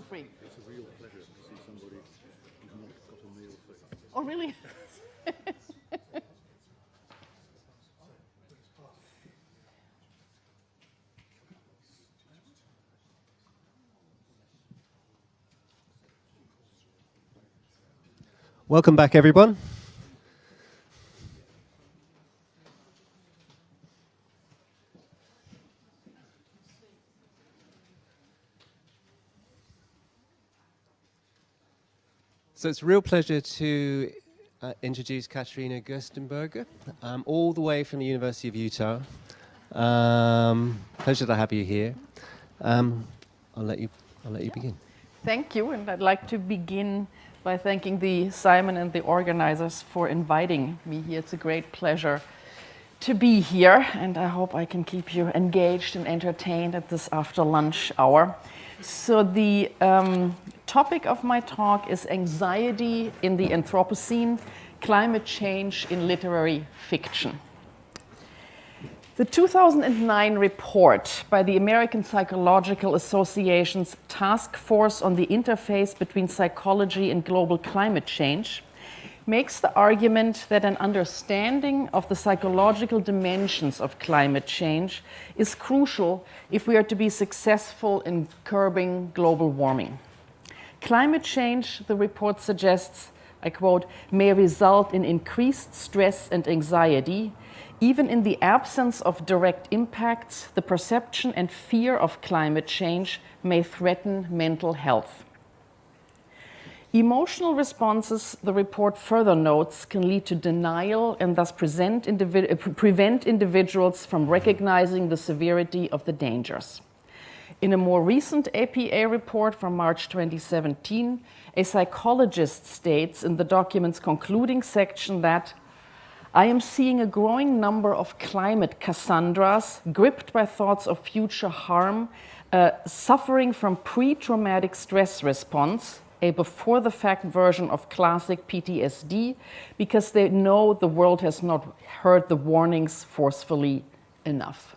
free. It's a real pleasure to see somebody who's not got a male face. Oh, really? Welcome back, everyone. So it's a real pleasure to introduce Katharina Gerstenberger, all the way from the University of Utah. Pleasure to have you here. I'll let you begin. Thank you, and I'd like to begin by thanking the Simon and the organizers for inviting me here. It's a great pleasure to be here, and I hope I can keep you engaged and entertained at this after lunch hour. So the topic of my talk is anxiety in the Anthropocene, climate change in literary fiction. The 2009 report by the American Psychological Association's Task Force on the Interface between Psychology and Global Climate Change makes the argument that an understanding of the psychological dimensions of climate change is crucial if we are to be successful in curbing global warming. Climate change, the report suggests, I quote, may result in increased stress and anxiety. Even in the absence of direct impacts, the perception and fear of climate change may threaten mental health. Emotional responses, the report further notes, can lead to denial and thus prevent individuals from recognizing the severity of the dangers. In a more recent APA report from March 2017, a psychologist states in the document's concluding section that I am seeing a growing number of climate Cassandras gripped by thoughts of future harm, suffering from pre-traumatic stress response, a before-the-fact version of classic PTSD, because they know the world has not heard the warnings forcefully enough.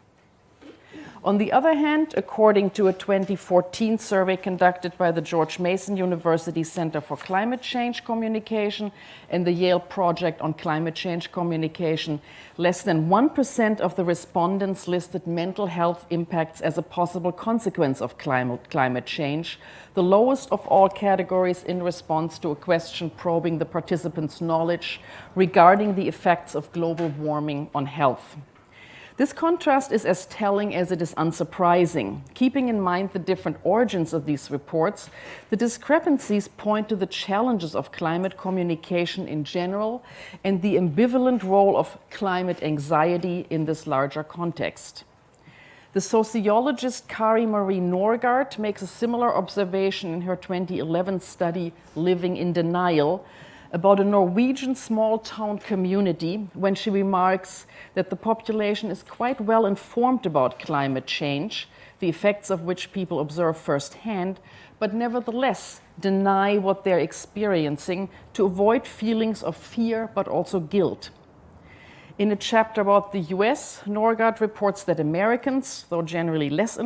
On the other hand, according to a 2014 survey conducted by the George Mason University Center for Climate Change Communication and the Yale Project on Climate Change Communication, less than 1% of the respondents listed mental health impacts as a possible consequence of climate change, the lowest of all categories in response to a question probing the participants' knowledge regarding the effects of global warming on health. This contrast is as telling as it is unsurprising. Keeping in mind the different origins of these reports, the discrepancies point to the challenges of climate communication in general and the ambivalent role of climate anxiety in this larger context. The sociologist Kari Marie Norgaard makes a similar observation in her 2011 study, Living in Denial, about a Norwegian small-town community when she remarks that the population is quite well informed about climate change, the effects of which people observe firsthand, but nevertheless deny what they're experiencing to avoid feelings of fear but also guilt. In a chapter about the US, Norgaard reports that Americans, though generally less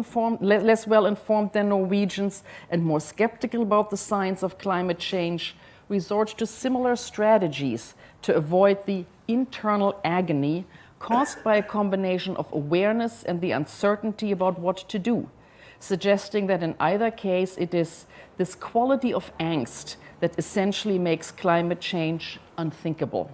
well informed than Norwegians and more skeptical about the science of climate change, resort to similar strategies to avoid the internal agony caused by a combination of awareness and the uncertainty about what to do, suggesting that in either case it is this quality of angst that essentially makes climate change unthinkable.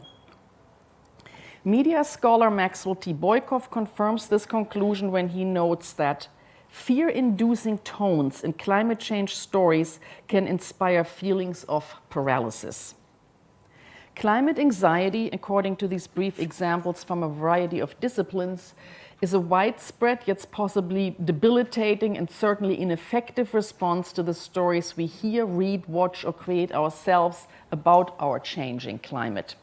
Media scholar Maxwell T. Boykoff confirms this conclusion when he notes that fear-inducing tones in climate change stories can inspire feelings of paralysis. Climate anxiety, according to these brief examples from a variety of disciplines, is a widespread yet possibly debilitating and certainly ineffective response to the stories we hear, read, watch, or create ourselves about our changing climate.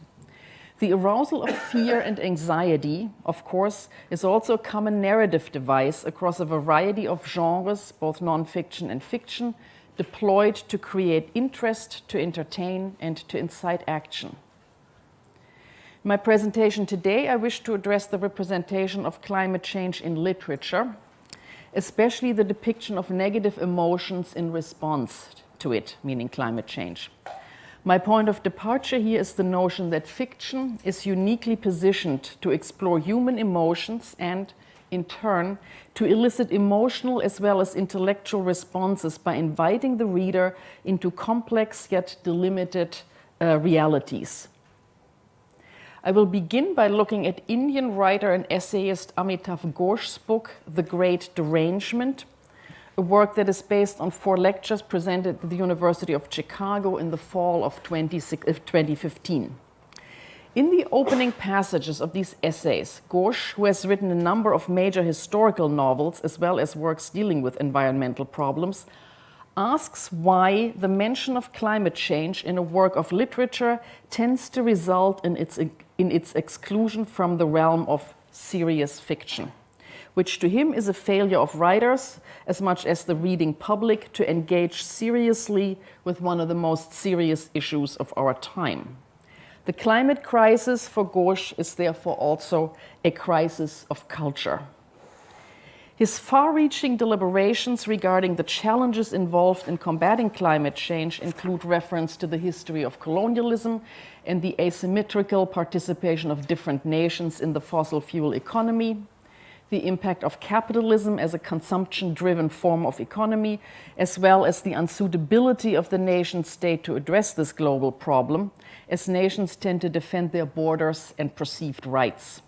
The arousal of fear and anxiety, of course, is also a common narrative device across a variety of genres, both nonfiction and fiction, deployed to create interest, to entertain, and to incite action. In my presentation today, I wish to address the representation of climate change in literature. especially the depiction of negative emotions in response to it, meaning climate change. My point of departure here is the notion that fiction is uniquely positioned to explore human emotions and, in turn, to elicit emotional as well as intellectual responses by inviting the reader into complex yet delimited realities. I will begin by looking at Indian writer and essayist Amitav Ghosh's book, The Great Derangement, a work that is based on 4 lectures presented at the University of Chicago in the fall of 2015. In the opening passages of these essays, Ghosh, who has written a number of major historical novels as well as works dealing with environmental problems, asks why the mention of climate change in a work of literature tends to result in its exclusion from the realm of serious fiction, which to him is a failure of writers as much as the reading public to engage seriously with one of the most serious issues of our time. The climate crisis for Ghosh is therefore also a crisis of culture. His far-reaching deliberations regarding the challenges involved in combating climate change include reference to the history of colonialism and the asymmetrical participation of different nations in the fossil fuel economy, the impact of capitalism as a consumption-driven form of economy, as well as the unsuitability of the nation-state to address this global problem, as nations tend to defend their borders and perceived rights.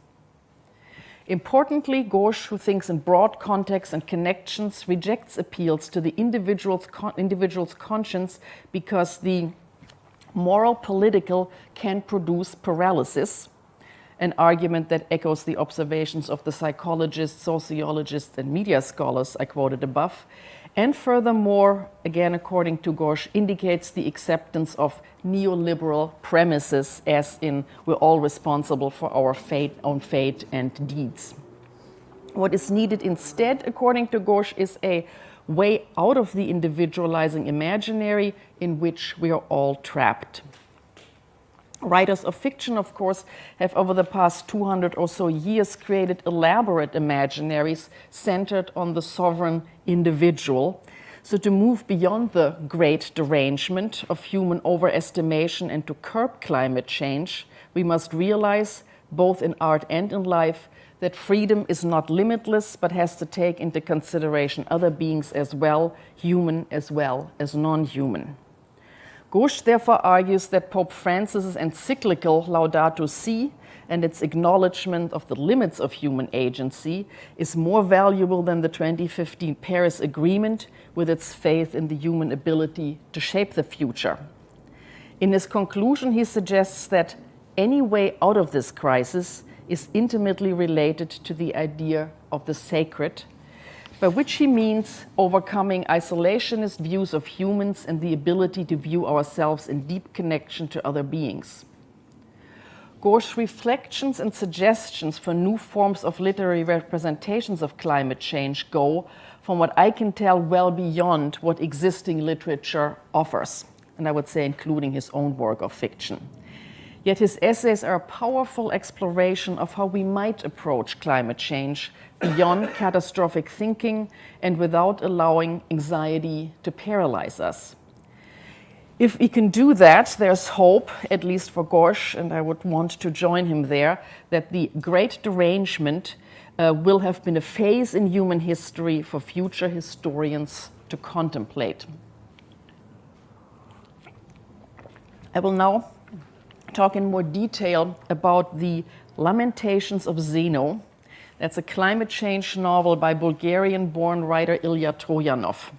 Importantly, Ghosh, who thinks in broad contexts and connections, rejects appeals to the individual's conscience because the moral political can produce paralysis, an argument that echoes the observations of the psychologists, sociologists, and media scholars I quoted above, and furthermore, again according to Ghosh, indicates the acceptance of neoliberal premises, as in we're all responsible for our own fate and deeds. What is needed instead, according to Ghosh, is a way out of the individualizing imaginary in which we are all trapped. Writers of fiction, of course, have over the past 200 or so years created elaborate imaginaries centered on the sovereign individual. So to move beyond the great derangement of human overestimation and to curb climate change, we must realize, both in art and in life, that freedom is not limitless, but has to take into consideration other beings as well, human as well as non-human. Ghosh therefore argues that Pope Francis's encyclical Laudato Si and its acknowledgement of the limits of human agency is more valuable than the 2015 Paris Agreement with its faith in the human ability to shape the future. In his conclusion, he suggests that any way out of this crisis is intimately related to the idea of the sacred, by which he means overcoming isolationist views of humans and the ability to view ourselves in deep connection to other beings. Ghosh's reflections and suggestions for new forms of literary representations of climate change go, from what I can tell, well beyond what existing literature offers, and I would say including his own work of fiction. Yet his essays are a powerful exploration of how we might approach climate change beyond catastrophic thinking and without allowing anxiety to paralyze us. If we can do that, there's hope, at least for Ghosh, and I would want to join him there, that the great derangement will have been a phase in human history for future historians to contemplate. I will now talk in more detail about the Lamentations of Zeno. That's a climate change novel by Bulgarian-born writer Ilya Troyanov.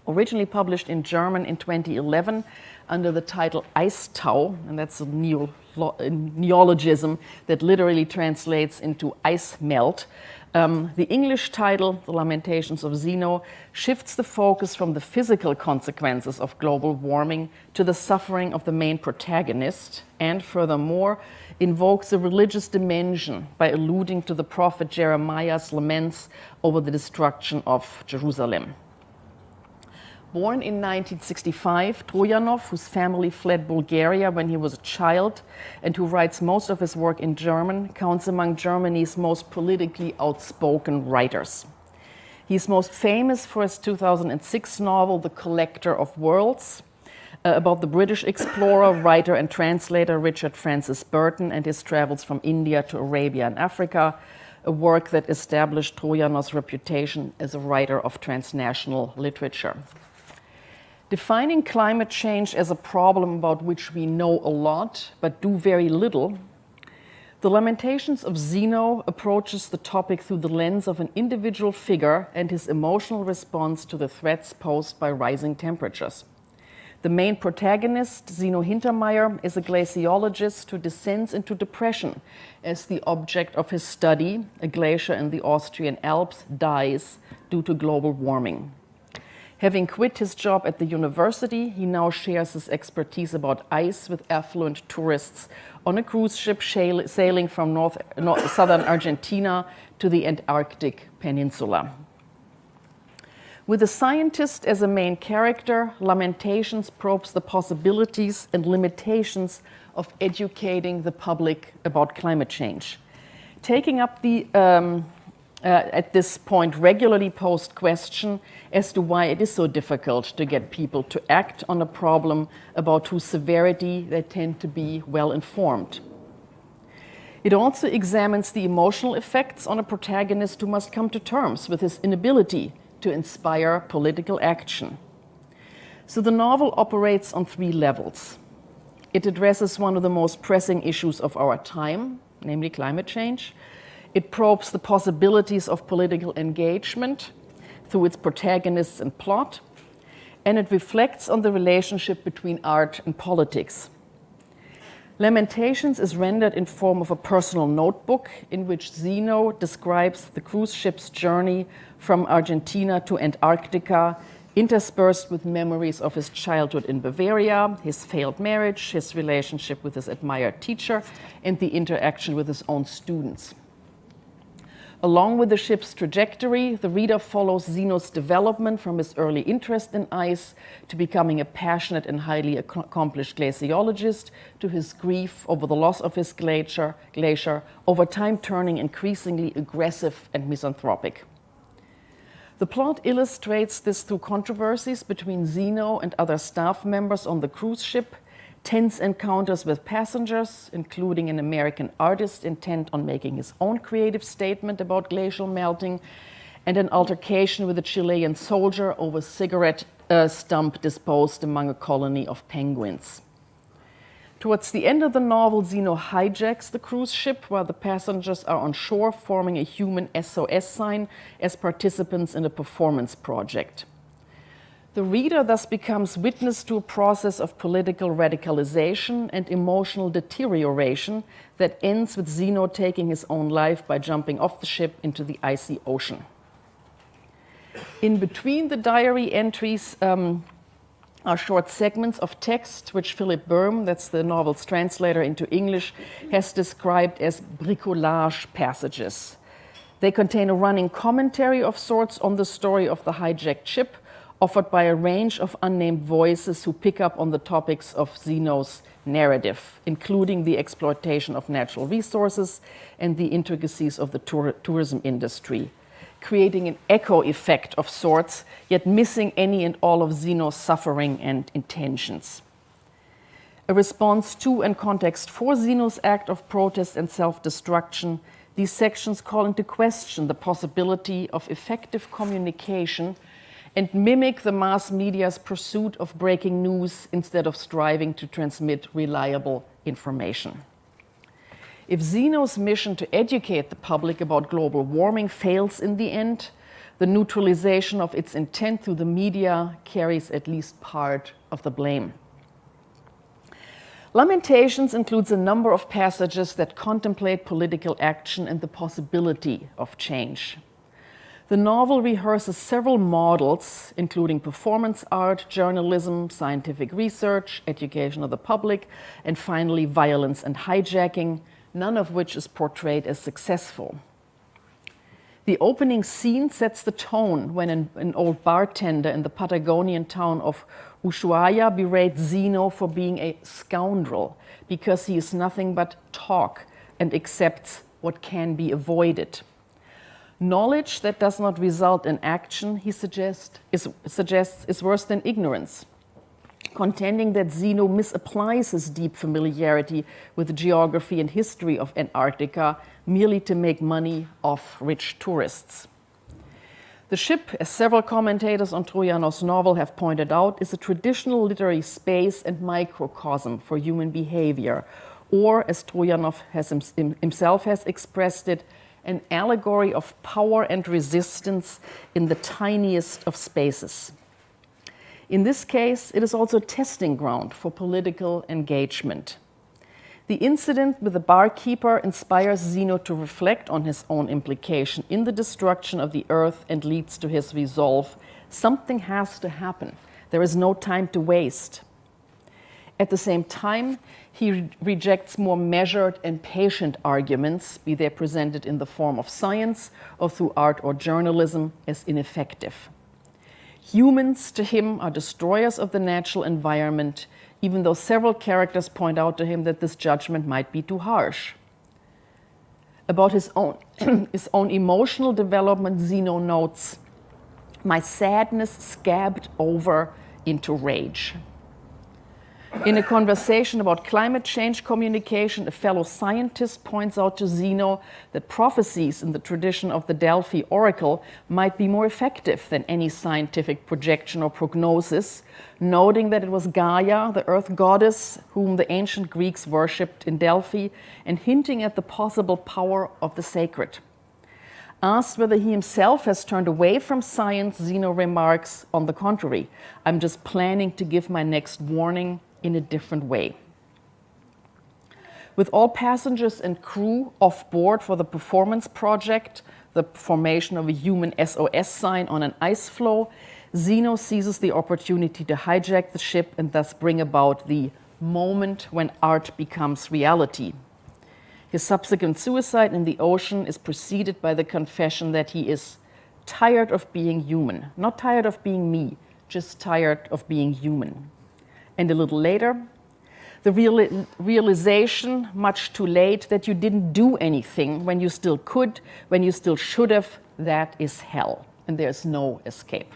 Originally published in German in 2011 under the title Ice Tau, and that's a neologism that literally translates into ice melt. The English title, The Lamentations of Zeno, shifts the focus from the physical consequences of global warming to the suffering of the main protagonist, and furthermore, invokes a religious dimension by alluding to the prophet Jeremiah's laments over the destruction of Jerusalem. Born in 1965, Troyanov, whose family fled Bulgaria when he was a child and who writes most of his work in German, counts among Germany's most politically outspoken writers. He's most famous for his 2006 novel, The Collector of Worlds, about the British explorer, writer, and translator Richard Francis Burton and his travels from India to Arabia and Africa, a work that established Trojanos' reputation as a writer of transnational literature. Defining climate change as a problem about which we know a lot but do very little, the Lamentations of Zeno approaches the topic through the lens of an individual figure and his emotional response to the threats posed by rising temperatures. The main protagonist, Zeno Hintermeyer, is a glaciologist who descends into depression as the object of his study, a glacier in the Austrian Alps, dies due to global warming. Having quit his job at the university, he now shares his expertise about ice with affluent tourists on a cruise ship sailing from southern Argentina to the Antarctic Peninsula. With a scientist as a main character, Lamentations probes the possibilities and limitations of educating the public about climate change. Taking up the, at this point, regularly posed question as to why it is so difficult to get people to act on a problem about whose severity they tend to be well informed. It also examines the emotional effects on a protagonist who must come to terms with his inability to inspire political action. So the novel operates on three levels. It addresses one of the most pressing issues of our time, namely climate change. It probes the possibilities of political engagement through its protagonists and plot, and it reflects on the relationship between art and politics. Lamentations is rendered in form of a personal notebook in which Zeno describes the cruise ship's journey from Argentina to Antarctica, interspersed with memories of his childhood in Bavaria, his failed marriage, his relationship with his admired teacher, and the interaction with his own students. Along with the ship's trajectory, the reader follows Zeno's development from his early interest in ice to becoming a passionate and highly accomplished glaciologist, to his grief over the loss of his glacier, over time turning increasingly aggressive and misanthropic. The plot illustrates this through controversies between Zeno and other staff members on the cruise ship, tense encounters with passengers, including an American artist intent on making his own creative statement about glacial melting, and an altercation with a Chilean soldier over a cigarette stump disposed among a colony of penguins. Towards the end of the novel, Zeno hijacks the cruise ship while the passengers are on shore, forming a human SOS sign as participants in a performance project. The reader thus becomes witness to a process of political radicalization and emotional deterioration that ends with Zeno taking his own life by jumping off the ship into the icy ocean. In between the diary entries are short segments of text which Philip Böhm, that's the novel's translator into English, has described as bricolage passages. They contain a running commentary of sorts on the story of the hijacked ship, offered by a range of unnamed voices who pick up on the topics of Zeno's narrative, including the exploitation of natural resources and the intricacies of the tourism industry, creating an echo effect of sorts, yet missing any and all of Zeno's suffering and intentions. A response to and context for Zeno's act of protest and self-destruction, these sections call into question the possibility of effective communication and mimic the mass media's pursuit of breaking news instead of striving to transmit reliable information. If Zeno's mission to educate the public about global warming fails in the end, the neutralization of its intent through the media carries at least part of the blame. Lamentations includes a number of passages that contemplate political action and the possibility of change. The novel rehearses several models, including performance art, journalism, scientific research, education of the public, and finally violence and hijacking, none of which is portrayed as successful. The opening scene sets the tone when an old bartender in the Patagonian town of Ushuaia berates Zeno for being a scoundrel because he is nothing but talk and accepts what can be avoided. Knowledge that does not result in action, he suggests, is worse than ignorance, contending that Zeno misapplies his deep familiarity with the geography and history of Antarctica merely to make money off rich tourists. The ship, as several commentators on Troyanov's novel have pointed out, is a traditional literary space and microcosm for human behavior, or, as Troyanov himself has expressed it, an allegory of power and resistance in the tiniest of spaces. In this case, it is also a testing ground for political engagement. The incident with the barkeeper inspires Zeno to reflect on his own implication in the destruction of the earth and leads to his resolve: something has to happen. There is no time to waste. At the same time, he rejects more measured and patient arguments, be they presented in the form of science or through art or journalism, as ineffective. Humans, to him, are destroyers of the natural environment, even though several characters point out to him that this judgment might be too harsh. About his own, his own emotional development, Zeno notes, "My sadness scabbed over into rage." In a conversation about climate change communication, a fellow scientist points out to Zeno that prophecies in the tradition of the Delphi oracle might be more effective than any scientific projection or prognosis, noting that it was Gaia, the earth goddess, whom the ancient Greeks worshipped in Delphi, and hinting at the possible power of the sacred. Asked whether he himself has turned away from science, Zeno remarks, "On the contrary, I'm just planning to give my next warning in a different way." With all passengers and crew off board for the performance project, the formation of a human SOS sign on an ice floe, Zeno seizes the opportunity to hijack the ship and thus bring about the moment when art becomes reality. His subsequent suicide in the ocean is preceded by the confession that he is tired of being human, not tired of being me, just tired of being human. And a little later, the realization, much too late, that you didn't do anything when you still could, when you still should have, that is hell, and there's no escape.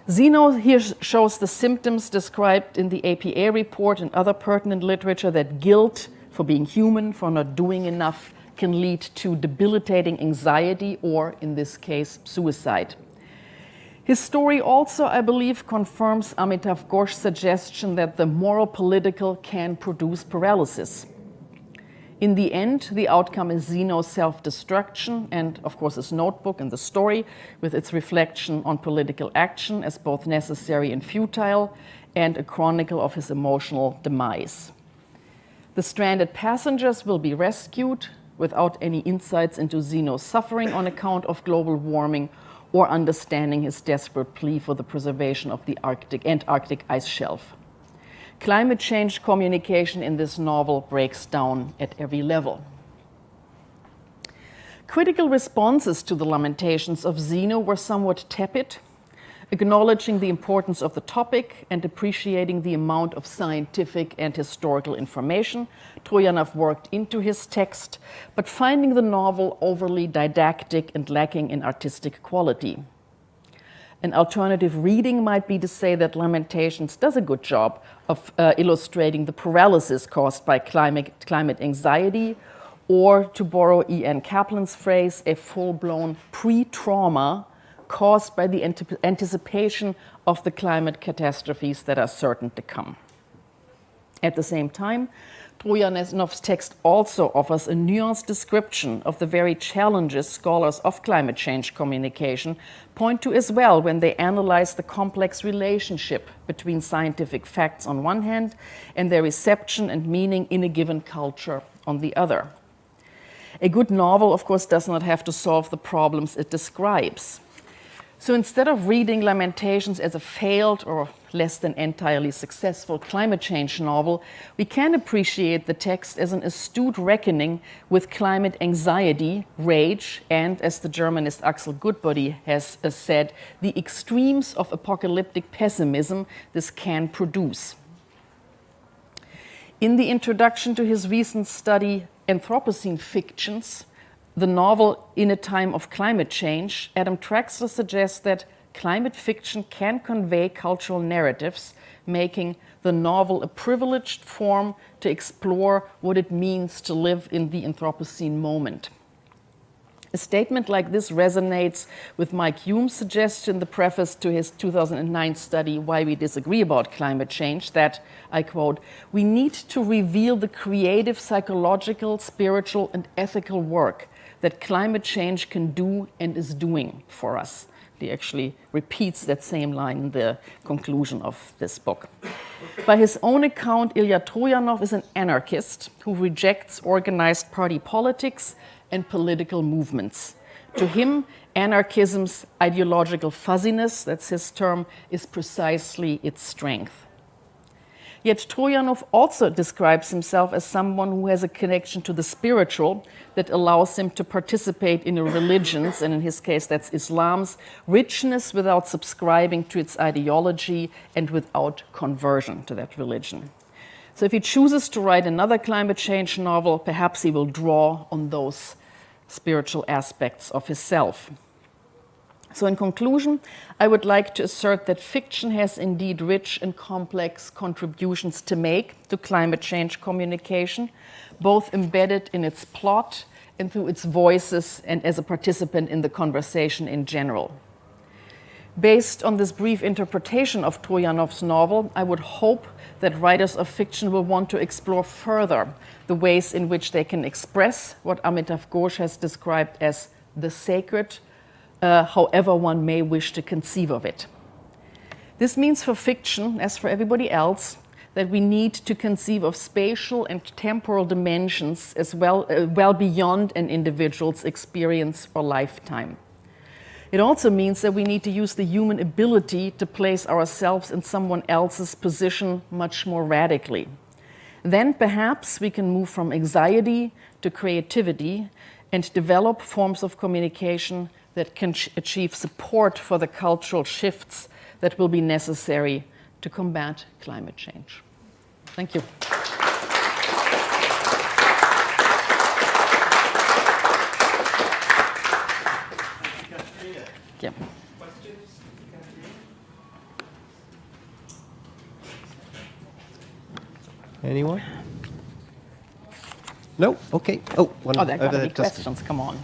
Zeno here shows the symptoms described in the APA report and other pertinent literature that guilt for being human, for not doing enough, can lead to debilitating anxiety or, in this case, suicide. His story also, I believe, confirms Amitav Ghosh's suggestion that the moral political can produce paralysis. In the end, the outcome is Zeno's self-destruction and, of course, his notebook and the story with its reflection on political action as both necessary and futile, and a chronicle of his emotional demise. The stranded passengers will be rescued without any insights into Zeno's suffering on account of global warming or understanding his desperate plea for the preservation of the Antarctic ice shelf. Climate change communication in this novel breaks down at every level. Critical responses to the Lamentations of Zeno were somewhat tepid, acknowledging the importance of the topic and appreciating the amount of scientific and historical information Troyanov worked into his text, but finding the novel overly didactic and lacking in artistic quality. An alternative reading might be to say that Lamentations does a good job of illustrating the paralysis caused by climate anxiety, or, to borrow E.N. Kaplan's phrase, a full-blown pre-trauma caused by the anticipation of the climate catastrophes that are certain to come. At the same time, Troyanov's text also offers a nuanced description of the very challenges scholars of climate change communication point to as well when they analyze the complex relationship between scientific facts on one hand and their reception and meaning in a given culture on the other. A good novel, of course, does not have to solve the problems it describes. So instead of reading Lamentations as a failed or less than entirely successful climate change novel, we can appreciate the text as an astute reckoning with climate anxiety, rage, and, as the Germanist Axel Goodbody has said, the extremes of apocalyptic pessimism this can produce. In the introduction to his recent study, Anthropocene Fictions, the novel In a Time of Climate Change, Adam Traxler suggests that climate fiction can convey cultural narratives, making the novel a privileged form to explore what it means to live in the Anthropocene moment. A statement like this resonates with Mike Hume's suggestion in the preface to his 2009 study, Why We Disagree About Climate Change, that, I quote, "We need to reveal the creative, psychological, spiritual, and ethical work that climate change can do and is doing for us." He actually repeats that same line in the conclusion of this book. By his own account, Ilya Troyanov is an anarchist who rejects organized party politics and political movements. To him, anarchism's ideological fuzziness, that's his term, is precisely its strength. Yet Troyanov also describes himself as someone who has a connection to the spiritual that allows him to participate in a religion's, and in his case that's Islam's, richness without subscribing to its ideology and without conversion to that religion. So if he chooses to write another climate change novel, perhaps he will draw on those spiritual aspects of his self. So in conclusion, I would like to assert that fiction has indeed rich and complex contributions to make to climate change communication, both embedded in its plot and through its voices and as a participant in the conversation in general. Based on this brief interpretation of Troyanov's novel, I would hope that writers of fiction will want to explore further the ways in which they can express what Amitav Ghosh has described as the sacred, however one may wish to conceive of it. This means for fiction, as for everybody else, that we need to conceive of spatial and temporal dimensions as well beyond an individual's experience or lifetime. It also means that we need to use the human ability to place ourselves in someone else's position much more radically. Then perhaps we can move from anxiety to creativity and develop forms of communication that can achieve support for the cultural shifts that will be necessary to combat climate change. Thank you. Yeah. Anyone? No? Okay. Oh, one Oh, there over got to there. be questions. Come on.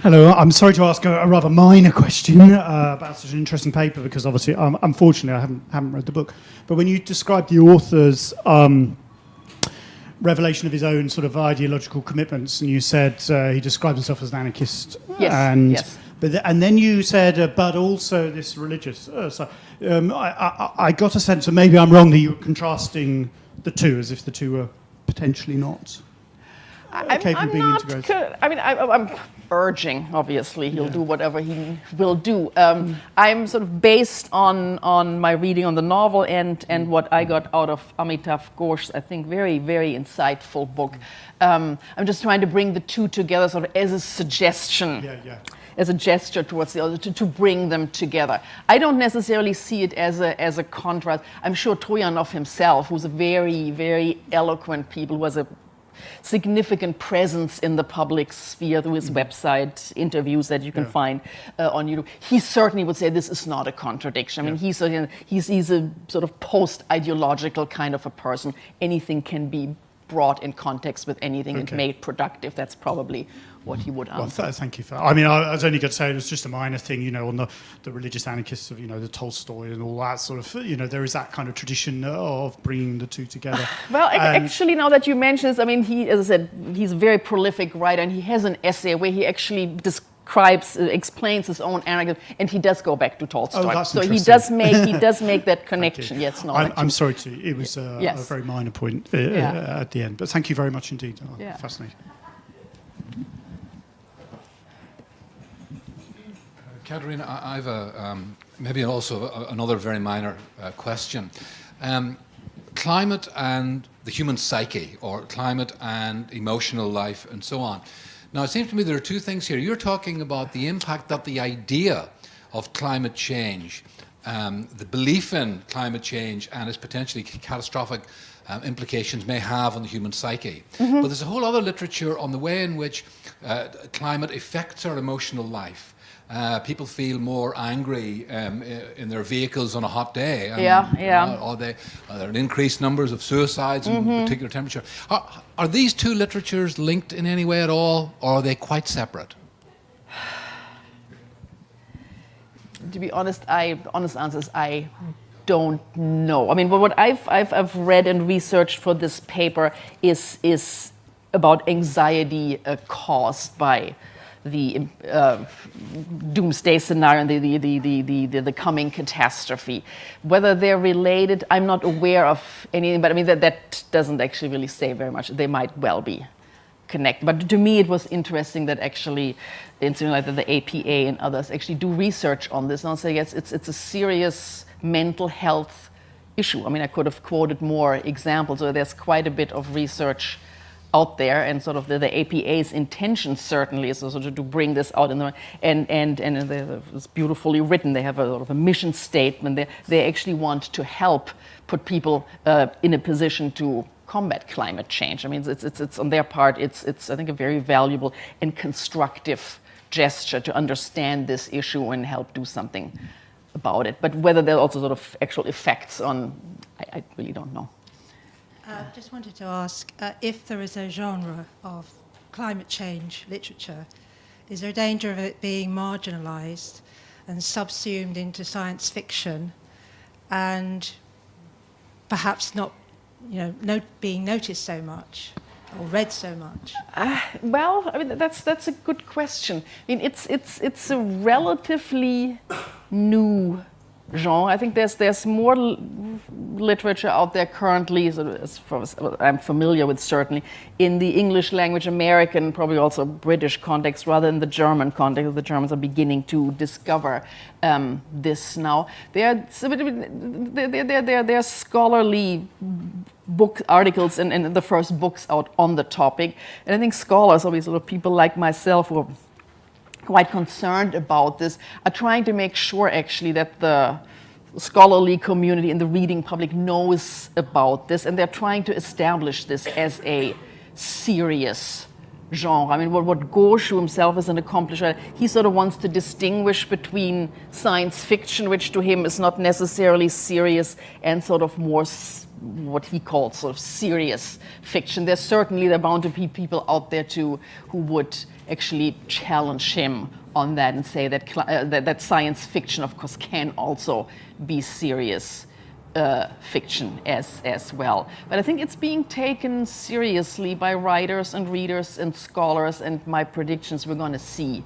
Hello, I'm sorry to ask a rather minor question about such an interesting paper, because obviously, unfortunately, I haven't read the book. But when you describe the author's revelation of his own sort of ideological commitments, and you said he described himself as an anarchist, Yes, and yes. and then you said, but also this religious. I got a sense, and maybe I'm wrong, that you were contrasting the two as if the two were potentially not. I'm urging, obviously, he'll do whatever he will do. I'm sort of based on my reading on the novel and what I got out of Amitav Ghosh's, I think, very, very insightful book. I'm just trying to bring the two together sort of as a suggestion. As a gesture towards the other, to bring them together. I don't necessarily see it as a contrast. I'm sure Troyanov himself, who's a very, very eloquent people, who has a significant presence in the public sphere through his website, interviews that you can find on YouTube. He certainly would say this is not a contradiction. I mean, he's a sort of post-ideological kind of a person. Anything can be brought in context with anything and made productive. That's probably what he would answer. Well, thank you for that. I mean, I was only going to say it was just a minor thing, you know, on the religious anarchists of, you know, the Tolstoy and all that sort of, you know, there is that kind of tradition of bringing the two together. Well, actually, now that you mention this, I mean, he, as I said, he's a very prolific writer, and he has an essay where he actually explains his own anarchism, and he does go back to Tolstoy. Oh, that's so interesting. he does make that connection. Yes, no. I'm sorry to. It was a very minor point at the end, but thank you very much indeed. Fascinating. Katharina, I have maybe also another very minor question. Climate and the human psyche, or climate and emotional life, and so on. Now, it seems to me there are two things here. You're talking about the impact that the idea of climate change the belief in climate change and its potentially catastrophic implications may have on the human psyche. But there's a whole other literature on the way in which climate affects our emotional life. People feel more angry in their vehicles on a hot day. And, or there are increased numbers of suicides in particular temperature. Are these two literatures linked in any way at all, or are they quite separate? To be honest, honest answer is I don't know. I mean, what I've read and researched for this paper is about anxiety caused by the doomsday scenario and the coming catastrophe. Whether they're related, I'm not aware of anything, but I mean, that doesn't actually really say very much. They might well be connected. But to me, it was interesting that actually institutions like the APA and others actually do research on this. And I'll say, yes, it's a serious mental health issue. I mean, I could have quoted more examples. So there's quite a bit of research out there, and sort of the APA's intention certainly is also to bring this out in the and it's beautifully written. They have a sort of a mission statement. They actually want to help put people in a position to combat climate change. I mean, it's on their part. It's I think a very valuable and constructive gesture to understand this issue and help do something about it. But whether there are also sort of actual effects on, I really don't know. Just wanted to ask if there is a genre of climate change literature, is there a danger of it being marginalised and subsumed into science fiction and perhaps not, being noticed so much or read so much? Well, I mean, that's a good question. I mean, it's a relatively new genre. I think there's more literature out there currently, as far as I'm familiar with, certainly in the English language, American, probably also British context, rather than the German context. The Germans are beginning to discover this now. There are scholarly book articles and the first books out on the topic, and I think scholars, always sort of people like myself who are quite concerned about this, are trying to make sure actually that the scholarly community and the reading public knows about this, and they're trying to establish this as a serious genre. I mean, what Goshu himself is an accomplished writer, he sort of wants to distinguish between science fiction, which to him is not necessarily serious, and sort of more what he calls sort of serious fiction. There are bound to be people out there too who would actually challenge him on that and say that that science fiction, of course, can also be serious fiction as well. But I think it's being taken seriously by writers and readers and scholars, and my predictions, we're going to see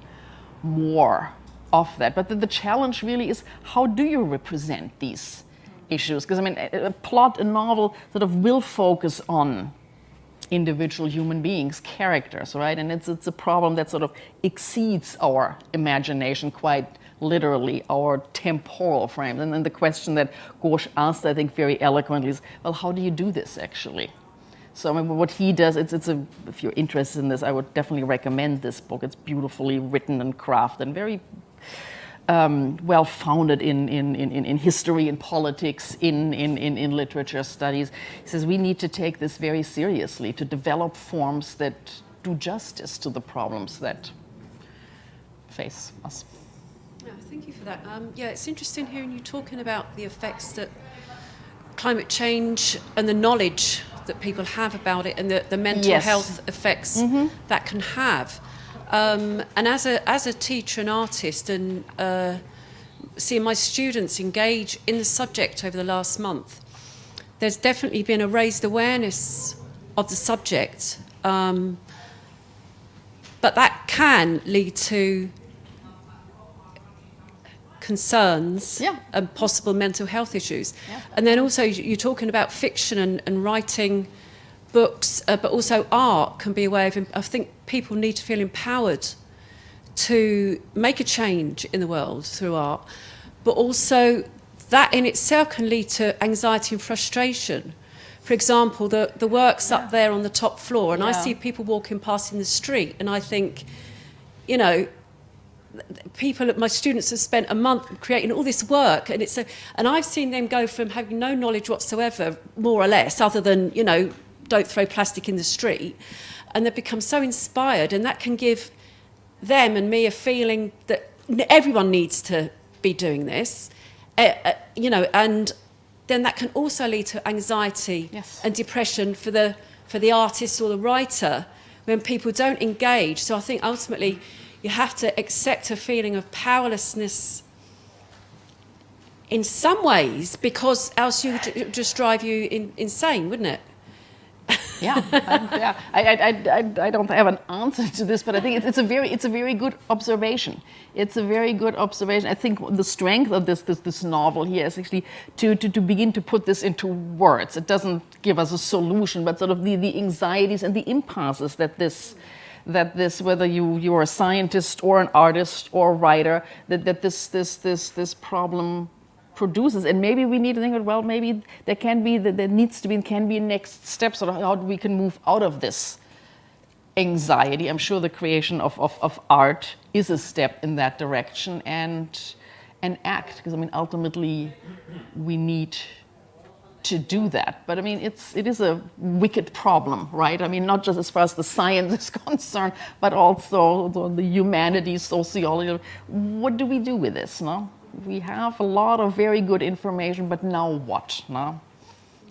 more of that. But the challenge really is, how do you represent these issues? Because I mean, a novel sort of will focus on individual human beings, characters, right? And it's a problem that sort of exceeds our imagination quite literally, our temporal frame. And then the question that Ghosh asked, I think, very eloquently is, well, how do you do this actually? So I mean, what he does, if you're interested in this, I would definitely recommend this book. It's beautifully written and crafted and very well founded in history and politics, in literature studies. He says we need to take this very seriously to develop forms that do justice to the problems that face us. Yeah, thank you for that. It's interesting hearing you talking about the effects that climate change and the knowledge that people have about it, and the mental health effects that can have. And as a teacher and artist, and seeing my students engage in the subject over the last month, there's definitely been a raised awareness of the subject, but that can lead to concerns and possible mental health issues. Yeah. And then also you're talking about fiction and writing books, but also art can be a way of, I think people need to feel empowered to make a change in the world through art, but also that in itself can lead to anxiety and frustration. For example, the work's up there on the top floor, and I see people walking past in the street, and I think, people, my students have spent a month creating all this work, and and I've seen them go from having no knowledge whatsoever, more or less, other than, you know, don't throw plastic in the street, and they've become so inspired, and that can give them and me a feeling that everyone needs to be doing this, you know, and then that can also lead to anxiety and depression for the artist or the writer when people don't engage. So I think ultimately you have to accept a feeling of powerlessness in some ways, because else you would just drive you insane, wouldn't it? I don't have an answer to this, but I think it's a very good observation. It's a very good observation. I think the strength of this novel here is actually to begin to put this into words. It doesn't give us a solution, but sort of the anxieties and the impasses that this, whether you're a scientist or an artist or a writer, that this problem produces. And maybe we need to think, well, maybe can be next steps, sort of how we can move out of this anxiety. I'm sure the creation of art is a step in that direction, and act, because I mean ultimately we need to do that. But I mean it is a wicked problem, right? I mean, not just as far as the science is concerned, but also the humanities, sociology. What do we do with this, no? We have a lot of very good information, but now what? No?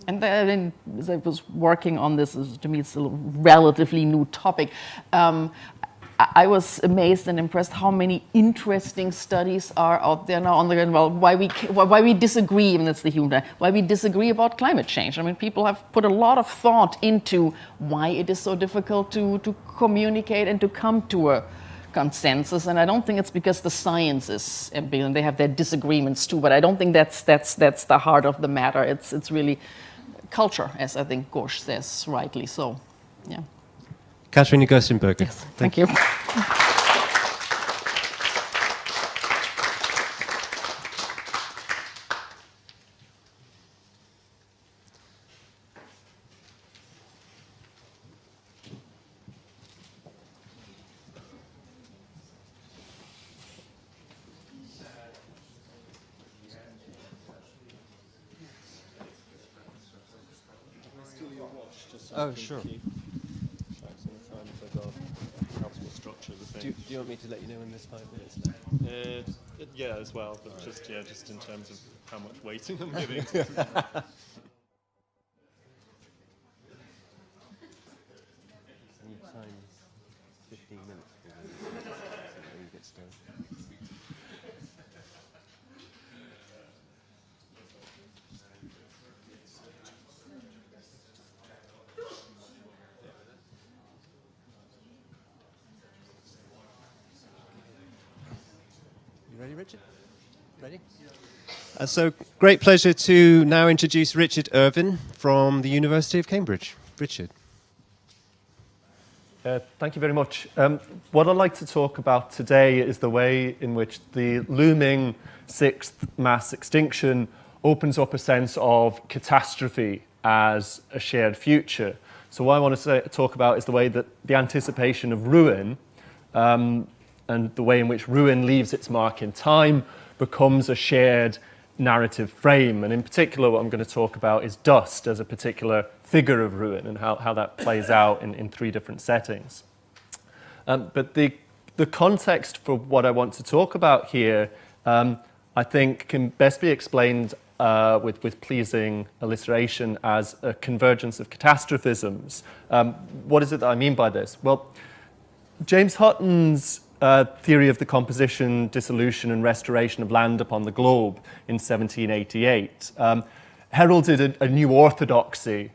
And then, as I was working on this, to me it's a relatively new topic. I was amazed and impressed how many interesting studies are out there now on the why we disagree, and that's the human, why we disagree about climate change. I mean, people have put a lot of thought into why it is so difficult to communicate and to come to a consensus, and I don't think it's because the science is, and they have their disagreements too, but I don't think that's the heart of the matter. It's really culture, as I think Gorsh says rightly so. Yeah. Katharina Gerstenberger. Yes, thank you. Oh, sure. Do you want me to let you know in this 5 minutes? Yeah, as well, but just in terms of how much waiting I'm giving. Time 15 minutes before you get started. Ready, Richard? Ready? So, great pleasure to now introduce Richard Irvine from the University of Cambridge. Richard. Thank you very much. What I'd like to talk about today is the way in which the looming sixth mass extinction opens up a sense of catastrophe as a shared future. So what I want to talk about is the way that the anticipation of ruin and the way in which ruin leaves its mark in time becomes a shared narrative frame. And in particular, what I'm going to talk about is dust as a particular figure of ruin and how that plays out in three different settings. But the context for what I want to talk about here, I think, can best be explained with pleasing alliteration as a convergence of catastrophisms. What is it that I mean by this? Well, James Hutton's theory of the composition, dissolution, and restoration of land upon the globe in 1788 heralded a new orthodoxy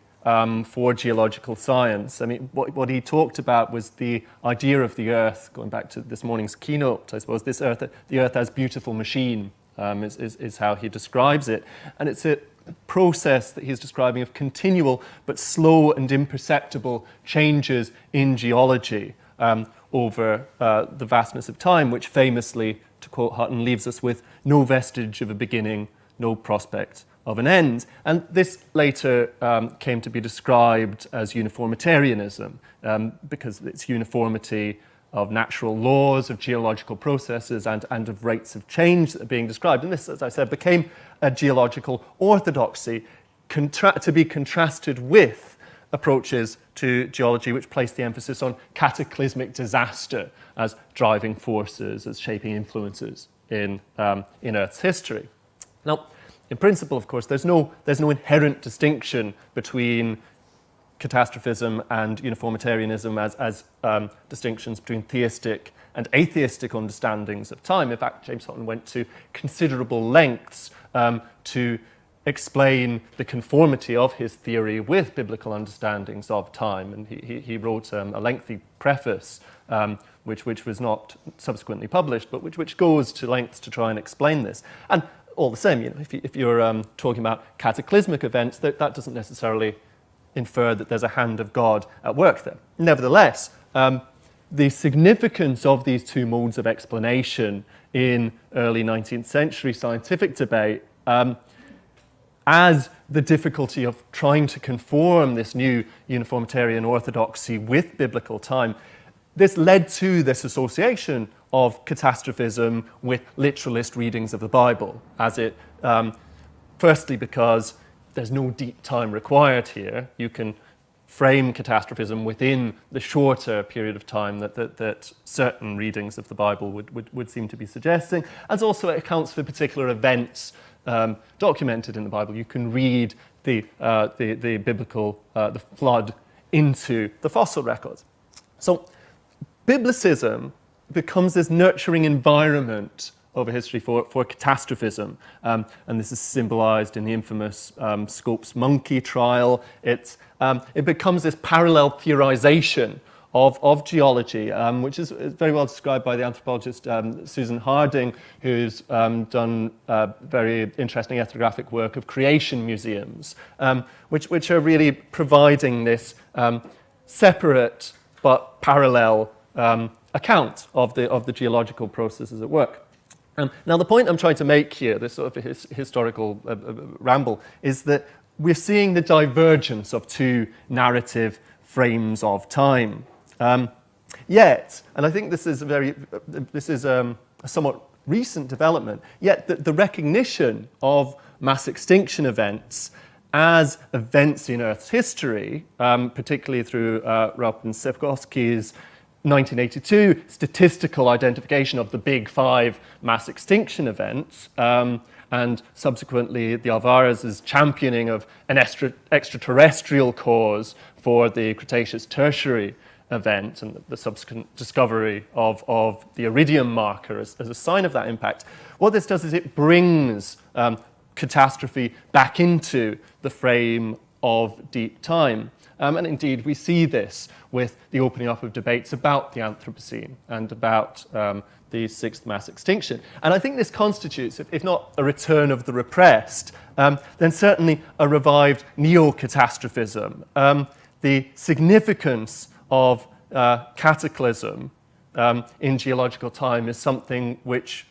for geological science. I mean, what he talked about was the idea of the Earth, going back to this morning's keynote, I suppose, the Earth as beautiful machine is how he describes it. And it's a process that he's describing of continual but slow and imperceptible changes in geology over the vastness of time, which famously, to quote Hutton, leaves us with no vestige of a beginning, no prospect of an end. And this later came to be described as uniformitarianism, because its uniformity natural laws, of geological processes, and of rates of change that are being described. And this, as I said, became a geological orthodoxy to be contrasted with approaches to geology which place the emphasis on cataclysmic disaster as driving forces, as shaping influences in Earth's history. Now, in principle, of course, there's no inherent distinction between catastrophism and uniformitarianism as distinctions between theistic and atheistic understandings of time. In fact, James Hutton went to considerable lengths to explain the conformity of his theory with biblical understandings of time, and he wrote a lengthy preface which was not subsequently published, but which goes to lengths to try and explain this. And all the same, if you're talking about cataclysmic events, that doesn't necessarily infer that there's a hand of God at work there. Nevertheless, the significance of these two modes of explanation in early 19th century scientific debate, as the difficulty of trying to conform this new uniformitarian orthodoxy with biblical time, this led to this association of catastrophism with literalist readings of the Bible, as it, firstly because there's no deep time required here. You can frame catastrophism within the shorter period of time that certain readings of the Bible would seem to be suggesting, as also it accounts for particular events documented in the Bible. You can read the biblical, the flood into the fossil records. So biblicism becomes this nurturing environment over history for catastrophism, and this is symbolized in the infamous Scopes monkey trial. It becomes this parallel theorization of geology, which is very well described by the anthropologist Susan Harding, who's done very interesting ethnographic work of creation museums, which are really providing this separate but parallel account of the geological processes at work. Now, the point I'm trying to make here, this sort of historical ramble, is that we're seeing the divergence of two narrative frames of time. Yet, and I think this is a somewhat recent development, yet the recognition of mass extinction events as events in Earth's history, particularly through Raup and Sepkoski's 1982 statistical identification of the big five mass extinction events, and subsequently the Alvarez's championing of an extraterrestrial cause for the Cretaceous Tertiary event and the subsequent discovery of the iridium marker as a sign of that impact. What this does is it brings catastrophe back into the frame of deep time. And indeed, we see this with the opening up of debates about the Anthropocene and about the sixth mass extinction. And I think this constitutes, if not a return of the repressed, then certainly a revived neo-catastrophism. The significance of cataclysm in geological time is something which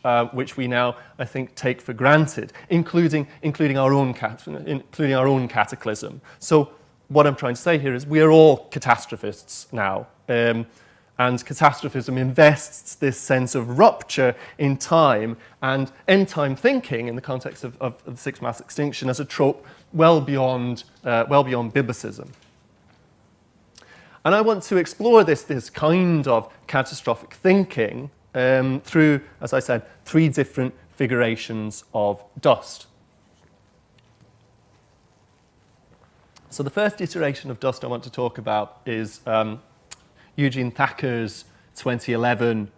we now, I think, take for granted, including our own cataclysm. So what I'm trying to say here is we are all catastrophists now, and catastrophism invests this sense of rupture in time and end-time thinking in the context of the sixth mass extinction as a trope well beyond biblicism. And I want to explore this kind of catastrophic thinking through, as I said, three different figurations of dust. So the first iteration of dust I want to talk about is Eugene Thacker's 2011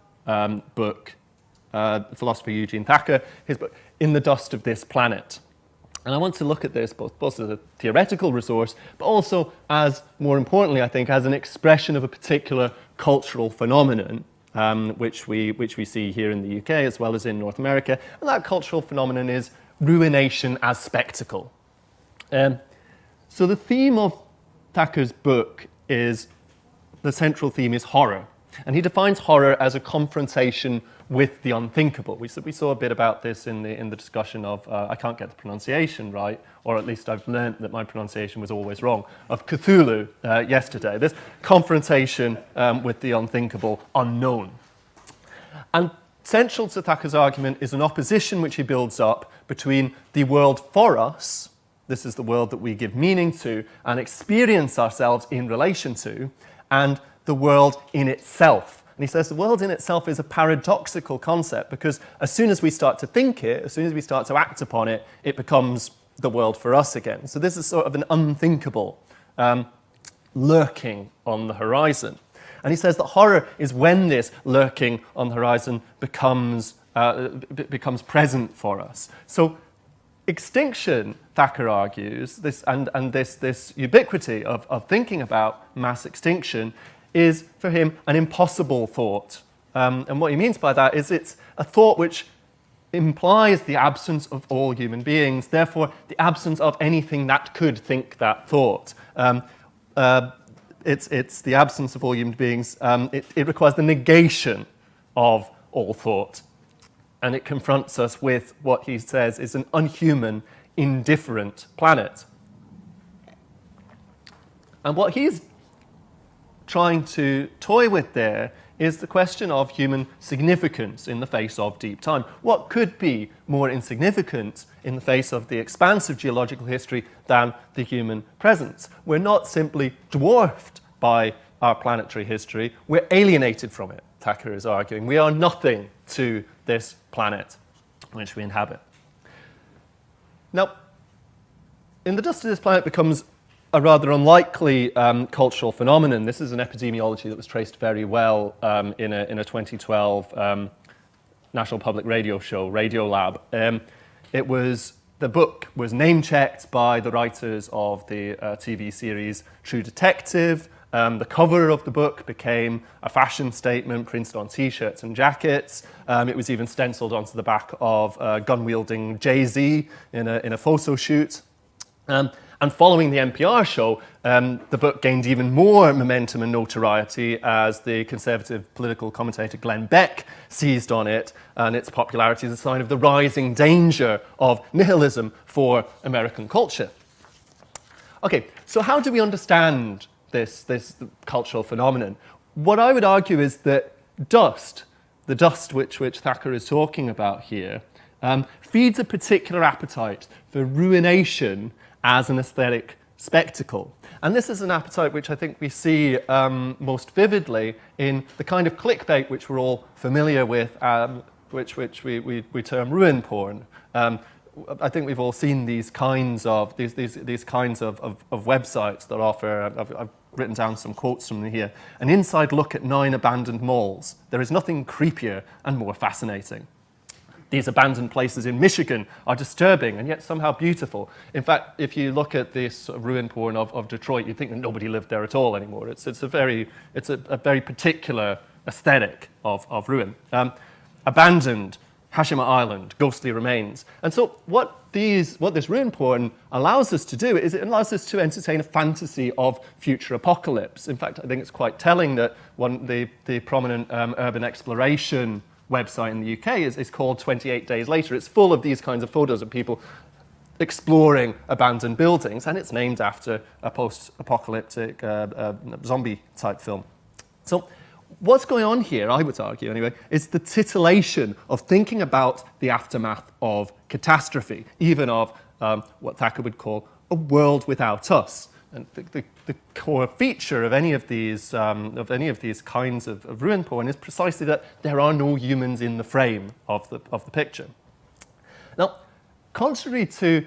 book, the philosopher Eugene Thacker, his book, In the Dust of This Planet. And I want to look at this both as a theoretical resource, but also as, more importantly, I think, as an expression of a particular cultural phenomenon, which we see here in the UK as well as in North America. And that cultural phenomenon is ruination as spectacle. So the theme of Thacker's book the central theme is horror. And he defines horror as a confrontation with the unthinkable. We saw a bit about this in the discussion of, I can't get the pronunciation right, or at least I've learned that my pronunciation was always wrong, of Cthulhu yesterday. This confrontation with the unthinkable unknown. And central to Thacker's argument is an opposition which he builds up between the world for us, this is the world that we give meaning to and experience ourselves in relation to, and the world in itself. And he says the world in itself is a paradoxical concept because as soon as we start to think it, as soon as we start to act upon it, it becomes the world for us again. So this is sort of an unthinkable lurking on the horizon. And he says that horror is when this lurking on the horizon becomes present for us. So extinction, Thacker argues, this ubiquity of thinking about mass extinction is, for him, an impossible thought. And what he means by that is it's a thought which implies the absence of all human beings, therefore the absence of anything that could think that thought. It's the absence of all human beings. It requires the negation of all thought. And it confronts us with what he says is an unhuman, indifferent planet. And what he's trying to toy with there is the question of human significance in the face of deep time. What could be more insignificant in the face of the expanse of geological history than the human presence? We're not simply dwarfed by our planetary history, we're alienated from it, Thacker is arguing. We are nothing to this planet which we inhabit. Now, in the dust of this planet becomes a rather unlikely cultural phenomenon. This is an epidemiology that was traced very well in a 2012 National Public Radio show, Radiolab. The book was name-checked by the writers of the TV series True Detective. The cover of the book became a fashion statement printed on T-shirts and jackets. It was even stenciled onto the back of gun-wielding Jay-Z in a photo shoot. And following the NPR show, the book gained even more momentum and notoriety as the conservative political commentator Glenn Beck seized on it, and its popularity is a sign of the rising danger of nihilism for American culture. Okay, so how do we understand this cultural phenomenon? What I would argue is that dust, the dust which Thacker is talking about here, feeds a particular appetite for ruination as an aesthetic spectacle. And this is an appetite which I think we see most vividly in the kind of clickbait which we're all familiar with, which we term ruin porn. I think we've all seen these kinds of websites that offer. I've written down some quotes from here. An inside look at 9 abandoned malls. There is nothing creepier and more fascinating. These abandoned places in Michigan are disturbing and yet somehow beautiful. In fact, if you look at this sort of ruin porn of Detroit, you'd think that nobody lived there at all anymore. It's a very particular aesthetic of ruin. Abandoned, Hashima Island, ghostly remains. And so what this ruin porn allows us to do is it allows us to entertain a fantasy of future apocalypse. In fact, I think it's quite telling that the prominent urban exploration website in the UK is called 28 Days Later. It's full of these kinds of photos of people exploring abandoned buildings, and it's named after a post-apocalyptic zombie-type film. So what's going on here, I would argue anyway, is the titillation of thinking about the aftermath of catastrophe, even of what Thacker would call a world without us. And the core feature of any of these kinds of ruin porn is precisely that there are no humans in the frame of the picture. Now, contrary to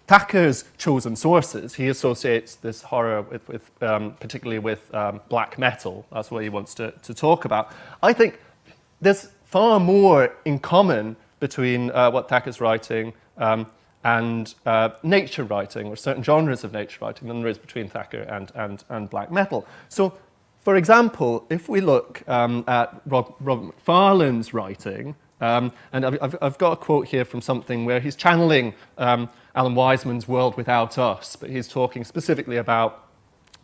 Thacker's chosen sources, he associates this horror with particularly with black metal. That's what he wants to talk about. I think there's far more in common between what Thacker's writing and nature writing, or certain genres of nature writing, than there is between Thacker and black metal. So, for example, if we look at Robert McFarlane's writing, and I've got a quote here from something where he's channeling Alan Wiseman's World Without Us, but he's talking specifically about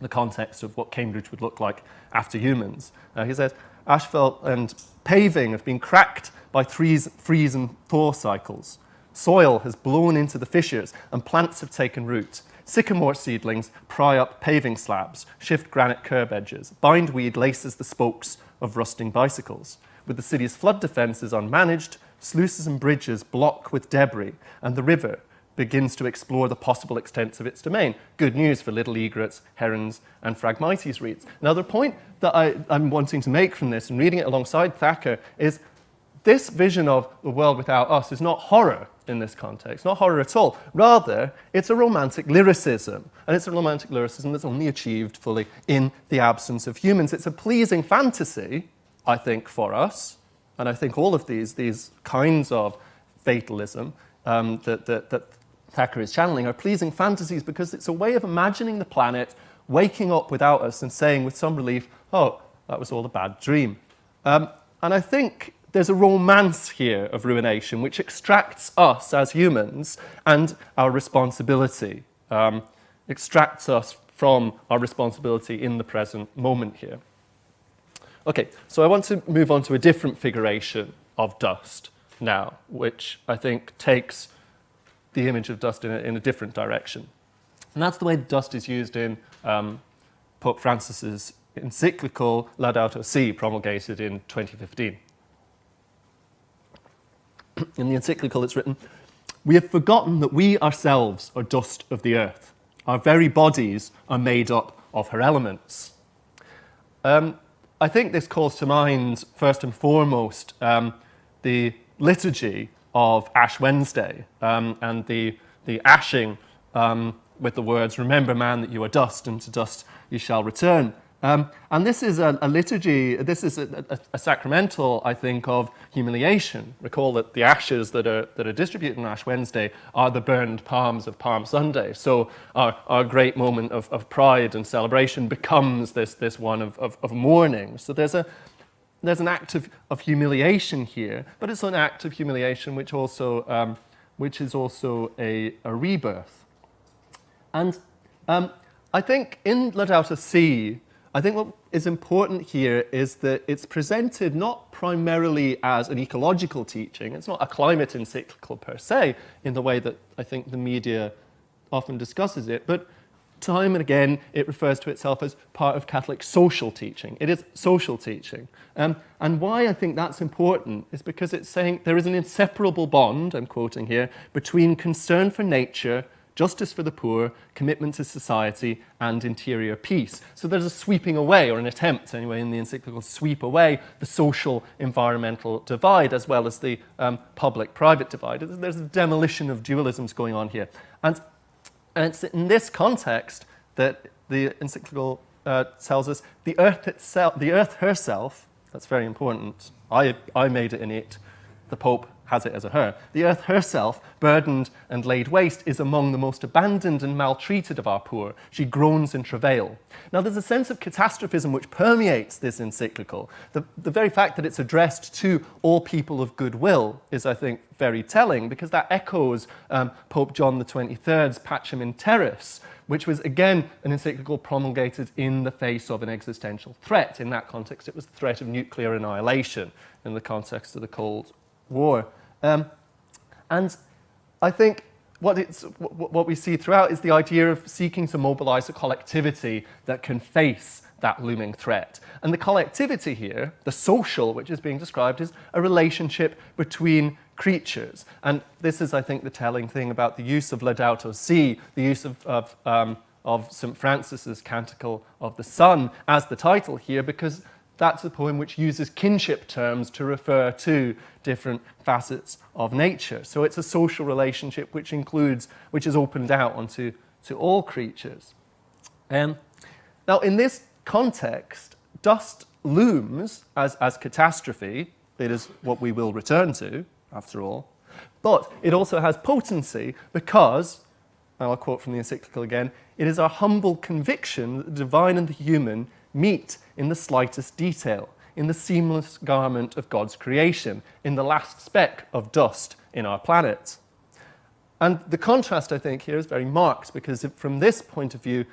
the context of what Cambridge would look like after humans. He says, asphalt and paving have been cracked by freeze and thaw cycles. Soil has blown into the fissures and plants have taken root. Sycamore seedlings pry up paving slabs, shift granite curb edges. Bindweed laces the spokes of rusting bicycles. With the city's flood defences unmanaged, sluices and bridges block with debris, and the river begins to explore the possible extents of its domain. Good news for little egrets, herons, and Phragmites reeds. Another point that I'm wanting to make from this, and reading it alongside Thacker, is this vision of the world without us is not horror in this context, not horror at all. Rather, it's a romantic lyricism, and it's a romantic lyricism that's only achieved fully in the absence of humans. It's a pleasing fantasy, I think, for us, and I think all of these kinds of fatalism that Thacker is channeling are pleasing fantasies because it's a way of imagining the planet waking up without us and saying with some relief, oh, that was all a bad dream. And I think there's a romance here of ruination which extracts us as humans and our responsibility, extracts us from our responsibility in the present moment here. Okay, so I want to move on to a different figuration of dust now, which I think takes the image of dust in a different direction. And that's the way dust is used in Pope Francis's encyclical Laudato Si, promulgated in 2015. In the encyclical it's written, "We have forgotten that we ourselves are dust of the earth. Our very bodies are made up of her elements." I think this calls to mind, first and foremost, the liturgy of Ash Wednesday and the ashing with the words, "Remember, man, that you are dust, and to dust you shall return." And this is a liturgy, this is a sacramental, I think, of humiliation. Recall that the ashes that are distributed on Ash Wednesday are the burned palms of Palm Sunday. So our great moment of pride and celebration becomes this one of mourning. So there's an act of humiliation here, but it's an act of humiliation which is also a rebirth. And I think in Laudato Si, I think what is important here is that it's presented not primarily as an ecological teaching. It's not a climate encyclical per se, in the way that I think the media often discusses it, but time and again it refers to itself as part of Catholic social teaching. It is social teaching. And why I think that's important is because it's saying there is an inseparable bond, I'm quoting here, between concern for nature, justice for the poor, commitment to society, and interior peace. So there's a sweeping away, or an attempt anyway in the encyclical, to sweep away the social environmental divide as well as the public-private divide. There's a demolition of dualisms going on here. And it's in this context that the encyclical tells us the earth itself, the earth herself, that's very important. I made it in it. The Pope has it as a her. The earth herself, burdened and laid waste, is among the most abandoned and maltreated of our poor. She groans in travail. Now, there's a sense of catastrophism which permeates this encyclical. The very fact that it's addressed to all people of goodwill is, I think, very telling, because that echoes Pope John XXIII's Pacem in Terris, which was, again, an encyclical promulgated in the face of an existential threat. In that context, it was the threat of nuclear annihilation in the context of the Cold War. And I think what we see throughout is the idea of seeking to mobilize a collectivity that can face that looming threat. And the collectivity here, the social, which is being described, is a relationship between creatures. And this is, I think, the telling thing about the use of Laudato Si, the use of St. Francis's Canticle of the Sun as the title here, because that's a poem which uses kinship terms to refer to different facets of nature. So it's a social relationship which is opened out onto all creatures. Now, in this context, dust looms as catastrophe. It is what we will return to, after all. But it also has potency because, and I'll quote from the encyclical again, it is our humble conviction that the divine and the human meet in the slightest detail, in the seamless garment of God's creation, in the last speck of dust in our planet. And the contrast, I think, here is very marked, because from this point of view,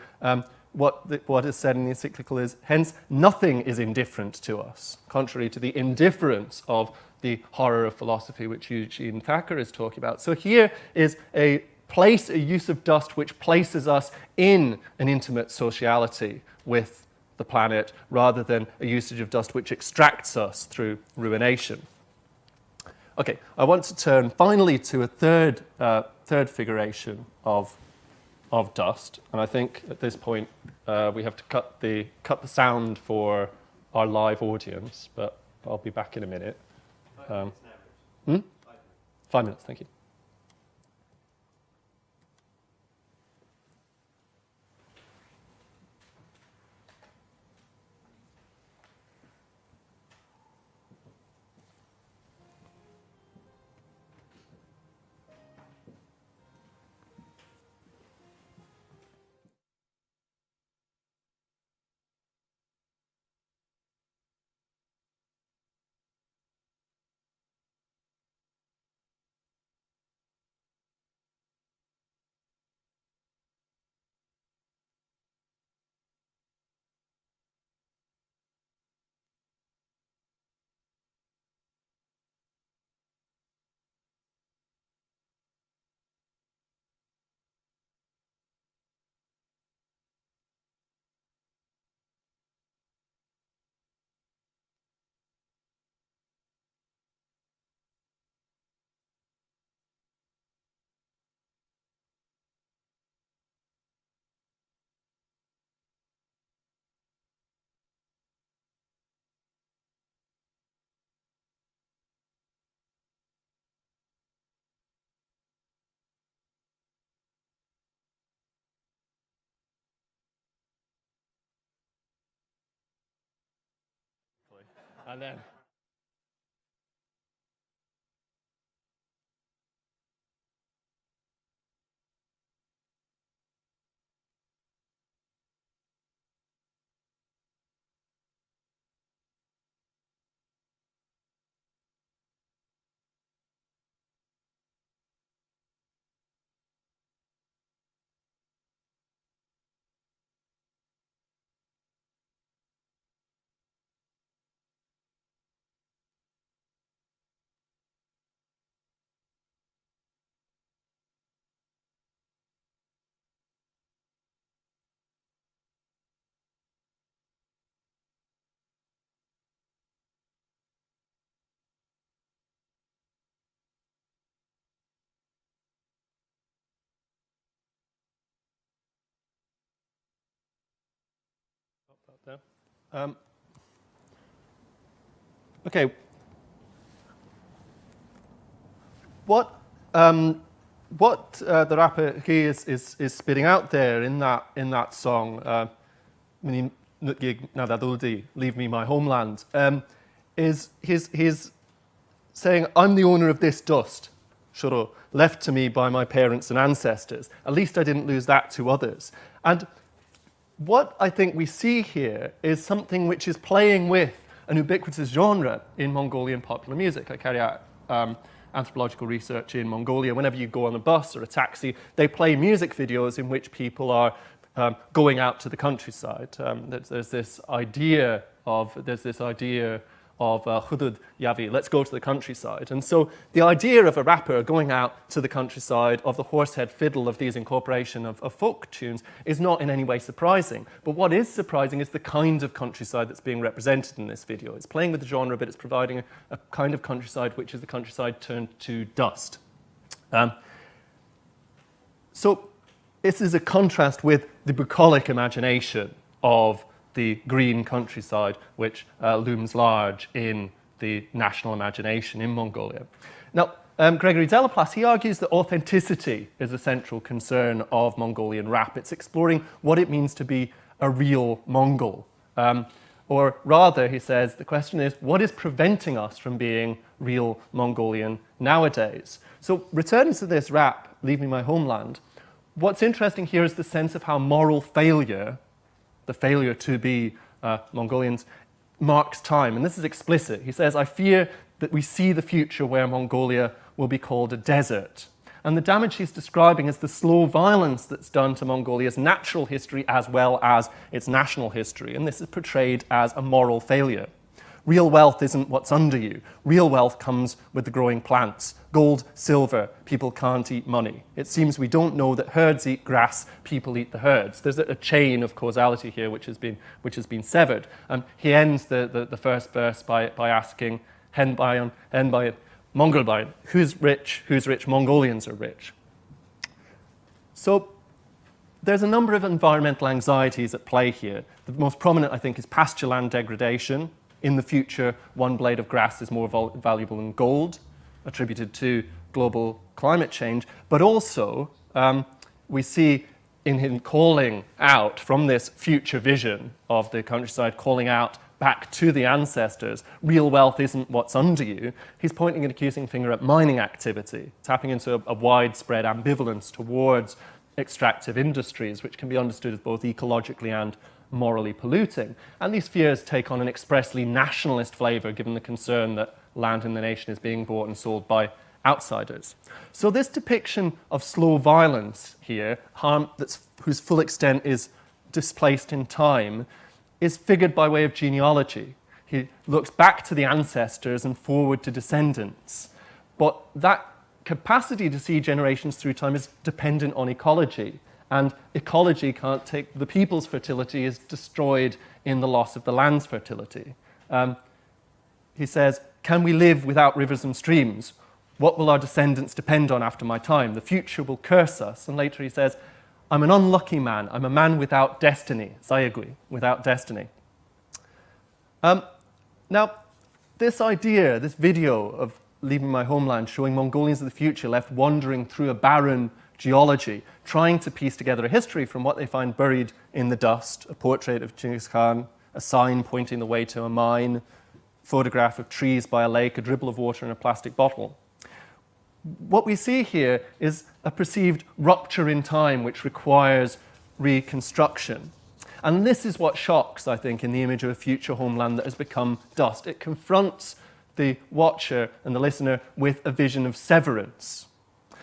what is said in the encyclical is, hence, nothing is indifferent to us, contrary to the indifference of the horror of philosophy which Eugene Thacker is talking about. So here is a use of dust which places us in an intimate sociality with the planet, rather than a usage of dust which extracts us through ruination. Okay, I want to turn finally to a third figuration of dust, and I think at this point we have to cut the sound for our live audience, but I'll be back in a minute. 5 minutes. 5 minutes, thank you. And then okay. What the rapper he is spitting out there in that song, "Leave Me My Homeland," is he's saying, "I'm the owner of this dust, shoro, left to me by my parents and ancestors. At least I didn't lose that to others." And what I think we see here is something which is playing with an ubiquitous genre in Mongolian popular music. I carry out anthropological research in Mongolia. Whenever you go on a bus or a taxi, they play music videos in which people are going out to the countryside. There's this idea of hudud yavi, let's go to the countryside. And so the idea of a rapper going out to the countryside, of the horsehead fiddle, of these incorporation of folk tunes, is not in any way surprising. But what is surprising is the kind of countryside that's being represented in this video. It's playing with the genre, but it's providing a kind of countryside which is the countryside turned to dust. So this is a contrast with the bucolic imagination of the green countryside, which looms large in the national imagination in Mongolia. Now, Gregory Delaplace, he argues that authenticity is a central concern of Mongolian rap. It's exploring what it means to be a real Mongol. Or rather, he says, the question is, what is preventing us from being real Mongolian nowadays? So returning to this rap, "Leave Me My Homeland," what's interesting here is the sense of how moral failure, the failure to be Mongolians, marks time. And this is explicit. He says, "I fear that we see the future where Mongolia will be called a desert." And the damage he's describing is the slow violence that's done to Mongolia's natural history as well as its national history. And this is portrayed as a moral failure. Real wealth isn't what's under you. Real wealth comes with the growing plants. Gold, silver, people can't eat money. It seems we don't know that herds eat grass, people eat the herds. There's a chain of causality here which has been severed. He ends the first verse by asking, Hen Bayan, Mongol Bayan, who's rich? Mongolians are rich. So there's a number of environmental anxieties at play here. The most prominent, I think, is pasture land degradation. In the future, one blade of grass is more valuable than gold, attributed to global climate change. But also, we see in him calling out from this future vision of the countryside, calling out back to the ancestors, real wealth isn't what's under you. He's pointing an accusing finger at mining activity, tapping into a widespread ambivalence towards extractive industries, which can be understood as both ecologically and morally polluting. And these fears take on an expressly nationalist flavour, given the concern that land in the nation is being bought and sold by outsiders. So this depiction of slow violence here, harm whose full extent is displaced in time, is figured by way of genealogy. He looks back to the ancestors and forward to descendants. But that capacity to see generations through time is dependent on ecology. And ecology can't take the people's fertility is destroyed in the loss of the land's fertility. He says, can we live without rivers and streams? What will our descendants depend on after my time? The future will curse us. And later he says, I'm an unlucky man. I'm a man without destiny. Zayagui, without destiny. Now, this idea, this video of leaving my homeland, showing Mongolians of the future left wandering through a barren geology, trying to piece together a history from what they find buried in the dust, a portrait of Genghis Khan, a sign pointing the way to a mine, photograph of trees by a lake, a dribble of water in a plastic bottle. What we see here is a perceived rupture in time which requires reconstruction. And this is what shocks, I think, in the image of a future homeland that has become dust. It confronts the watcher and the listener with a vision of severance.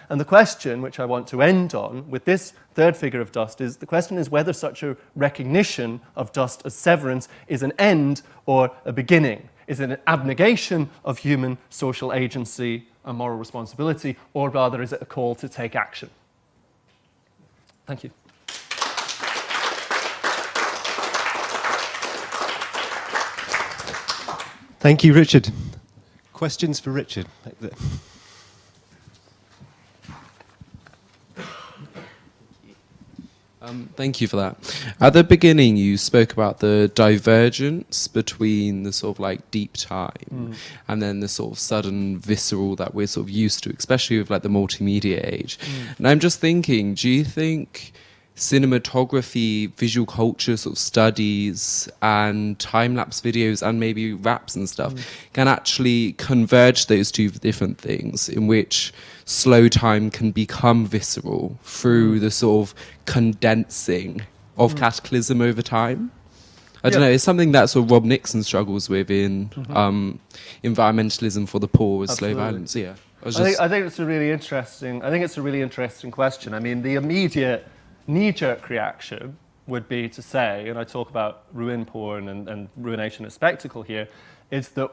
And the question, which I want to end on with this third figure of dust, is the question is whether such a recognition of dust as severance is an end or a beginning. Is it an abnegation of human social agency and moral responsibility, or rather is it a call to take action? Thank you. Thank you, Richard. Questions for Richard? Thank you for that. At the beginning, you spoke about the divergence between the sort of like deep time and then the sort of sudden visceral that we're sort of used to, especially with like the multimedia age. And I'm just thinking, do you think cinematography, visual culture sort of studies and time-lapse videos and maybe raps and stuff can actually converge those two different things, in which slow time can become visceral through the sort of condensing of cataclysm over time? I don't know, it's something that sort of Rob Nixon struggles with in environmentalism for the poor with slow violence. Yeah, I think it's a really interesting question. I mean, the immediate knee-jerk reaction would be to say, and I talk about ruin porn and ruination of spectacle here, is that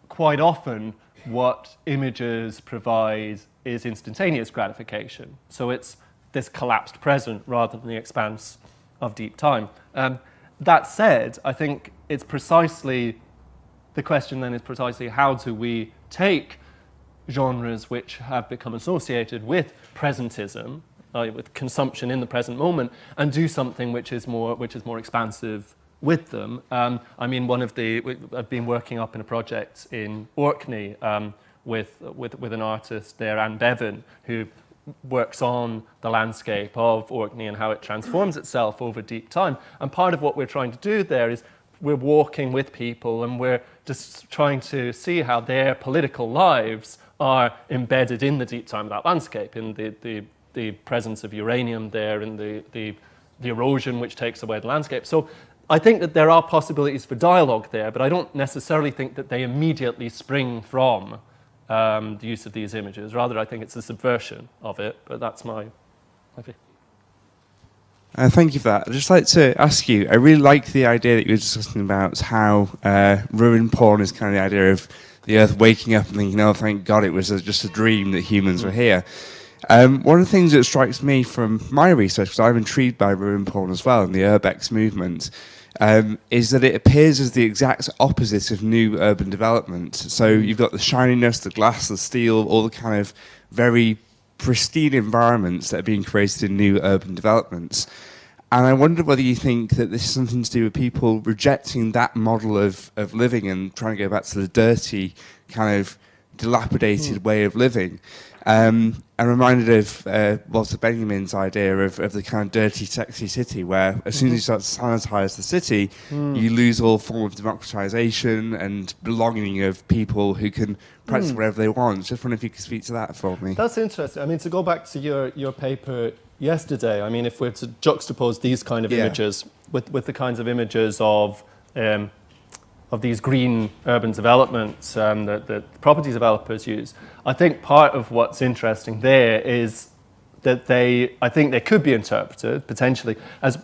quite often what images provide is instantaneous gratification. So it's this collapsed present rather than the expanse of deep time. That said, I think it's precisely, the question then is precisely how do we take genres which have become associated with presentism, with consumption in the present moment, and do something which is more expansive with them. I mean, I've been working up in a project in Orkney with an artist there, Anne Bevan, who works on the landscape of Orkney and how it transforms itself over deep time. And part of what we're trying to do there is we're walking with people and we're just trying to see how their political lives are embedded in the deep time of that landscape, in the presence of uranium there, and the erosion which takes away the landscape. So I think that there are possibilities for dialogue there, but I don't necessarily think that they immediately spring from the use of these images. Rather, I think it's a subversion of it, but that's my view. Thank you for that. I'd just like to ask you, I really like the idea that you were discussing about how ruin porn is kind of the idea of the Earth waking up and thinking, oh, thank God it was just a dream that humans were here. One of the things that strikes me from my research, because I'm intrigued by ruin porn as well, and the urbex movement, is that it appears as the exact opposite of new urban development. So you've got the shininess, the glass, the steel, all the kind of very pristine environments that are being created in new urban developments. And I wonder whether you think that this is something to do with people rejecting that model of living and trying to go back to the dirty, kind of dilapidated way of living. I'm reminded of Walter Benjamin's idea of the kind of dirty, sexy city, where as soon as you start to sanitize the city, you lose all form of democratization and belonging of people who can practice whatever they want. Just wondering if you could speak to that for me. That's interesting. I mean, to go back to your paper yesterday, I mean, if we're to juxtapose these kind of images with the kinds of images of these green urban developments that property developers use, I think part of what's interesting there is that I think they could be interpreted potentially as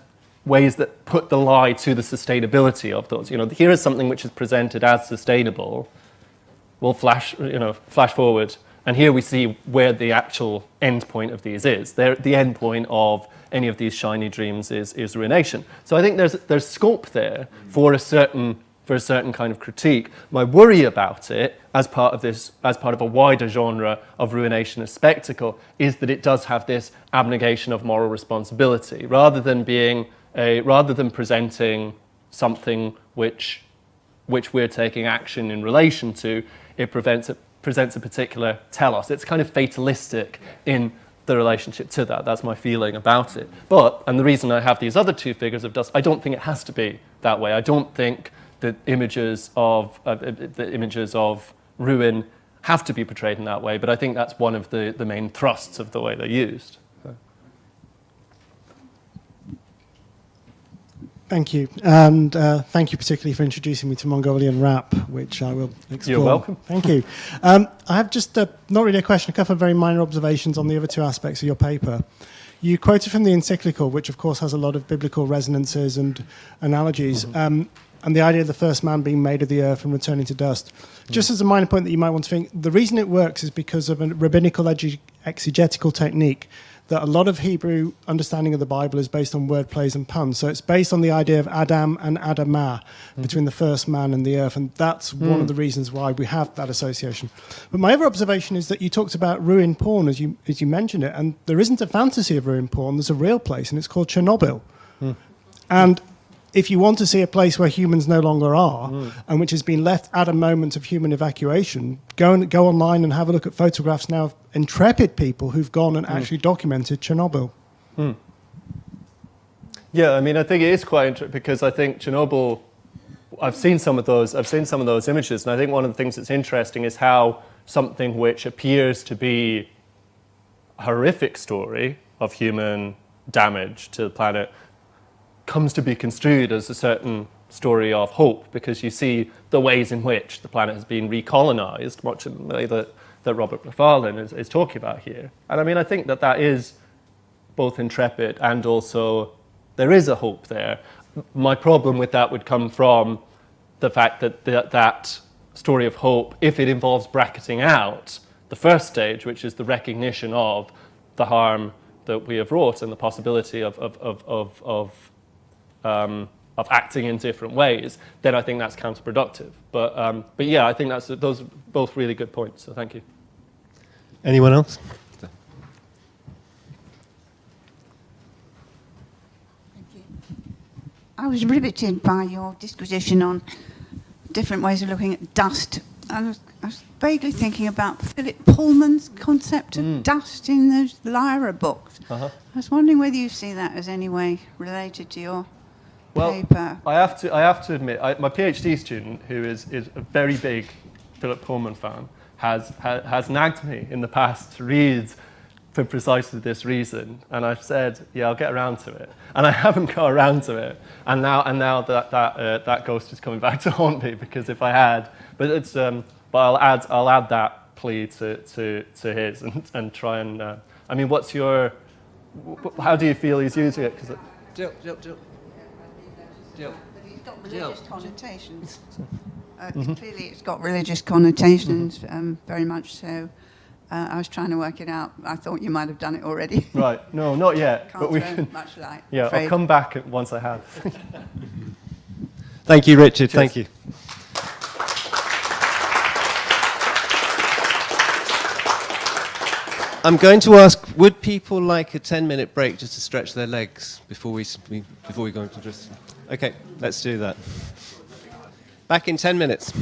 ways that put the lie to the sustainability of those. You know, here is something which is presented as sustainable. We'll flash forward, and here we see where the actual end point of these is. The end point of any of these shiny dreams is ruination. So I think there's scope there for a certain kind of critique. My worry about it, as part of a wider genre of ruination as spectacle, is that it does have this abnegation of moral responsibility, rather than presenting something which we're taking action in relation to. It presents a particular telos. It's kind of fatalistic in the relationship to that. That's my feeling about it. And the reason I have these other two figures of dust, I don't think it has to be that way. I don't think the images of ruin have to be portrayed in that way, but I think that's one of the main thrusts of the way they're used. Thank you, and thank you particularly for introducing me to Mongolian rap, which I will explore. You're welcome. Thank you. I have just, not really a question, a couple of very minor observations on the other two aspects of your paper. You quoted from the encyclical, which of course has a lot of biblical resonances and analogies, and the idea of the first man being made of the earth and returning to dust. Just as a minor point that you might want to think, the reason it works is because of a rabbinical exegetical technique that a lot of Hebrew understanding of the Bible is based on word plays and puns. So it's based on the idea of Adam and Adamah, between the first man and the earth, and that's one of the reasons why we have that association. But my other observation is that you talked about ruin porn as you mentioned it, and there isn't a fantasy of ruin porn, there's a real place, and it's called Chernobyl. And if you want to see a place where humans no longer are, and which has been left at a moment of human evacuation, go online and have a look at photographs now of intrepid people who've gone and actually documented Chernobyl. Yeah, I mean, I think it is quite interesting, because I think Chernobyl, I've seen some of those images, and I think one of the things that's interesting is how something which appears to be a horrific story of human damage to the planet comes to be construed as a certain story of hope, because you see the ways in which the planet has been recolonized, much in the way that Robert McFarlane is talking about here. And I mean, I think that is both intrepid and also there is a hope there. My problem with that would come from the fact that that story of hope, if it involves bracketing out the first stage, which is the recognition of the harm that we have wrought and the possibility of acting in different ways, then I think that's counterproductive. But yeah, I think those are both really good points, so thank you. Anyone else? Thank you. I was riveted by your disquisition on different ways of looking at dust. I was vaguely thinking about Philip Pullman's concept of dust in those Lyra books. I was wondering whether you see that as any way related to your paper. I have to admit, my PhD student, who is a very big Philip Pullman fan, has nagged me in the past to read for precisely this reason, and I've said, yeah, I'll get around to it, and I haven't got around to it, and now that ghost is coming back to haunt me, because if I had, but I'll add that plea to his and try and, I mean, what's your, how do you feel he's using it? Jill. It's got religious connotations. Clearly it's got religious connotations, very much so. I was trying to work it out. I thought you might have done it already. Right, no, not yet. Can't but we throw can, much light. yeah, afraid. I'll come back once I have. Thank you, Richard. Cheers. Thank you. I'm going to ask, would people like a 10-minute break just to stretch their legs before we go into this? Okay, let's do that. Back in 10 minutes.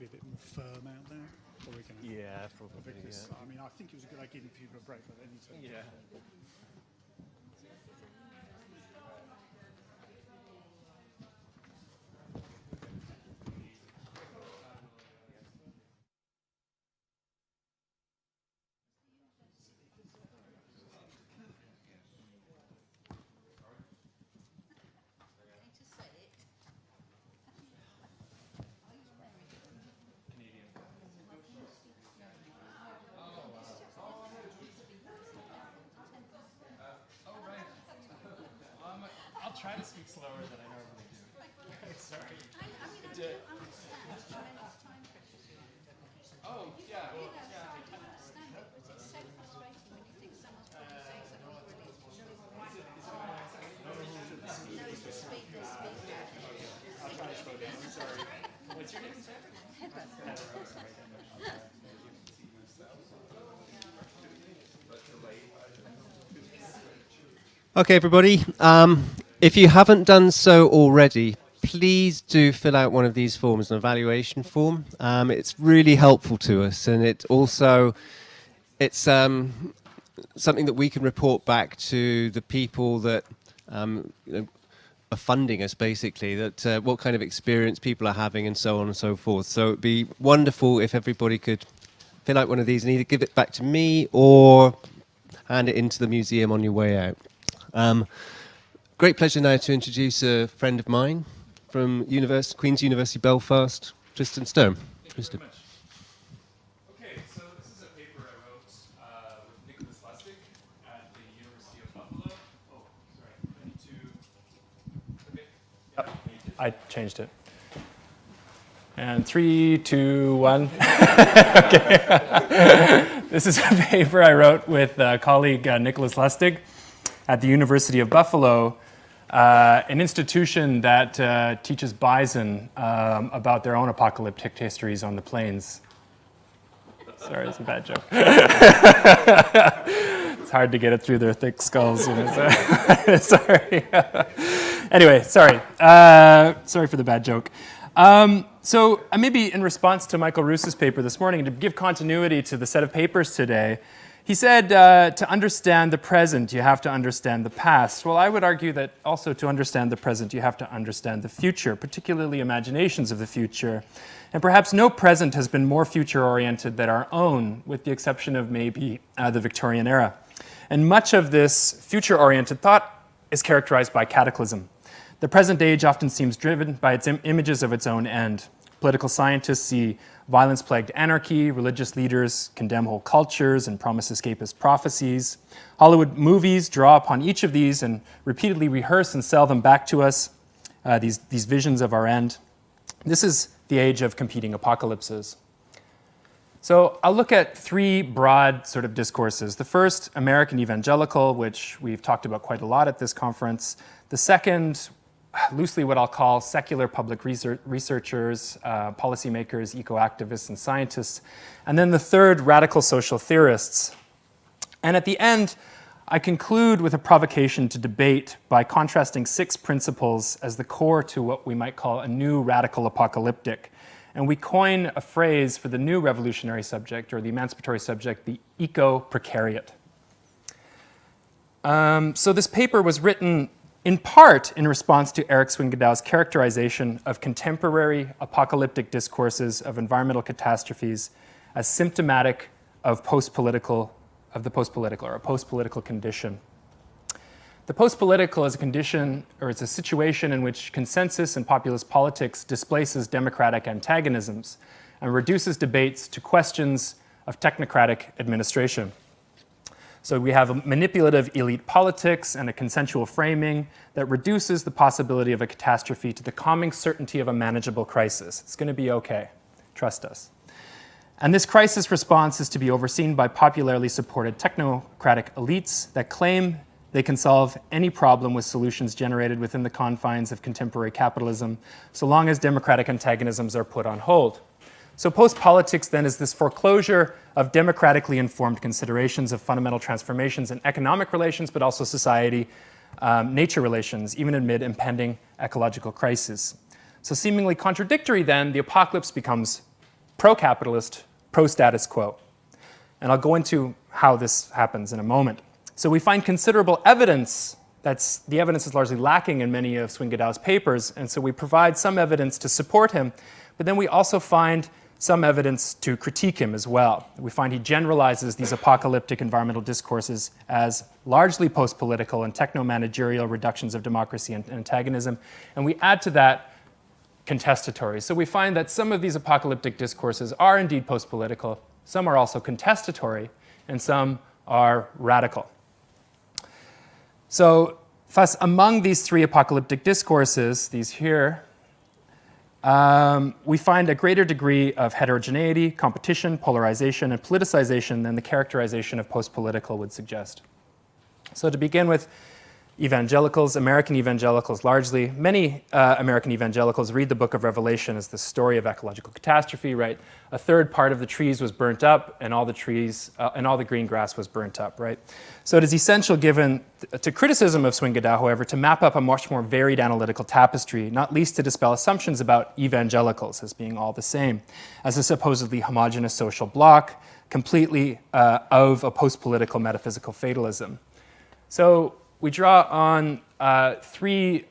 be a bit more firm out there? Or we're gonna, yeah, probably. Because, I mean, I think it was a good idea giving people a break, but they need to. Yeah. I'll try to speak slower than I normally do. Sorry. I mean, I do understand it's tremendous time pressures you're under. Oh, yeah. I do understand it, but it's so frustrating when you think someone's probably saying something brilliant. No, it's the speed, the speed. I'll try to slow down. I'm sorry. What's your name, sir? Okay, everybody. If you haven't done so already, please do fill out one of these forms, an evaluation form. It's really helpful to us, and it's something that we can report back to the people that are funding us, basically, that what kind of experience people are having and so on and so forth. So it'd be wonderful if everybody could fill out one of these and either give it back to me or hand it into the museum on your way out. Great pleasure now to introduce a friend of mine from Queen's University Belfast, Tristan Sturm. Tristan. Okay, so this is a paper I wrote with Nicholas Lustig at the University of Buffalo. Oh, sorry, I need to... Okay. Yep, I changed it. And 3, 2, 1. Okay. This is a paper I wrote with colleague Nicholas Lustig at the University of Buffalo, an institution that teaches bison about their own apocalyptic histories on the plains. Sorry, it's a bad joke. It's hard to get it through their thick skulls. You know, so sorry. Anyway, sorry. Sorry for the bad joke. So maybe in response to Michael Roos's paper this morning, to give continuity to the set of papers today, he said to understand the present, you have to understand the past. Well, I would argue that also to understand the present, you have to understand the future, particularly imaginations of the future. And perhaps no present has been more future-oriented than our own, with the exception of maybe the Victorian era. And much of this future-oriented thought is characterized by cataclysm. The present age often seems driven by its images of its own end. Political scientists see violence-plagued anarchy, religious leaders condemn whole cultures and promise escapist prophecies. Hollywood movies draw upon each of these and repeatedly rehearse and sell them back to us, these visions of our end. This is the age of competing apocalypses. So I'll look at 3 broad sort of discourses. The first, American Evangelical, which we've talked about quite a lot at this conference. The second, loosely what I'll call secular public researchers, policymakers, eco-activists, and scientists. And then the third, radical social theorists. And at the end, I conclude with a provocation to debate by contrasting 6 principles as the core to what we might call a new radical apocalyptic. And we coin a phrase for the new revolutionary subject, or the emancipatory subject, the eco-precariat. So this paper was written in part in response to Eric Swingadow's characterization of contemporary apocalyptic discourses of environmental catastrophes as symptomatic of the post-political or a post-political condition. The post-political is a condition, or it's a situation in which consensus in populist politics displaces democratic antagonisms and reduces debates to questions of technocratic administration. So we have a manipulative elite politics and a consensual framing that reduces the possibility of a catastrophe to the calming certainty of a manageable crisis. It's going to be okay. Trust us. And this crisis response is to be overseen by popularly supported technocratic elites that claim they can solve any problem with solutions generated within the confines of contemporary capitalism, so long as democratic antagonisms are put on hold. So post-politics then is this foreclosure of democratically informed considerations of fundamental transformations in economic relations, but also society, nature relations, even amid impending ecological crisis. So seemingly contradictory then, the apocalypse becomes pro-capitalist, pro-status quo. And I'll go into how this happens in a moment. So we find considerable evidence. The evidence is largely lacking in many of Swingadow's papers, and so we provide some evidence to support him, but then we also find some evidence to critique him as well. We find he generalizes these apocalyptic environmental discourses as largely post-political and techno-managerial reductions of democracy and antagonism, and we add to that contestatory. So we find that some of these apocalyptic discourses are indeed post-political, some are also contestatory, and some are radical. So thus, among these three apocalyptic discourses, these here, we find a greater degree of heterogeneity, competition, polarization, and politicization than the characterization of post-political would suggest. So to begin with, evangelicals, American evangelicals largely, many American evangelicals read the book of Revelation as the story of ecological catastrophe, right? A third part of the trees was burnt up and all the trees and all the green grass was burnt up, right? So it is essential given to criticism of Swingadow, however, to map up a much more varied analytical tapestry, not least to dispel assumptions about evangelicals as being all the same, as a supposedly homogeneous social bloc, completely of a post-political metaphysical fatalism. So we draw on three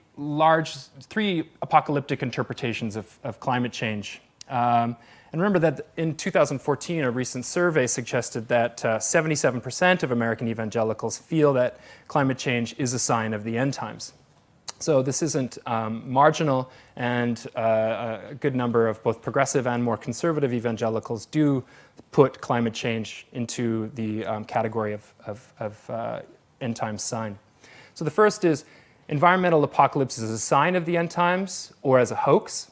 apocalyptic interpretations of climate change. And remember that in 2014, a recent survey suggested that 77% of American evangelicals feel that climate change is a sign of the end times. So this isn't marginal, and a good number of both progressive and more conservative evangelicals do put climate change into the category of end times sign. So the first is, environmental apocalypse is a sign of the end times or as a hoax.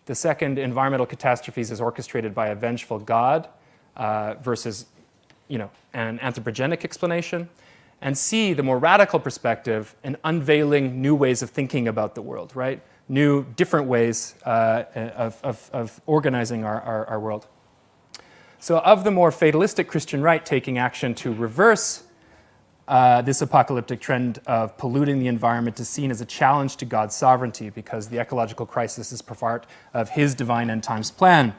The second, environmental catastrophes is orchestrated by a vengeful God versus, an anthropogenic explanation. And C, the more radical perspective, an unveiling new ways of thinking about the world, right? New, different ways of organizing our world. So of the more fatalistic Christian right taking action to reverse this apocalyptic trend of polluting the environment is seen as a challenge to God's sovereignty because the ecological crisis is part of his divine end times plan.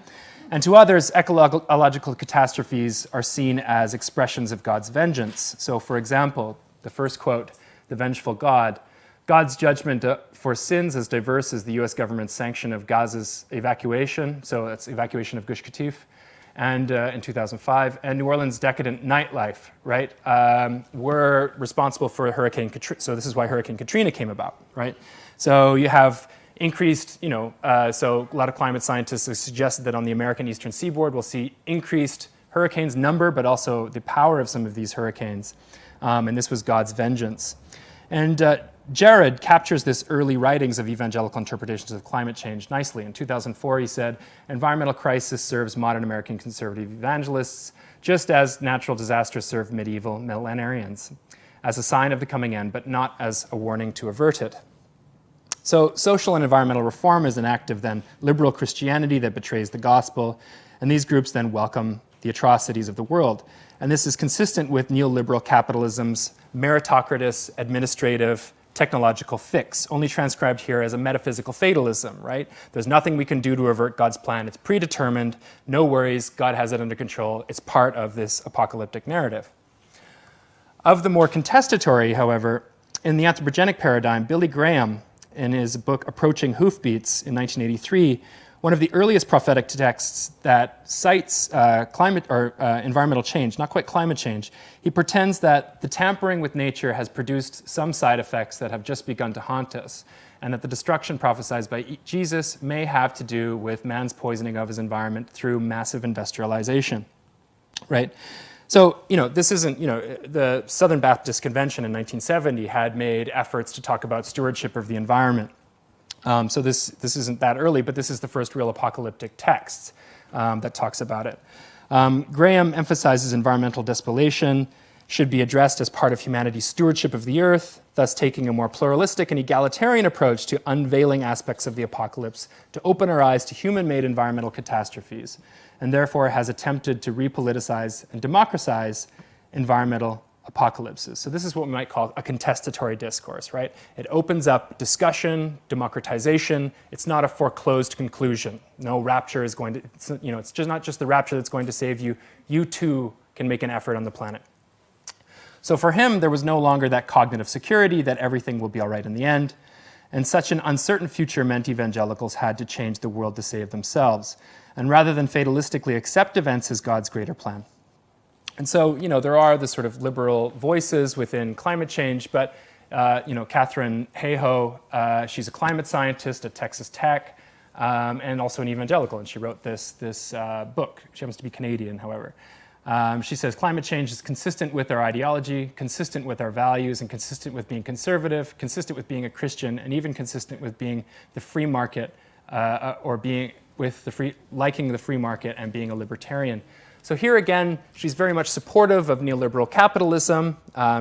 And to others, ecological catastrophes are seen as expressions of God's vengeance. So for example, the first quote, the vengeful God, God's judgment for sins as diverse as the US government's sanction of Gaza's evacuation, so that's evacuation of Gush Katif, and in 2005, and New Orleans' decadent nightlife, right, were responsible for Hurricane Katrina. So this is why Hurricane Katrina came about, right? So you have increased, so a lot of climate scientists have suggested that on the American Eastern Seaboard, we'll see increased hurricanes number, but also the power of some of these hurricanes. And this was God's vengeance. And Gerrard captures this early writings of evangelical interpretations of climate change nicely. In 2004, he said, environmental crisis serves modern American conservative evangelists, just as natural disasters serve medieval millenarians, as a sign of the coming end, but not as a warning to avert it. So social and environmental reform is an act of then liberal Christianity that betrays the gospel, and these groups then welcome the atrocities of the world. And this is consistent with neoliberal capitalism's meritocratic, administrative, technological fix, only transcribed here as a metaphysical fatalism, right? There's nothing we can do to avert God's plan. It's predetermined, no worries, God has it under control. It's part of this apocalyptic narrative. Of the more contestatory, however, in the anthropogenic paradigm, Billy Graham, in his book Approaching Hoofbeats in 1983, one of the earliest prophetic texts that cites climate or environmental change, not quite climate change, he pretends that the tampering with nature has produced some side effects that have just begun to haunt us, and that the destruction prophesied by Jesus may have to do with man's poisoning of his environment through massive industrialization, right? So, this isn't, the Southern Baptist Convention in 1970 had made efforts to talk about stewardship of the environment. So this isn't that early, but this is the first real apocalyptic text that talks about it. Graham emphasizes environmental depopulation should be addressed as part of humanity's stewardship of the earth, thus taking a more pluralistic and egalitarian approach to unveiling aspects of the apocalypse to open our eyes to human-made environmental catastrophes, and therefore has attempted to repoliticize and democratize environmental apocalypses. So this is what we might call a contestatory discourse, right? It opens up discussion, democratization. It's not a foreclosed conclusion. No rapture is going to, it's just not just the rapture that's going to save you. You too can make an effort on the planet. So for him, there was no longer that cognitive security that everything will be all right in the end. And such an uncertain future meant evangelicals had to change the world to save themselves. And rather than fatalistically accept events as God's greater plan. And so, there are the sort of liberal voices within climate change, but, Katharina Gerstenberger, she's a climate scientist at Texas Tech, and also an evangelical, and she wrote this book. She happens to be Canadian, however. She says climate change is consistent with our ideology, consistent with our values, and consistent with being conservative, consistent with being a Christian, and even consistent with being the free market, or being with liking the free market and being a libertarian. So here again, she's very much supportive of neoliberal capitalism.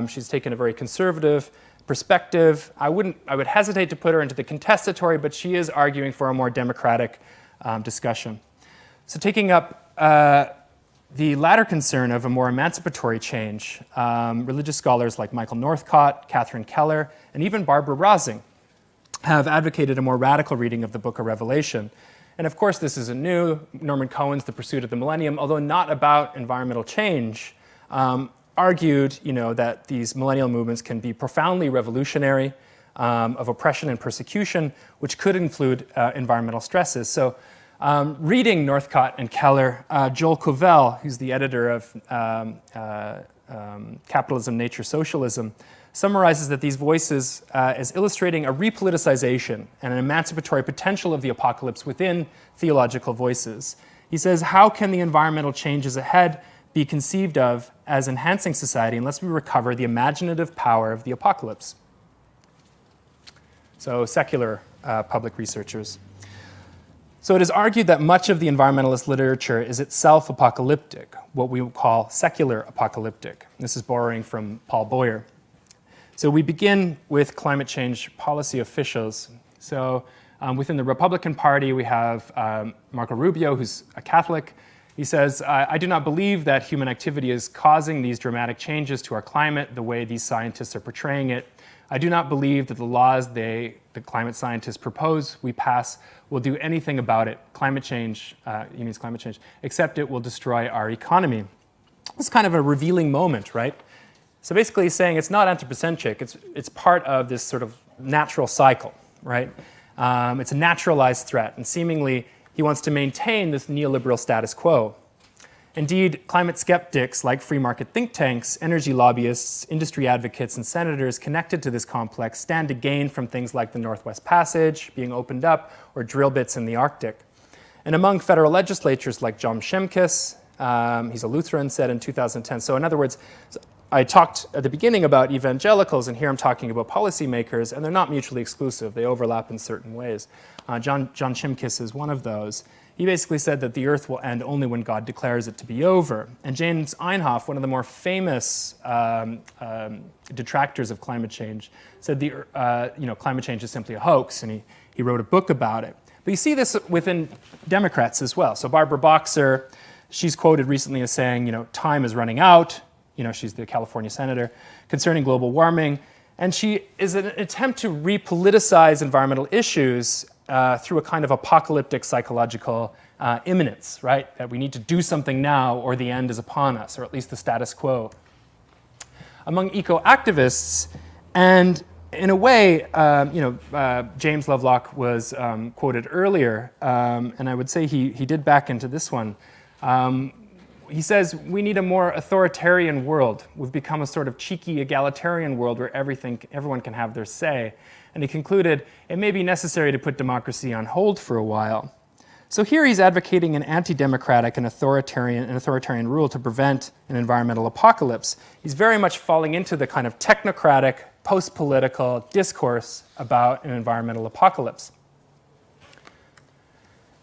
She's taken a very conservative perspective. I would hesitate to put her into the contestatory, but she is arguing for a more democratic discussion. So taking up the latter concern of a more emancipatory change, religious scholars like Michael Northcott, Catherine Keller, and even Barbara Rosing have advocated a more radical reading of the Book of Revelation. And of course, this isn't new. Norman Cohen's The Pursuit of the Millennium, although not about environmental change, argued that these millennial movements can be profoundly revolutionary, of oppression and persecution, which could include environmental stresses. So reading Northcott and Keller, Joel Covell, who's the editor of Capitalism, Nature, Socialism, summarizes that these voices as illustrating a repoliticization and an emancipatory potential of the apocalypse within theological voices. He says, how can the environmental changes ahead be conceived of as enhancing society unless we recover the imaginative power of the apocalypse? So secular public researchers. So it is argued that much of the environmentalist literature is itself apocalyptic, what we would call secular apocalyptic. This is borrowing from Paul Boyer. So we begin with climate change policy officials. So within the Republican Party, we have Marco Rubio, who's a Catholic. He says, I do not believe that human activity is causing these dramatic changes to our climate the way these scientists are portraying it. I do not believe that the laws the climate scientists propose we pass will do anything about it. Climate change, he means climate change, except it will destroy our economy. It's kind of a revealing moment, right? So basically he's saying it's not anthropocentric, it's part of this sort of natural cycle, right? It's a naturalized threat, and seemingly he wants to maintain this neoliberal status quo. Indeed, climate skeptics like free market think tanks, energy lobbyists, industry advocates, and senators connected to this complex stand to gain from things like the Northwest Passage being opened up or drill bits in the Arctic. And among federal legislatures like John Shimkus, he's a Lutheran, said in 2010. So in other words, I talked at the beginning about evangelicals, and here I'm talking about policymakers, and they're not mutually exclusive. They overlap in certain ways. John Shimkus is one of those. He basically said that the earth will end only when God declares it to be over. And James Einhoff, one of the more famous detractors of climate change, said climate change is simply a hoax, and he wrote a book about it. But you see this within Democrats as well. So Barbara Boxer, she's quoted recently as saying, time is running out. She's the California senator, concerning global warming. And she is an attempt to repoliticize environmental issues through a kind of apocalyptic psychological imminence, right? That we need to do something now or the end is upon us, or at least the status quo. Among eco-activists, and in a way, James Lovelock was quoted earlier, and I would say he did back into this one. He says, we need a more authoritarian world. We've become a sort of cheeky egalitarian world where everyone can have their say. And he concluded, it may be necessary to put democracy on hold for a while. So here he's advocating an anti-democratic and authoritarian rule to prevent an environmental apocalypse. He's very much falling into the kind of technocratic, post-political discourse about an environmental apocalypse.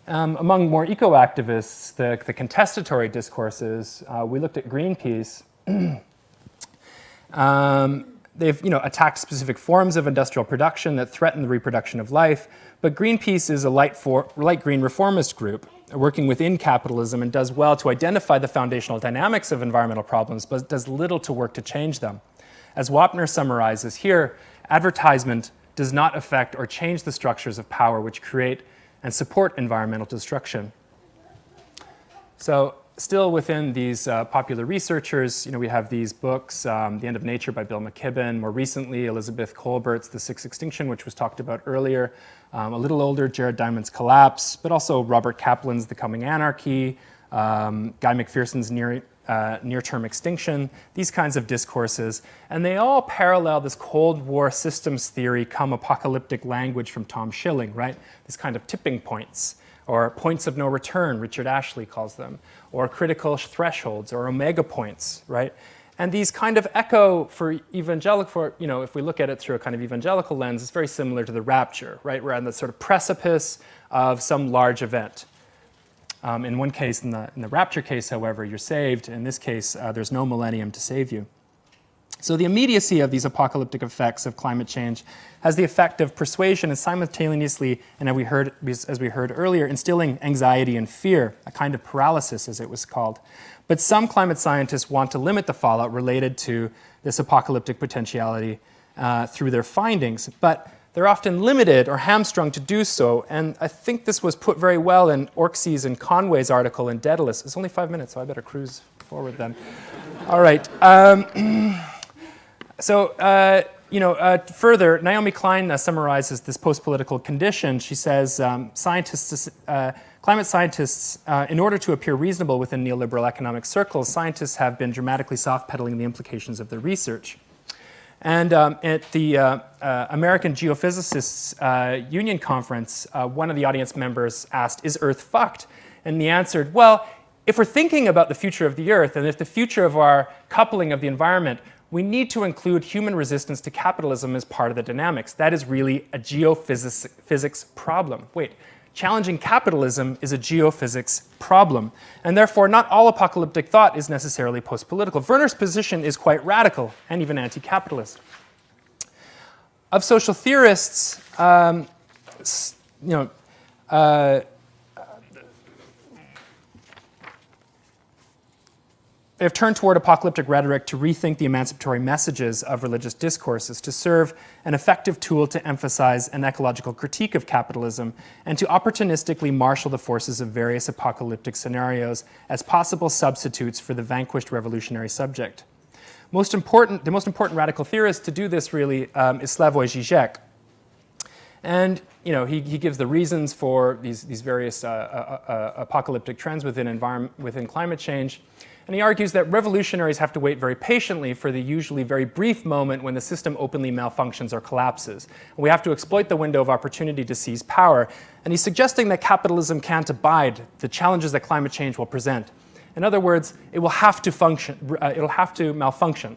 Among more eco-activists, the contestatory discourses, we looked at Greenpeace. They've attacked specific forms of industrial production that threaten the reproduction of life, but Greenpeace is a light green reformist group, working within capitalism and does well to identify the foundational dynamics of environmental problems, but does little to work to change them. As Wapner summarizes here, advertisement does not affect or change the structures of power which create and support environmental destruction. So still within these popular researchers, we have these books, The End of Nature by Bill McKibben, more recently Elizabeth Colbert's The Sixth Extinction, which was talked about earlier, a little older, Jared Diamond's Collapse, but also Robert Kaplan's The Coming Anarchy, Guy McPherson's Near-Term Extinction, these kinds of discourses. And they all parallel this Cold War systems theory come apocalyptic language from Tom Schilling, right? These kind of tipping points, or points of no return, Richard Ashley calls them, or critical thresholds, or omega points, right? And these kind of echo for evangelical, if we look at it through a kind of evangelical lens, it's very similar to the rapture, right? We're on the sort of precipice of some large event. In one case, in the rapture case, however, you're saved. In this case, there's no millennium to save you. So the immediacy of these apocalyptic effects of climate change has the effect of persuasion and simultaneously, and as we heard earlier, instilling anxiety and fear, a kind of paralysis as it was called. But some climate scientists want to limit the fallout related to this apocalyptic potentiality through their findings, but they're often limited or hamstrung to do so, and I think this was put very well in Orksey's and Conway's article in Daedalus. It's only 5 minutes, so I better cruise forward then. All right. Further, Naomi Klein summarizes this post-political condition. She says, climate scientists, in order to appear reasonable within neoliberal economic circles, scientists have been dramatically soft-pedaling the implications of their research. And at the American Geophysicists Union Conference, one of the audience members asked, "Is Earth fucked?" And he answered, well, if we're thinking about the future of the Earth and if the future of our coupling of the environment, we need to include human resistance to capitalism as part of the dynamics. That is really a geophysics problem. Wait, challenging capitalism is a geophysics problem. And therefore, not all apocalyptic thought is necessarily post-political. Werner's position is quite radical and even anti-capitalist. Of social theorists, they have turned toward apocalyptic rhetoric to rethink the emancipatory messages of religious discourses, to serve an effective tool to emphasize an ecological critique of capitalism, and to opportunistically marshal the forces of various apocalyptic scenarios as possible substitutes for the vanquished revolutionary subject. The most important radical theorist to do this really is Slavoj Žižek. And he gives the reasons for these various apocalyptic trends within climate change. And he argues that revolutionaries have to wait very patiently for the usually very brief moment when the system openly malfunctions or collapses. And we have to exploit the window of opportunity to seize power. And he's suggesting that capitalism can't abide the challenges that climate change will present. In other words, it will have to function. It'll have to malfunction.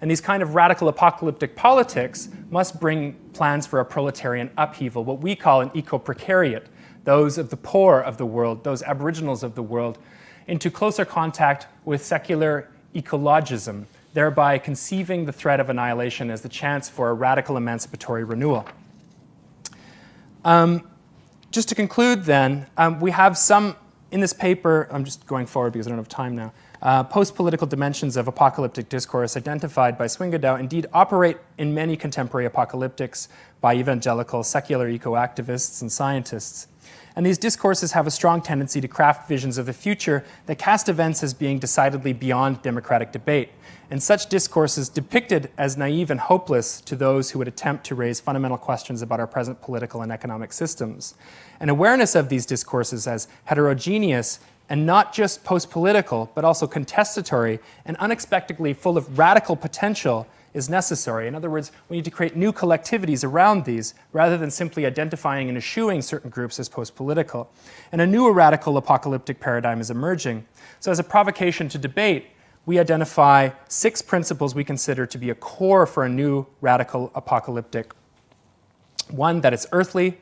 And these kind of radical apocalyptic politics must bring plans for a proletarian upheaval, what we call an eco-precariat, those of the poor of the world, those aboriginals of the world, into closer contact with secular ecologism, thereby conceiving the threat of annihilation as the chance for a radical emancipatory renewal. Just to conclude then, we have some, in this paper, I'm just going forward because I don't have time now, post-political dimensions of apocalyptic discourse identified by Swingadow indeed operate in many contemporary apocalyptics by evangelical, secular eco-activists and scientists. And these discourses have a strong tendency to craft visions of the future that cast events as being decidedly beyond democratic debate. And such discourses depicted as naive and hopeless to those who would attempt to raise fundamental questions about our present political and economic systems. An awareness of these discourses as heterogeneous and not just post-political, but also contestatory and unexpectedly full of radical potential is necessary. In other words, we need to create new collectivities around these rather than simply identifying and eschewing certain groups as post-political. And a new radical apocalyptic paradigm is emerging. So as a provocation to debate, we identify 6 principles we consider to be a core for a new radical apocalyptic. 1, that it's earthly.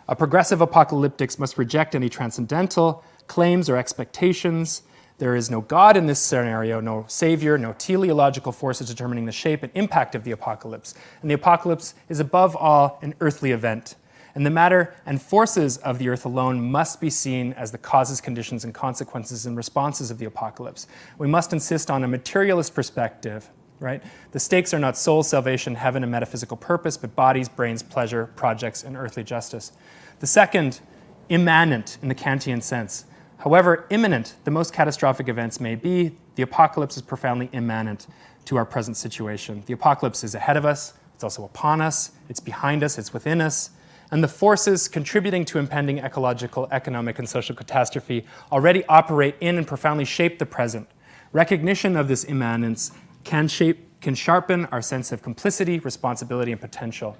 A progressive apocalyptics must reject any transcendental claims or expectations. There is no God in this scenario, no savior, no teleological forces determining the shape and impact of the apocalypse. And the apocalypse is above all an earthly event. And the matter and forces of the earth alone must be seen as the causes, conditions, and consequences and responses of the apocalypse. We must insist on a materialist perspective, right? The stakes are not soul, salvation, heaven, and metaphysical purpose, but bodies, brains, pleasure, projects, and earthly justice. The second, immanent in the Kantian sense. However imminent the most catastrophic events may be, the apocalypse is profoundly immanent to our present situation. The apocalypse is ahead of us, it's also upon us, it's behind us, it's within us, and the forces contributing to impending ecological, economic, and social catastrophe already operate in and profoundly shape the present. Recognition of this immanence can sharpen our sense of complicity, responsibility, and potential.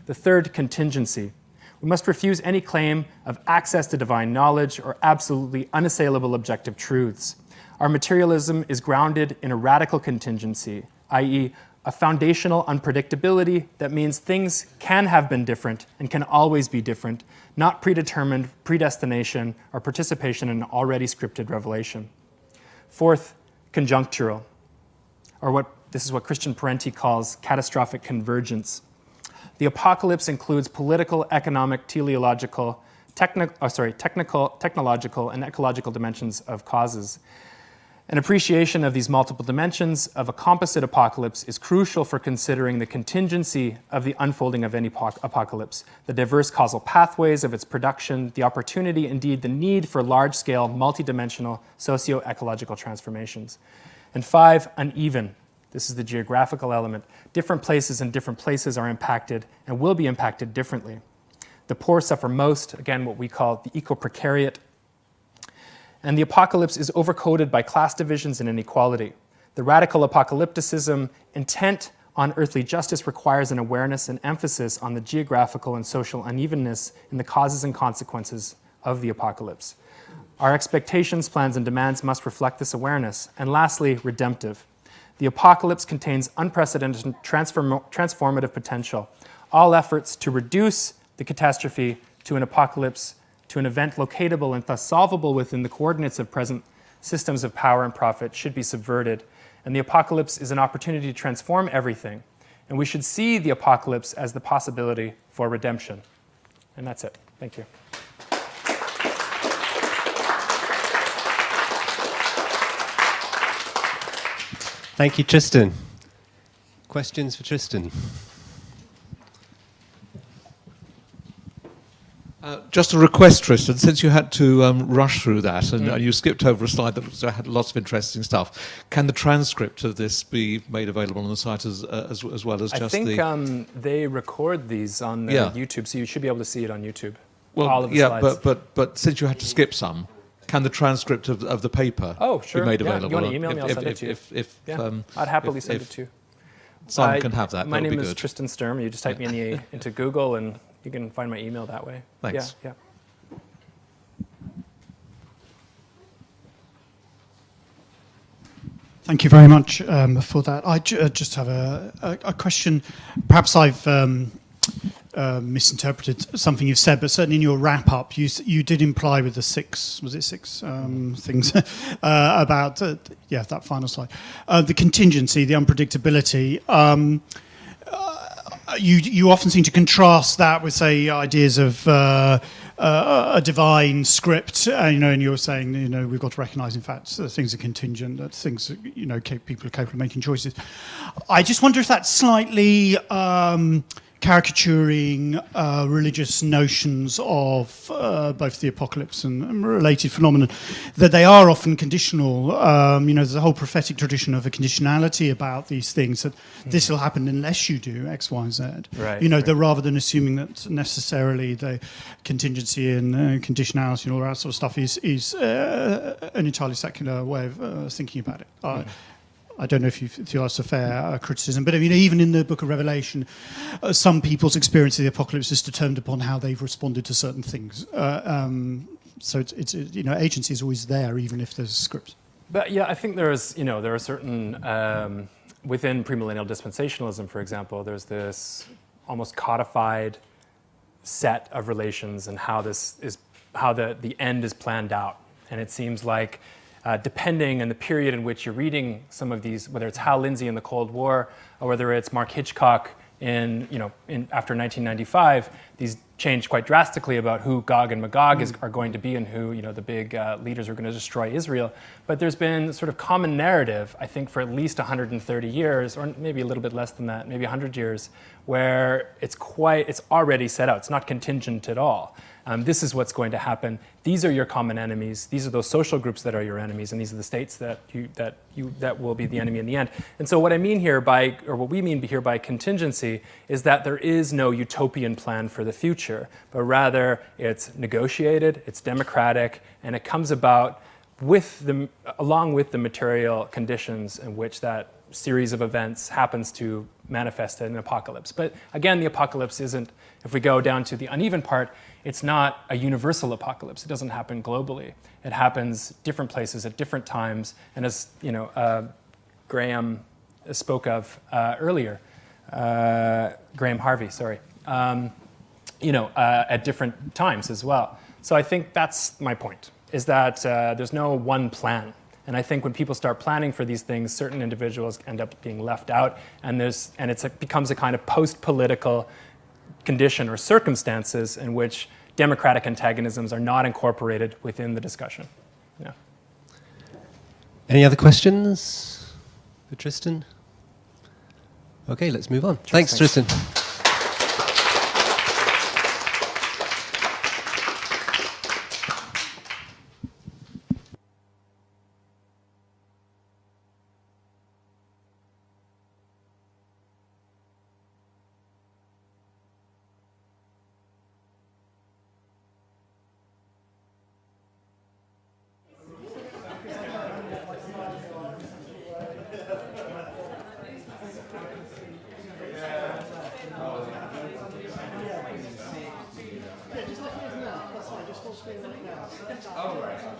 The third, contingency. We must refuse any claim of access to divine knowledge or absolutely unassailable objective truths. Our materialism is grounded in a radical contingency, i.e., a foundational unpredictability that means things can have been different and can always be different, not predetermined predestination or participation in an already scripted revelation. Fourth, conjunctural, or this is what Christian Parenti calls catastrophic convergence. The apocalypse includes political, economic, teleological, technological, and ecological dimensions of causes. An appreciation of these multiple dimensions of a composite apocalypse is crucial for considering the contingency of the unfolding of any apocalypse, the diverse causal pathways of its production, the opportunity, indeed the need for large-scale, multidimensional socio-ecological transformations. And five, uneven. This is the geographical element. Different places are impacted and will be impacted differently. The poor suffer most, again, what we call the eco-precariat. And the apocalypse is overcoated by class divisions and inequality. The radical apocalypticism intent on earthly justice requires an awareness and emphasis on the geographical and social unevenness in the causes and consequences of the apocalypse. Our expectations, plans, and demands must reflect this awareness. And lastly, redemptive. The apocalypse contains unprecedented transformative potential. All efforts to reduce the catastrophe to an apocalypse, to an event locatable and thus solvable within the coordinates of present systems of power and profit should be subverted. And the apocalypse is an opportunity to transform everything. And we should see the apocalypse as the possibility for redemption. And that's it. Thank you. Thank you, Tristan. Questions for Tristan? Just a request, Tristan, since you had to rush through that and you skipped over a slide that had lots of interesting stuff, can the transcript of this be made available on the site as well as just the... I think they record these on YouTube, so you should be able to see it on YouTube. Well, all of the slides. but since you had to skip some, can the transcript of the paper be made available? You want to email me, I'll send it to you. I'd happily send it to you. Simon can have that. My name is Tristan Sturm. You just type me into Google and you can find my email that way. Thanks. Yeah. Thank you very much for that. I just have a question. Perhaps I've misinterpreted something you've said, but certainly in your wrap-up, you did imply with the six things about, that final slide, the contingency, the unpredictability. You often seem to contrast that with, say, ideas of a divine script, and you're saying, we've got to recognise, in fact, that things are contingent, that things, people are capable of making choices. I just wonder if that's slightly caricaturing religious notions of both the apocalypse and related phenomenon, that they are often conditional. There's a whole prophetic tradition of a conditionality about these things, that this will happen unless you do X, Y, and Z. Right, that rather than assuming that necessarily the contingency and conditionality and all that sort of stuff is an entirely secular way of thinking about it. I don't know if you feel that's a fair criticism, but even in the Book of Revelation, some people's experience of the apocalypse is determined upon how they've responded to certain things. So it's agency is always there, even if there's a script. But yeah, I think there are certain within premillennial dispensationalism, for example, there's this almost codified set of relations and how the end is planned out, and it seems like. Depending on the period in which you're reading some of these, whether it's Hal Lindsey in the Cold War, or whether it's Mark Hitchcock after 1995, these changed quite drastically about who Gog and Magog are going to be and who the big leaders are going to destroy Israel. But there's been sort of common narrative, I think, for at least 130 years, or maybe a little bit less than that, maybe 100 years, where it's already set out. It's not contingent at all. This is what's going to happen. These are your common enemies. These are those social groups that are your enemies, and these are the states that will be the enemy in the end. And so what I mean here what we mean here by contingency is that there is no utopian plan for the future, but rather it's negotiated, it's democratic, and it comes about along with the material conditions in which that series of events happens to manifest in an apocalypse. But again, the apocalypse isn't, if we go down to the uneven part, it's not a universal apocalypse. It doesn't happen globally. It happens different places at different times. And as Graham spoke of earlier, Graham Harvey, sorry, at different times as well. So I think that's my point, is that there's no one plan. And I think when people start planning for these things, certain individuals end up being left out, and it becomes a kind of post-political condition or circumstances in which democratic antagonisms are not incorporated within the discussion. Yeah. Any other questions for Tristan? Okay, let's move on. Thanks, Tristan.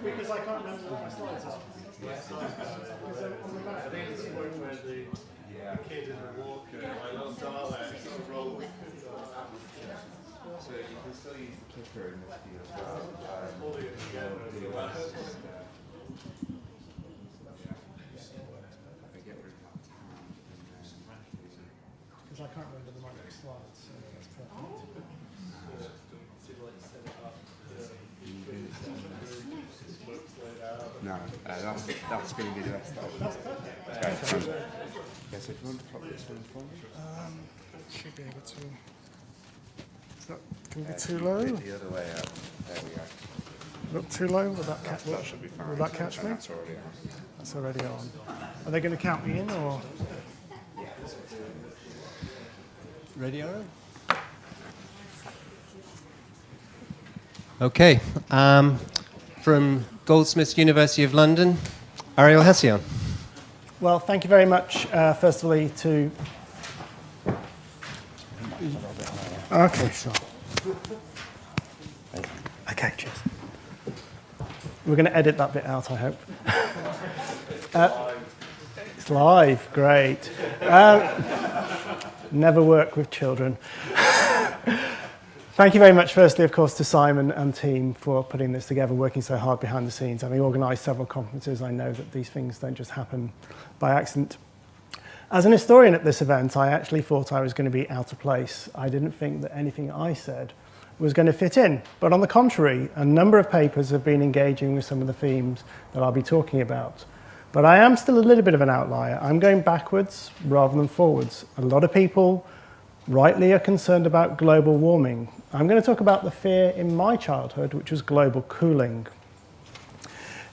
Because I can't remember what my slides are. I think it's the one where the kid in the walker, my little darling, sort of roll. So you can still use the clicker in this view as well. Because I can't remember my next slides, so that's perfect. No, that's going to be the rest of it. That's perfect. Yes, if you want to pop this one for me. Should be able to. Is that going to be too low? The other way up. There we go. Not too low? Will that catch, that should be fine. Will that catch me? That's already on. That's already on. Are they going to count me in, or? Ready, Aaron? Okay. From Goldsmiths, University of London, Ariel Hessayon. Well, thank you very much, first of all, to... Okay, sure. Okay, cheers. We're going to edit that bit out, I hope. It's live, great. Never work with children. Thank you very much, firstly, of course, to Simon and team for putting this together, working so hard behind the scenes. Having organised several conferences, I know that these things don't just happen by accident. As an historian at this event, I actually thought I was going to be out of place. I didn't think that anything I said was going to fit in. But on the contrary, a number of papers have been engaging with some of the themes that I'll be talking about. But I am still a little bit of an outlier. I'm going backwards rather than forwards. A lot of people rightly are concerned about global warming. I'm going to talk about the fear in my childhood, which was global cooling.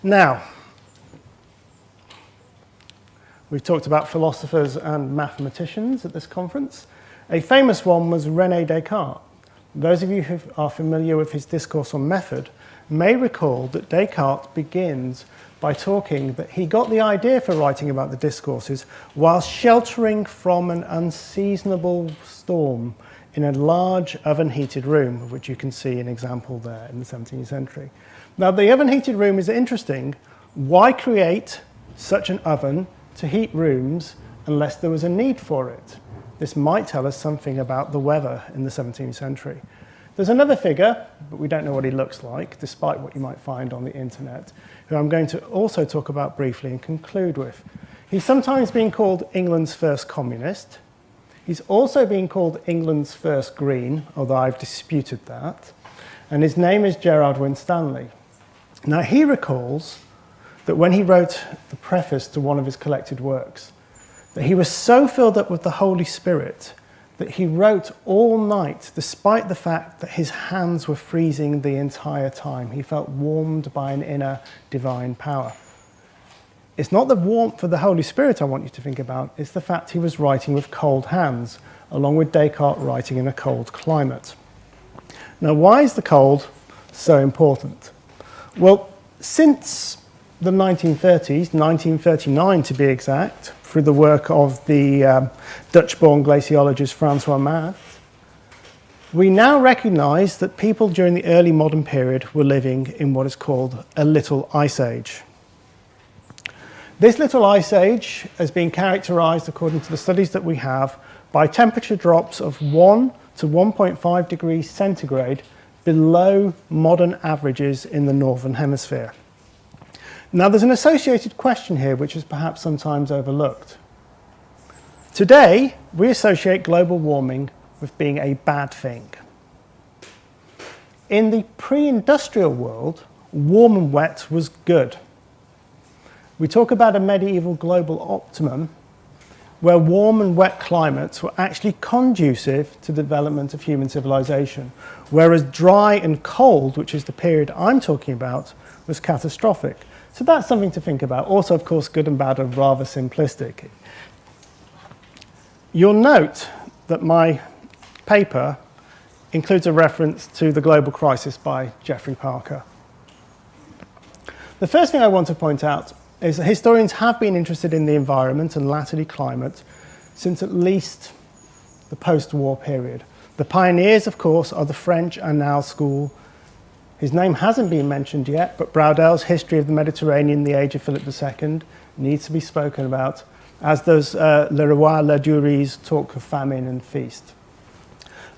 Now, we've talked about philosophers and mathematicians at this conference. A famous one was René Descartes. Those of you who are familiar with his Discourse on Method may recall that Descartes begins by talking that he got the idea for writing about the Discourses while sheltering from an unseasonable storm in a large oven-heated room, of which you can see an example there in the 17th century. Now, the oven-heated room is interesting. Why create such an oven to heat rooms unless there was a need for it? This might tell us something about the weather in the 17th century. There's another figure, but we don't know what he looks like, despite what you might find on the internet, who I'm going to also talk about briefly and conclude with. He's sometimes been called England's first communist. He's also been called England's first Green, although I've disputed that. And his name is Gerrard Winstanley. Now, he recalls that when he wrote the preface to one of his collected works, that he was so filled up with the Holy Spirit that he wrote all night, despite the fact that his hands were freezing the entire time. He felt warmed by an inner divine power. It's not the warmth of the Holy Spirit I want you to think about, it's the fact he was writing with cold hands, along with Descartes writing in a cold climate. Now, why is the cold so important? Well, since the 1930s, 1939 to be exact, through the work of the Dutch-born glaciologist Francois Maes, we now recognise that people during the early modern period were living in what is called a little ice age. This little ice age has been characterised, according to the studies that we have, by temperature drops of 1 to 1.5 degrees centigrade below modern averages in the Northern Hemisphere. Now, there's an associated question here which is perhaps sometimes overlooked. Today, we associate global warming with being a bad thing. In the pre-industrial world, warm and wet was good. We talk about a medieval global optimum where warm and wet climates were actually conducive to the development of human civilization, whereas dry and cold, which is the period I'm talking about, was catastrophic. So that's something to think about. Also, of course, good and bad are rather simplistic. You'll note that my paper includes a reference to The Global Crisis by Geoffrey Parker. The first thing I want to point out is that historians have been interested in the environment and latterly climate since at least the post-war period. The pioneers, of course, are the French Annales School. His name hasn't been mentioned yet, but Braudel History of the Mediterranean, the Age of Philip II, needs to be spoken about, as does Leroy Laduree's talk of famine and feast.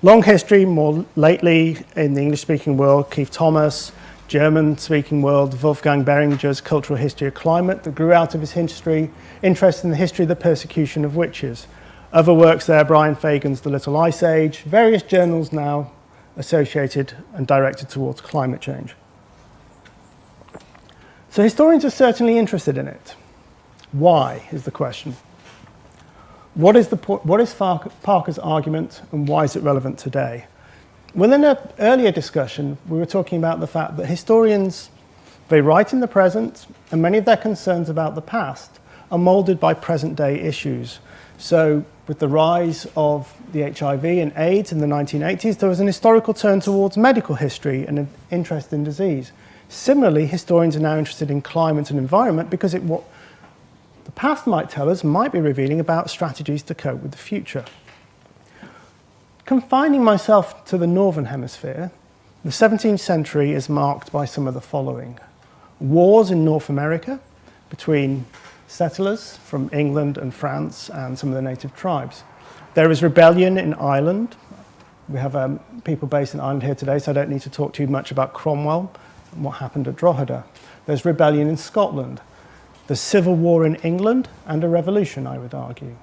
Long history, more lately in the English-speaking world, Keith Thomas, German-speaking world, Wolfgang Beringer's Cultural History of Climate, that grew out of his interest in the history of the persecution of witches. Other works there, Brian Fagan's The Little Ice Age, various journals now associated and directed towards climate change. So historians are certainly interested in it. Why is the question. What is Parker's argument and why is it relevant today? Well, in an earlier discussion, we were talking about the fact that historians, they write in the present, and many of their concerns about the past are moulded by present-day issues. So with the rise of the HIV and AIDS in the 1980s, there was an historical turn towards medical history and an interest in disease. Similarly, historians are now interested in climate and environment because what the past might tell us might be revealing about strategies to cope with the future. Confining myself to the Northern Hemisphere, the 17th century is marked by some of the following. Wars in North America between settlers from England and France and some of the native tribes. There is rebellion in Ireland. We have people based in Ireland here today, so I don't need to talk too much about Cromwell and what happened at Drogheda. There's rebellion in Scotland. There's civil war in England and a revolution, I would argue.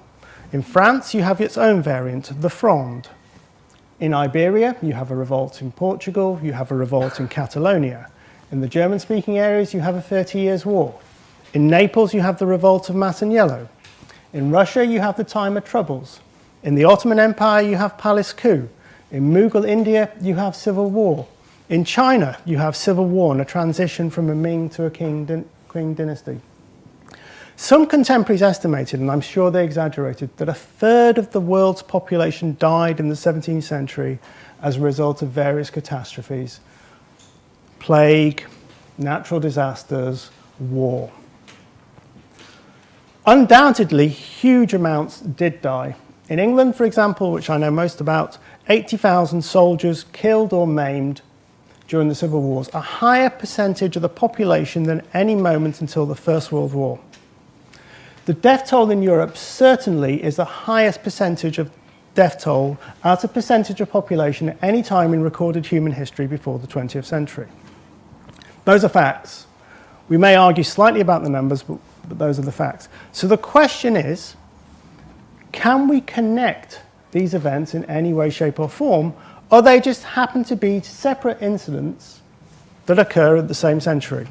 In France, you have its own variant, the Fronde. In Iberia, you have a revolt in Portugal, you have a revolt in Catalonia. In the German-speaking areas, you have a 30 Years' War. In Naples, you have the revolt of Masaniello. In Russia, you have the Time of Troubles. In the Ottoman Empire, you have Palace Coup. In Mughal India, you have civil war. In China, you have civil war and a transition from a Ming to a Qing dynasty. Some contemporaries estimated, and I'm sure they exaggerated, that a third of the world's population died in the 17th century as a result of various catastrophes. Plague, natural disasters, war. Undoubtedly, huge amounts did die. In England, for example, which I know most about, 80,000 soldiers killed or maimed during the civil wars, a higher percentage of the population than any moment until the First World War. The death toll in Europe certainly is the highest percentage of death toll as a percentage of population at any time in recorded human history before the 20th century. Those are facts. We may argue slightly about the numbers, but those are the facts. So the question is, can we connect these events in any way, shape or form, or they just happen to be separate incidents that occur at the same century.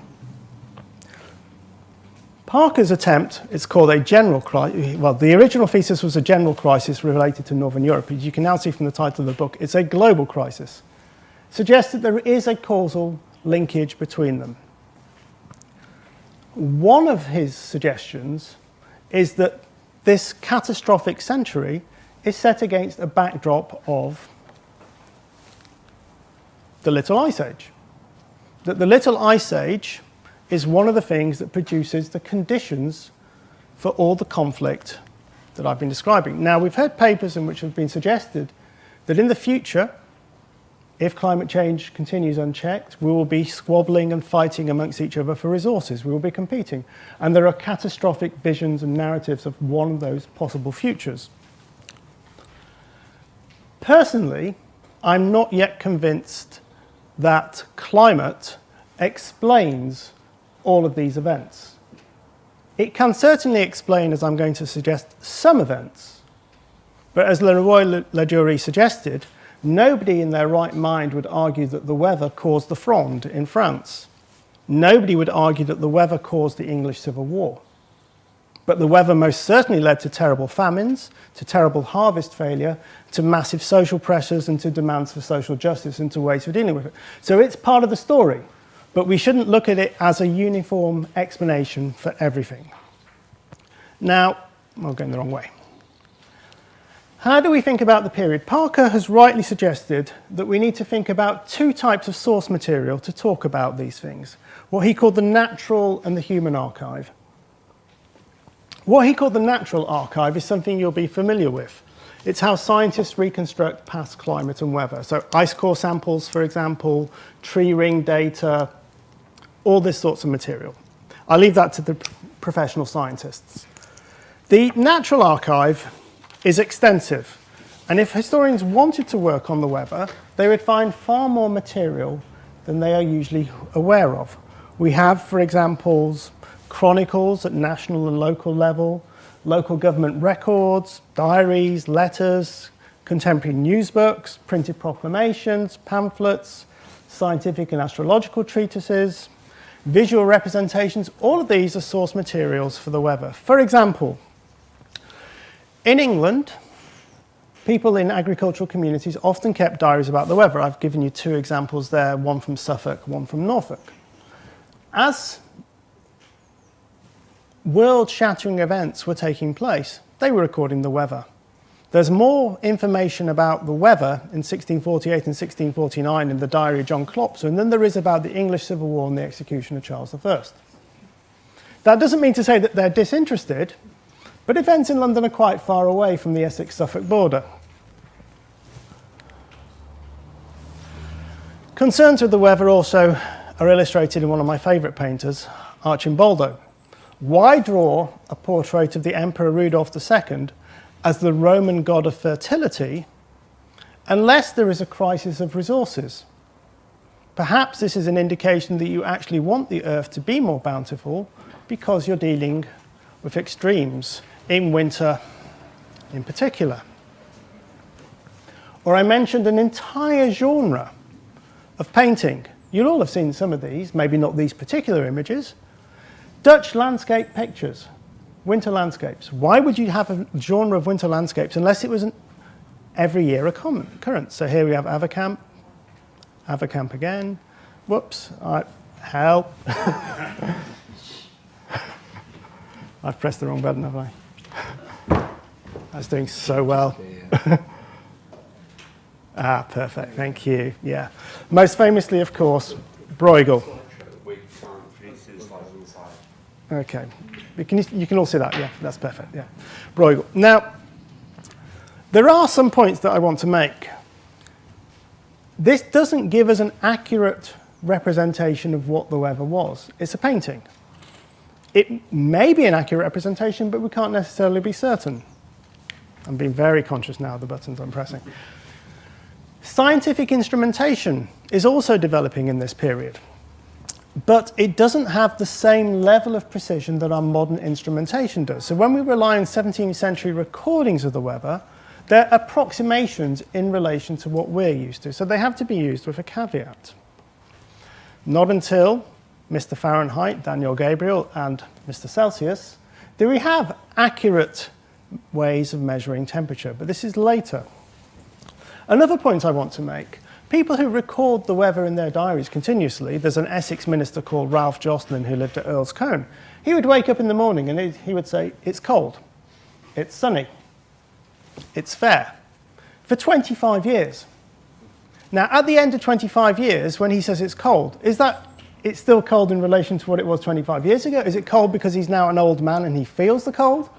Parker's attempt, it's called a general crisis. Well, the original thesis was a general crisis related to Northern Europe. As you can now see from the title of the book, it's a global crisis. Suggests that there is a causal linkage between them. One of his suggestions is that this catastrophic century is set against a backdrop of the Little Ice Age. That the Little Ice Age is one of the things that produces the conditions for all the conflict that I've been describing. Now, we've heard papers in which have been suggested that in the future, if climate change continues unchecked, we will be squabbling and fighting amongst each other for resources. We will be competing. And there are catastrophic visions and narratives of one of those possible futures. Personally, I'm not yet convinced that climate explains all of these events. It can certainly explain, as I'm going to suggest, some events. But as Leroy-Ladurie suggested, nobody in their right mind would argue that the weather caused the Fronde in France. Nobody would argue that the weather caused the English Civil War. But the weather most certainly led to terrible famines, to terrible harvest failure, to massive social pressures and to demands for social justice and to ways for dealing with it. So it's part of the story. But we shouldn't look at it as a uniform explanation for everything. Now, I'm going the wrong way. How do we think about the period? Parker has rightly suggested that we need to think about two types of source material to talk about these things. What he called the natural and the human archive. What he called the natural archive is something you'll be familiar with. It's how scientists reconstruct past climate and weather. So ice core samples, for example, tree ring data, all this sorts of material. I'll leave that to the professional scientists. The natural archive is extensive, and if historians wanted to work on the weather, they would find far more material than they are usually aware of. We have, for example, chronicles at national and local level, local government records, diaries, letters, contemporary news books, printed proclamations, pamphlets, scientific and astrological treatises, visual representations. All of these are source materials for the weather. For example, in England, people in agricultural communities often kept diaries about the weather. I've given you two examples there, one from Suffolk, one from Norfolk. As world-shattering events were taking place, they were recording the weather. There's more information about the weather in 1648 and 1649 in the diary of John Clopson than there is about the English Civil War and the execution of Charles I. That doesn't mean to say that they're disinterested, but events in London are quite far away from the Essex-Suffolk border. Concerns with the weather also are illustrated in one of my favourite painters, Arcimboldo. Why draw a portrait of the Emperor Rudolph II as the Roman god of fertility unless there is a crisis of resources? Perhaps this is an indication that you actually want the earth to be more bountiful because you're dealing with extremes in winter in particular. Or I mentioned an entire genre of painting. You'll all have seen some of these, maybe not these particular images. Dutch landscape pictures, winter landscapes. Why would you have a genre of winter landscapes unless it was an every year occurrence? So here we have Averkamp again. Whoops, help. I've pressed the wrong button, have I? I was doing so well. Perfect, thank you, yeah. Most famously, of course, Bruegel. Okay, you can all see that, yeah, that's perfect, yeah. Bruegel. Now, there are some points that I want to make. This doesn't give us an accurate representation of what the weather was. It's a painting. It may be an accurate representation, but we can't necessarily be certain. I'm being very conscious now of the buttons I'm pressing. Scientific instrumentation is also developing in this period, but it doesn't have the same level of precision that our modern instrumentation does. So when we rely on 17th century recordings of the weather, They're approximations in relation to what we're used to, so they have to be used with a caveat. Not until Mr. Fahrenheit, Daniel Gabriel, and Mr. Celsius do we have accurate ways of measuring temperature, but this is later. Another point I want to make, people who record the weather in their diaries continuously, there's an Essex minister called Ralph Jocelyn who lived at Earl's Coombe. He would wake up in the morning and he would say, it's cold, it's sunny, it's fair, for 25 years. Now, at the end of 25 years, when he says it's cold, is that it's still cold in relation to what it was 25 years ago? Is it cold because he's now an old man and he feels the cold?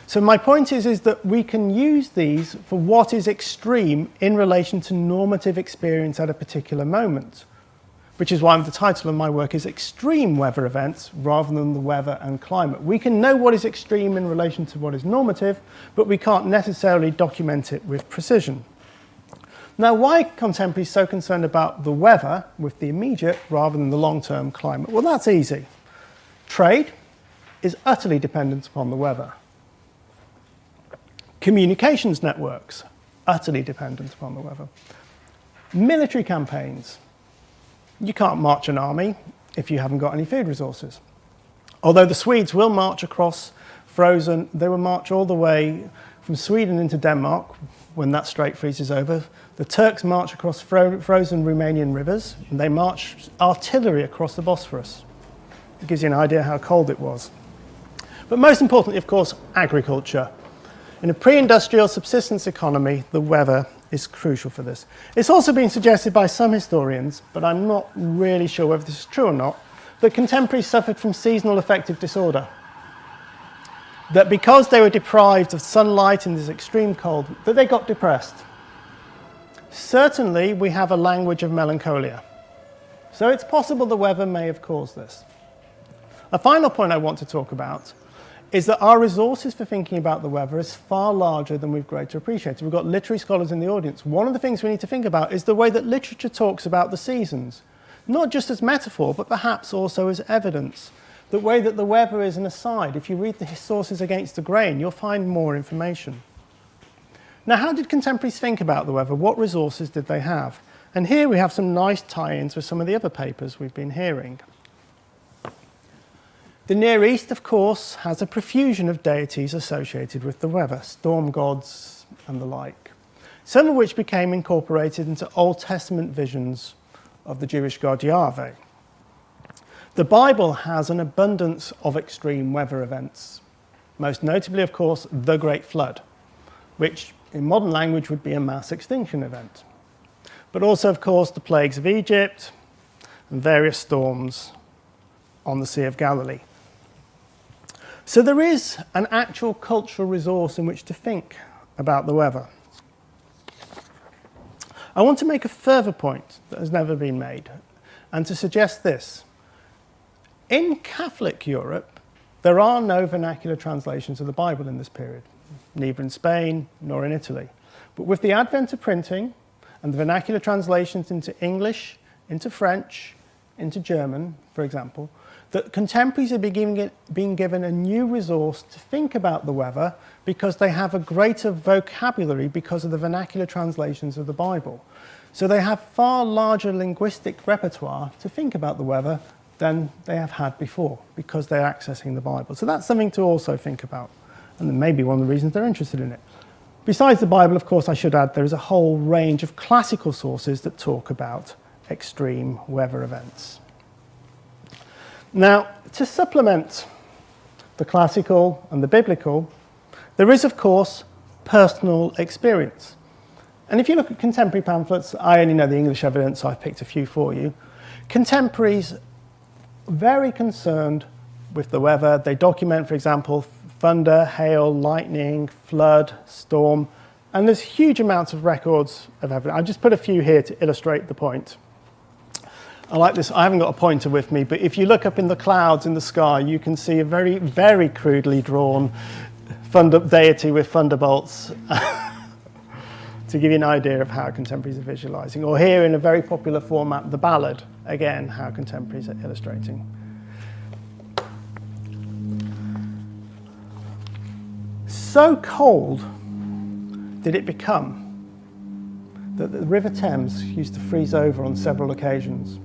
So my point is that we can use these for what is extreme in relation to normative experience at a particular moment, which is why the title of my work is Extreme Weather Events rather than the weather and climate. We can know what is extreme in relation to what is normative, but we can't necessarily document it with precision. Now, why are contemporaries so concerned about the weather with the immediate rather than the long-term climate? Well, that's easy. Trade is utterly dependent upon the weather. Communications networks, utterly dependent upon the weather. Military campaigns. You can't march an army if you haven't got any food resources. Although the Swedes will march across frozen, they will march all the way from Sweden into Denmark when that strait freezes over. The Turks march across frozen Romanian rivers, and they march artillery across the Bosphorus. It gives you an idea how cold it was. But most importantly, of course, agriculture. In a pre-industrial subsistence economy, the weather is crucial for this. It's also been suggested by some historians, but I'm not really sure whether this is true or not, that contemporaries suffered from seasonal affective disorder. That because they were deprived of sunlight in this extreme cold, that they got depressed. Certainly, we have a language of melancholia. So it's possible the weather may have caused this. A final point I want to talk about is that our resources for thinking about the weather is far larger than we've grown to appreciate. We've got literary scholars in the audience. One of the things we need to think about is the way that literature talks about the seasons, not just as metaphor, but perhaps also as evidence. The way that the weather is an aside. If you read the sources against the grain, you'll find more information. Now, how did contemporaries think about the weather? What resources did they have? And here we have some nice tie-ins with some of the other papers we've been hearing. The Near East, of course, has a profusion of deities associated with the weather, storm gods and the like, some of which became incorporated into Old Testament visions of the Jewish god Yahweh. The Bible has an abundance of extreme weather events, most notably, of course, the Great Flood, which in modern language would be a mass extinction event, but also, of course, the plagues of Egypt and various storms on the Sea of Galilee. So there is an actual cultural resource in which to think about the weather. I want to make a further point that has never been made, and to suggest this. In Catholic Europe, there are no vernacular translations of the Bible in this period, neither in Spain nor in Italy. But with the advent of printing and the vernacular translations into English, into French, into German, for example, that contemporaries are being given a new resource to think about the weather because they have a greater vocabulary because of the vernacular translations of the Bible. So they have far larger linguistic repertoire to think about the weather than they have had before because they're accessing the Bible. So that's something to also think about, and maybe one of the reasons they're interested in it. Besides the Bible, of course, I should add, there is a whole range of classical sources that talk about extreme weather events. Now, to supplement the classical and the biblical, there is, of course, personal experience. And if you look at contemporary pamphlets, I only know the English evidence, so I've picked a few for you. Contemporaries, very concerned with the weather. They document, for example, thunder, hail, lightning, flood, storm, and there's huge amounts of records of evidence. I've just put a few here to illustrate the point. I like this. I haven't got a pointer with me, but if you look up in the clouds in the sky, you can see a very, very crudely drawn deity with thunderbolts to give you an idea of how contemporaries are visualizing. Or here in a very popular format, the ballad, again, how contemporaries are illustrating. So cold did it become that the River Thames used to freeze over on several occasions,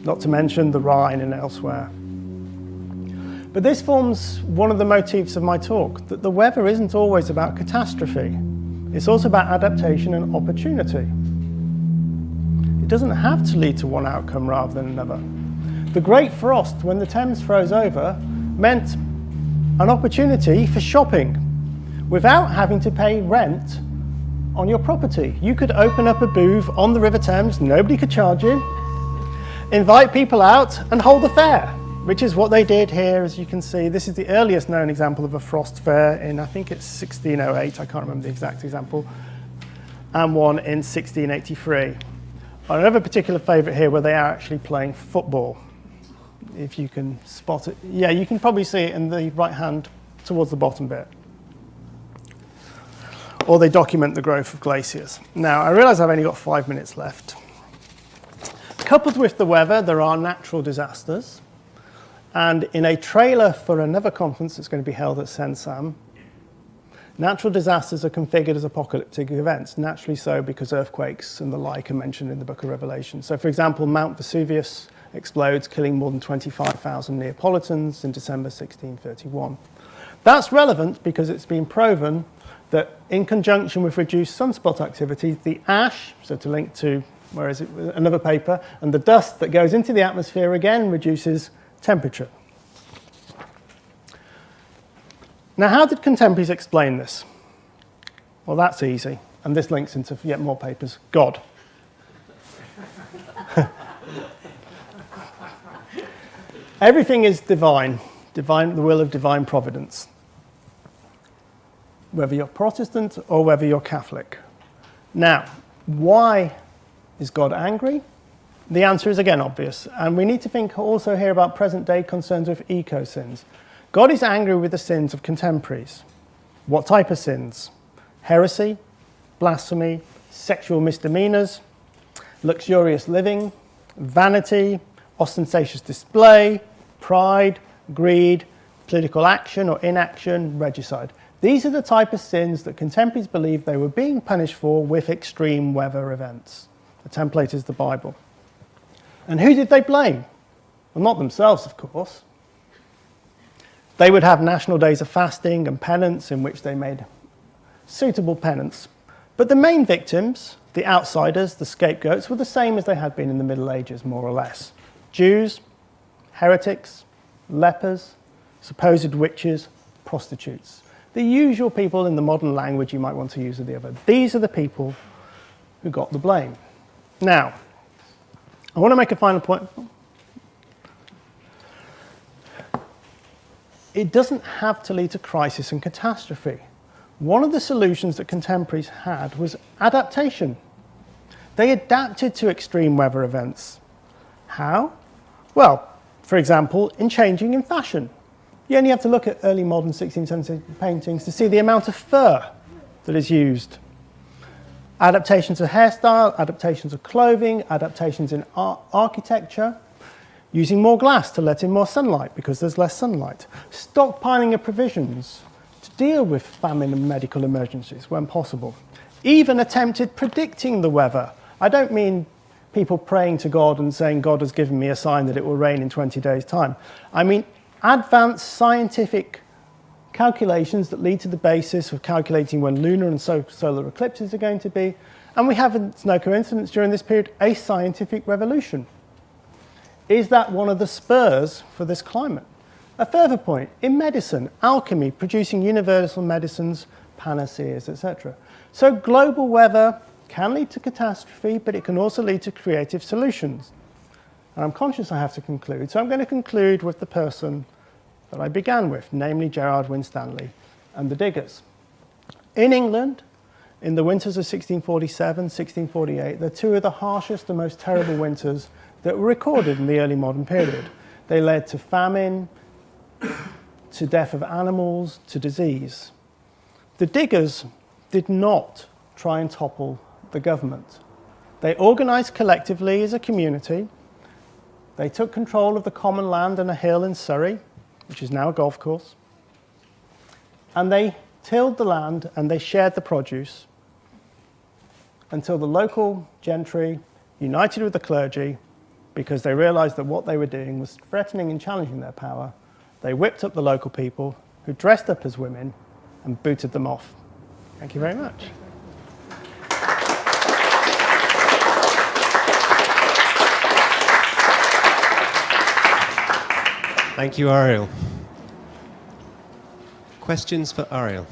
not to mention the Rhine and elsewhere. But this forms one of the motifs of my talk, that the weather isn't always about catastrophe. It's also about adaptation and opportunity. It doesn't have to lead to one outcome rather than another. The Great Frost, when the Thames froze over, meant an opportunity for shopping without having to pay rent on your property. You could open up a booth on the River Thames, nobody could charge you, invite people out and hold a fair, which is what they did here, as you can see. This is the earliest known example of a frost fair in, I think it's 1608, I can't remember the exact example, and one in 1683. Another particular favourite here where they are actually playing football, if you can spot it. Yeah, you can probably see it in the right hand towards the bottom bit. Or they document the growth of glaciers. Now, I realise I've only got 5 minutes left. Coupled with the weather, there are natural disasters. And in a trailer for another conference that's going to be held at cenmva, natural disasters are configured as apocalyptic events, naturally so because earthquakes and the like are mentioned in the book of Revelation. So, for example, Mount Vesuvius explodes, killing more than 25,000 Neapolitans in December 1631. That's relevant because it's been proven that in conjunction with reduced sunspot activity, the ash, so to link to, where is it, another paper, and the dust that goes into the atmosphere again reduces temperature. Now, how did contemporaries explain this? Well, that's easy, and this links into yet more papers. God. Everything is divine, the will of divine providence, whether you're Protestant or whether you're Catholic. Now, why is God angry? The answer is again obvious, and we need to think also here about present-day concerns with eco-sins. God is angry with the sins of contemporaries. What type of sins? Heresy, blasphemy, sexual misdemeanors, luxurious living, vanity, ostentatious display, pride, greed, political action or inaction, regicide. These are the type of sins that contemporaries believe they were being punished for with extreme weather events. The template is the Bible. And who did they blame? Well, not themselves, of course. They would have national days of fasting and penance in which they made suitable penance. But the main victims, the outsiders, the scapegoats, were the same as they had been in the Middle Ages, more or less. Jews, heretics, lepers, supposed witches, prostitutes. The usual people in the modern language you might want to use of the other. These are the people who got the blame. Now, I want to make a final point. It doesn't have to lead to crisis and catastrophe. One of the solutions that contemporaries had was adaptation. They adapted to extreme weather events. How? Well, for example, in changing in fashion. You only have to look at early modern 16th century paintings to see the amount of fur that is used. Adaptations of hairstyle, adaptations of clothing, adaptations in architecture, using more glass to let in more sunlight because there's less sunlight, stockpiling of provisions to deal with famine and medical emergencies when possible, even attempted predicting the weather. I don't mean people praying to God and saying, God has given me a sign that it will rain in 20 days' time. I mean advanced scientific calculations that lead to the basis of calculating when lunar and solar eclipses are going to be. And we have, it's no coincidence, during this period, a scientific revolution. Is that one of the spurs for this climate? A further point, in medicine, alchemy, producing universal medicines, panaceas, etc. So global weather can lead to catastrophe, but it can also lead to creative solutions. And I'm conscious I have to conclude, so I'm going to conclude with the person that I began with, namely Gerrard Winstanley and the Diggers. In England, in the winters of 1647, 1648, they're two of the harshest and most terrible winters that were recorded in the early modern period. They led to famine, to death of animals, to disease. The Diggers did not try and topple the government. They organised collectively as a community. They took control of the common land and a hill in Surrey, which is now a golf course. And they tilled the land and they shared the produce until the local gentry united with the clergy because they realized that what they were doing was threatening and challenging their power. They whipped up the local people who dressed up as women and booted them off. Thank you very much. Thank you, Ariel. Questions for Ariel?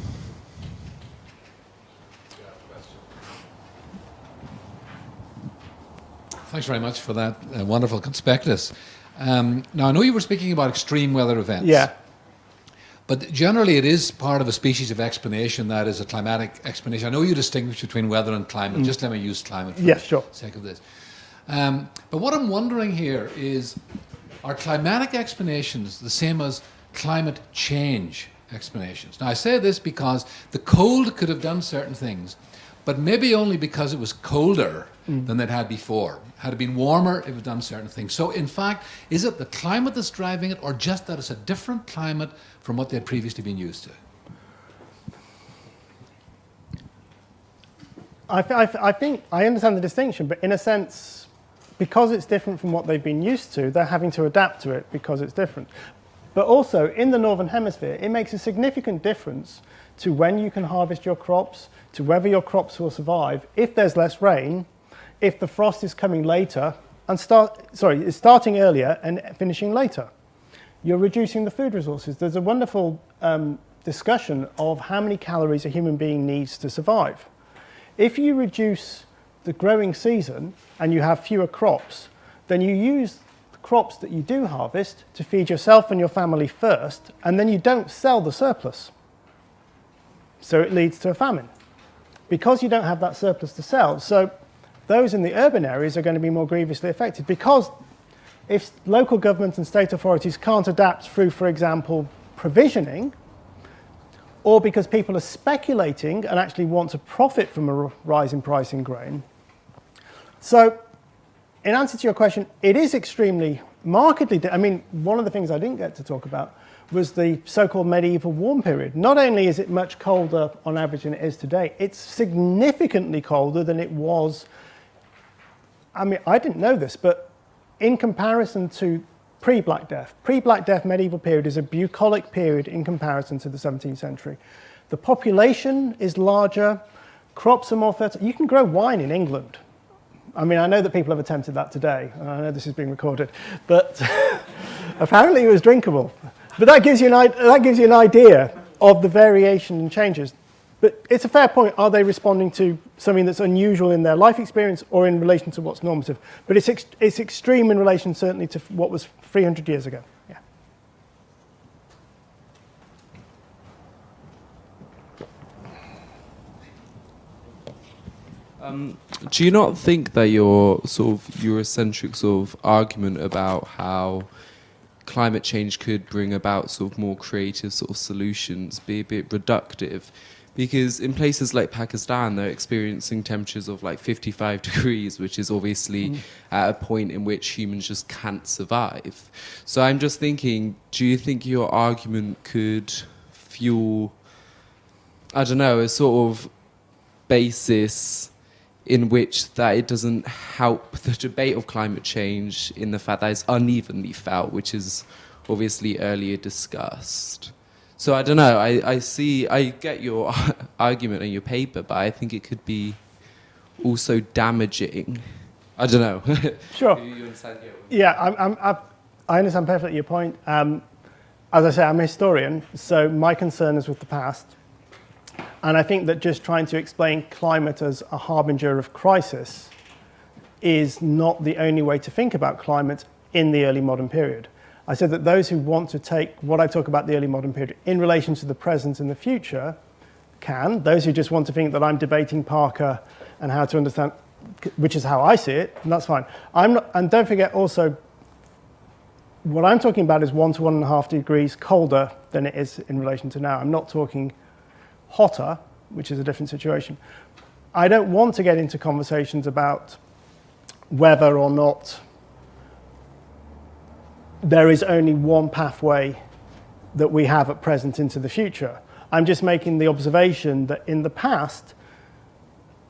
Thanks very much for that wonderful conspectus. Now, I know you were speaking about extreme weather events. Yeah. But generally, it is part of a species of explanation that is a climatic explanation. I know you distinguish between weather and climate. Just let me use climate for the sake of this. But what I'm wondering here is, are climatic explanations the same as climate change explanations? Now, I say this because the cold could have done certain things, but maybe only because it was colder than they'd had before. Had it been warmer, it would have done certain things. So, in fact, is it the climate that's driving it, or just that it's a different climate from what they'd previously been used to? I think I understand the distinction, but in a sense, because it's different from what they've been used to, they're having to adapt to it because it's different. But also, in the Northern Hemisphere, it makes a significant difference to when you can harvest your crops, to whether your crops will survive, if there's less rain, if the frost is coming later, and it's starting earlier and finishing later. You're reducing the food resources. There's a wonderful discussion of how many calories a human being needs to survive. If you reduce the growing season and you have fewer crops, then you use the crops that you do harvest to feed yourself and your family first, and then you don't sell the surplus. So it leads to a famine because you don't have that surplus to sell. So those in the urban areas are going to be more grievously affected because if local governments and state authorities can't adapt through, for example, provisioning, or because people are speculating and actually want to profit from a rise in price in grain. So in answer to your question, it is extremely markedly, I mean, one of the things I didn't get to talk about was the so-called medieval warm period. Not only is it much colder on average than it is today, it's significantly colder than it was. I mean, I didn't know this, but in comparison to pre-Black Death medieval period is a bucolic period in comparison to the 17th century. The population is larger, crops are more fertile. You can grow wine in England. I mean, I know that people have attempted that today, and I know this is being recorded, but apparently it was drinkable. But that gives you an idea of the variation and changes. But it's a fair point. Are they responding to something that's unusual in their life experience or in relation to what's normative? But it's extreme in relation certainly to what was 300 years ago. Yeah. Do you not think that your sort of Eurocentric sort of argument about how climate change could bring about sort of more creative sort of solutions be a bit reductive? Because in places like Pakistan, they're experiencing temperatures of like 55 degrees, which is obviously at a point in which humans just can't survive. So I'm just thinking, do you think your argument could fuel, I don't know, a sort of basis in which that it doesn't help the debate of climate change in the fact that it's unevenly felt, which is obviously earlier discussed? So I don't know, I get your argument in your paper, but I think it could be also damaging. I don't know. Sure. You understand? Yeah, I understand perfectly your point. As I say, I'm a historian, so my concern is with the past. And I think that just trying to explain climate as a harbinger of crisis is not the only way to think about climate in the early modern period. I said that those who want to take what I talk about the early modern period in relation to the present and the future can. Those who just want to think that I'm debating Parker and how to understand, which is how I see it, and that's fine. I'm not, and don't forget also, what I'm talking about is 1 to 1.5 degrees colder than it is in relation to now. I'm not talking hotter, which is a different situation. I don't want to get into conversations about whether or not there is only one pathway that we have at present into the future. I'm just making the observation that in the past,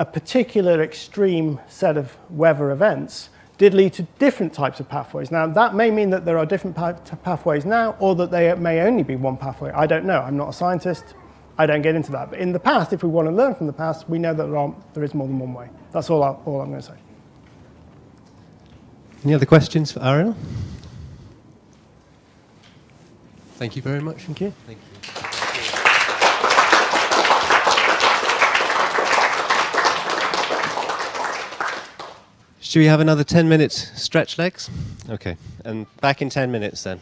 a particular extreme set of weather events did lead to different types of pathways. Now, that may mean that there are different pathways now, or that they may only be one pathway. I don't know. I'm not a scientist. I don't get into that. But in the past, if we want to learn from the past, we know that there is more than one way. That's all I'm going to say. Any other questions for Ariel? Thank you very much. Thank you. Thank you. Should we have another 10 minutes stretch legs? Okay, and back in 10 minutes then.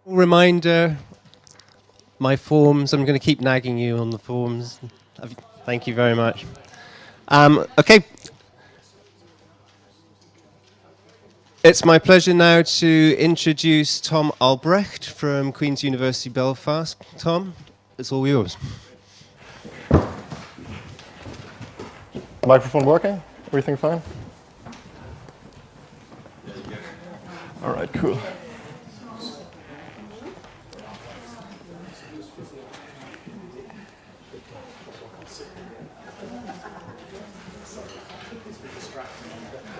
Reminder, my forms, I'm going to keep nagging you on the forms. Thank you very much. Okay. It's my pleasure now to introduce Tom Albrecht from Queen's University Belfast. Tom, it's all yours. Microphone working? Everything fine? All right, cool.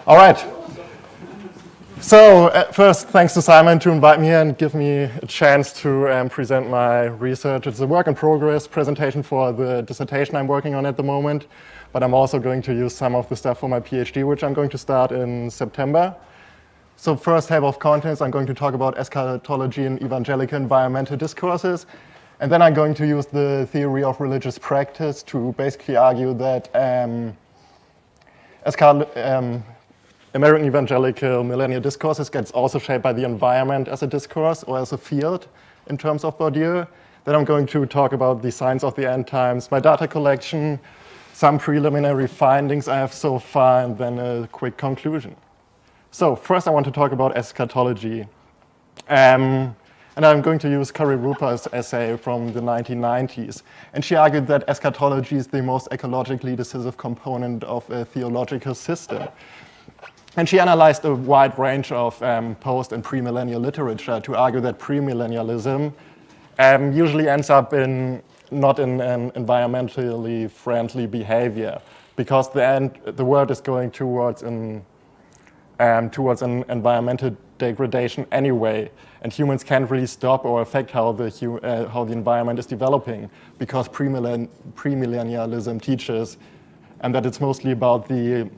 All right. So first, thanks to Simon to invite me here and give me a chance to present my research. It's a work in progress presentation for the dissertation I'm working on at the moment, but I'm also going to use some of the stuff for my PhD, which I'm going to start in September. So first table of contents, I'm going to talk about eschatology and evangelical environmental discourses. And then I'm going to use the theory of religious practice to basically argue that American Evangelical millennial discourses gets also shaped by the environment as a discourse or as a field in terms of Bourdieu. Then I'm going to talk about the signs of the end times, my data collection, some preliminary findings I have so far, and then a quick conclusion. So first I want to talk about eschatology. And I'm going to use Cory Ruper's essay from the 1990s. And she argued that eschatology is the most ecologically decisive component of a theological system. And she analyzed a wide range of post- and premillennial literature to argue that premillennialism usually ends up not in an environmentally friendly behavior, because the world is going towards an environmental degradation anyway, and humans can't really stop or affect how the environment is developing, because premillennialism teaches and that it's mostly about the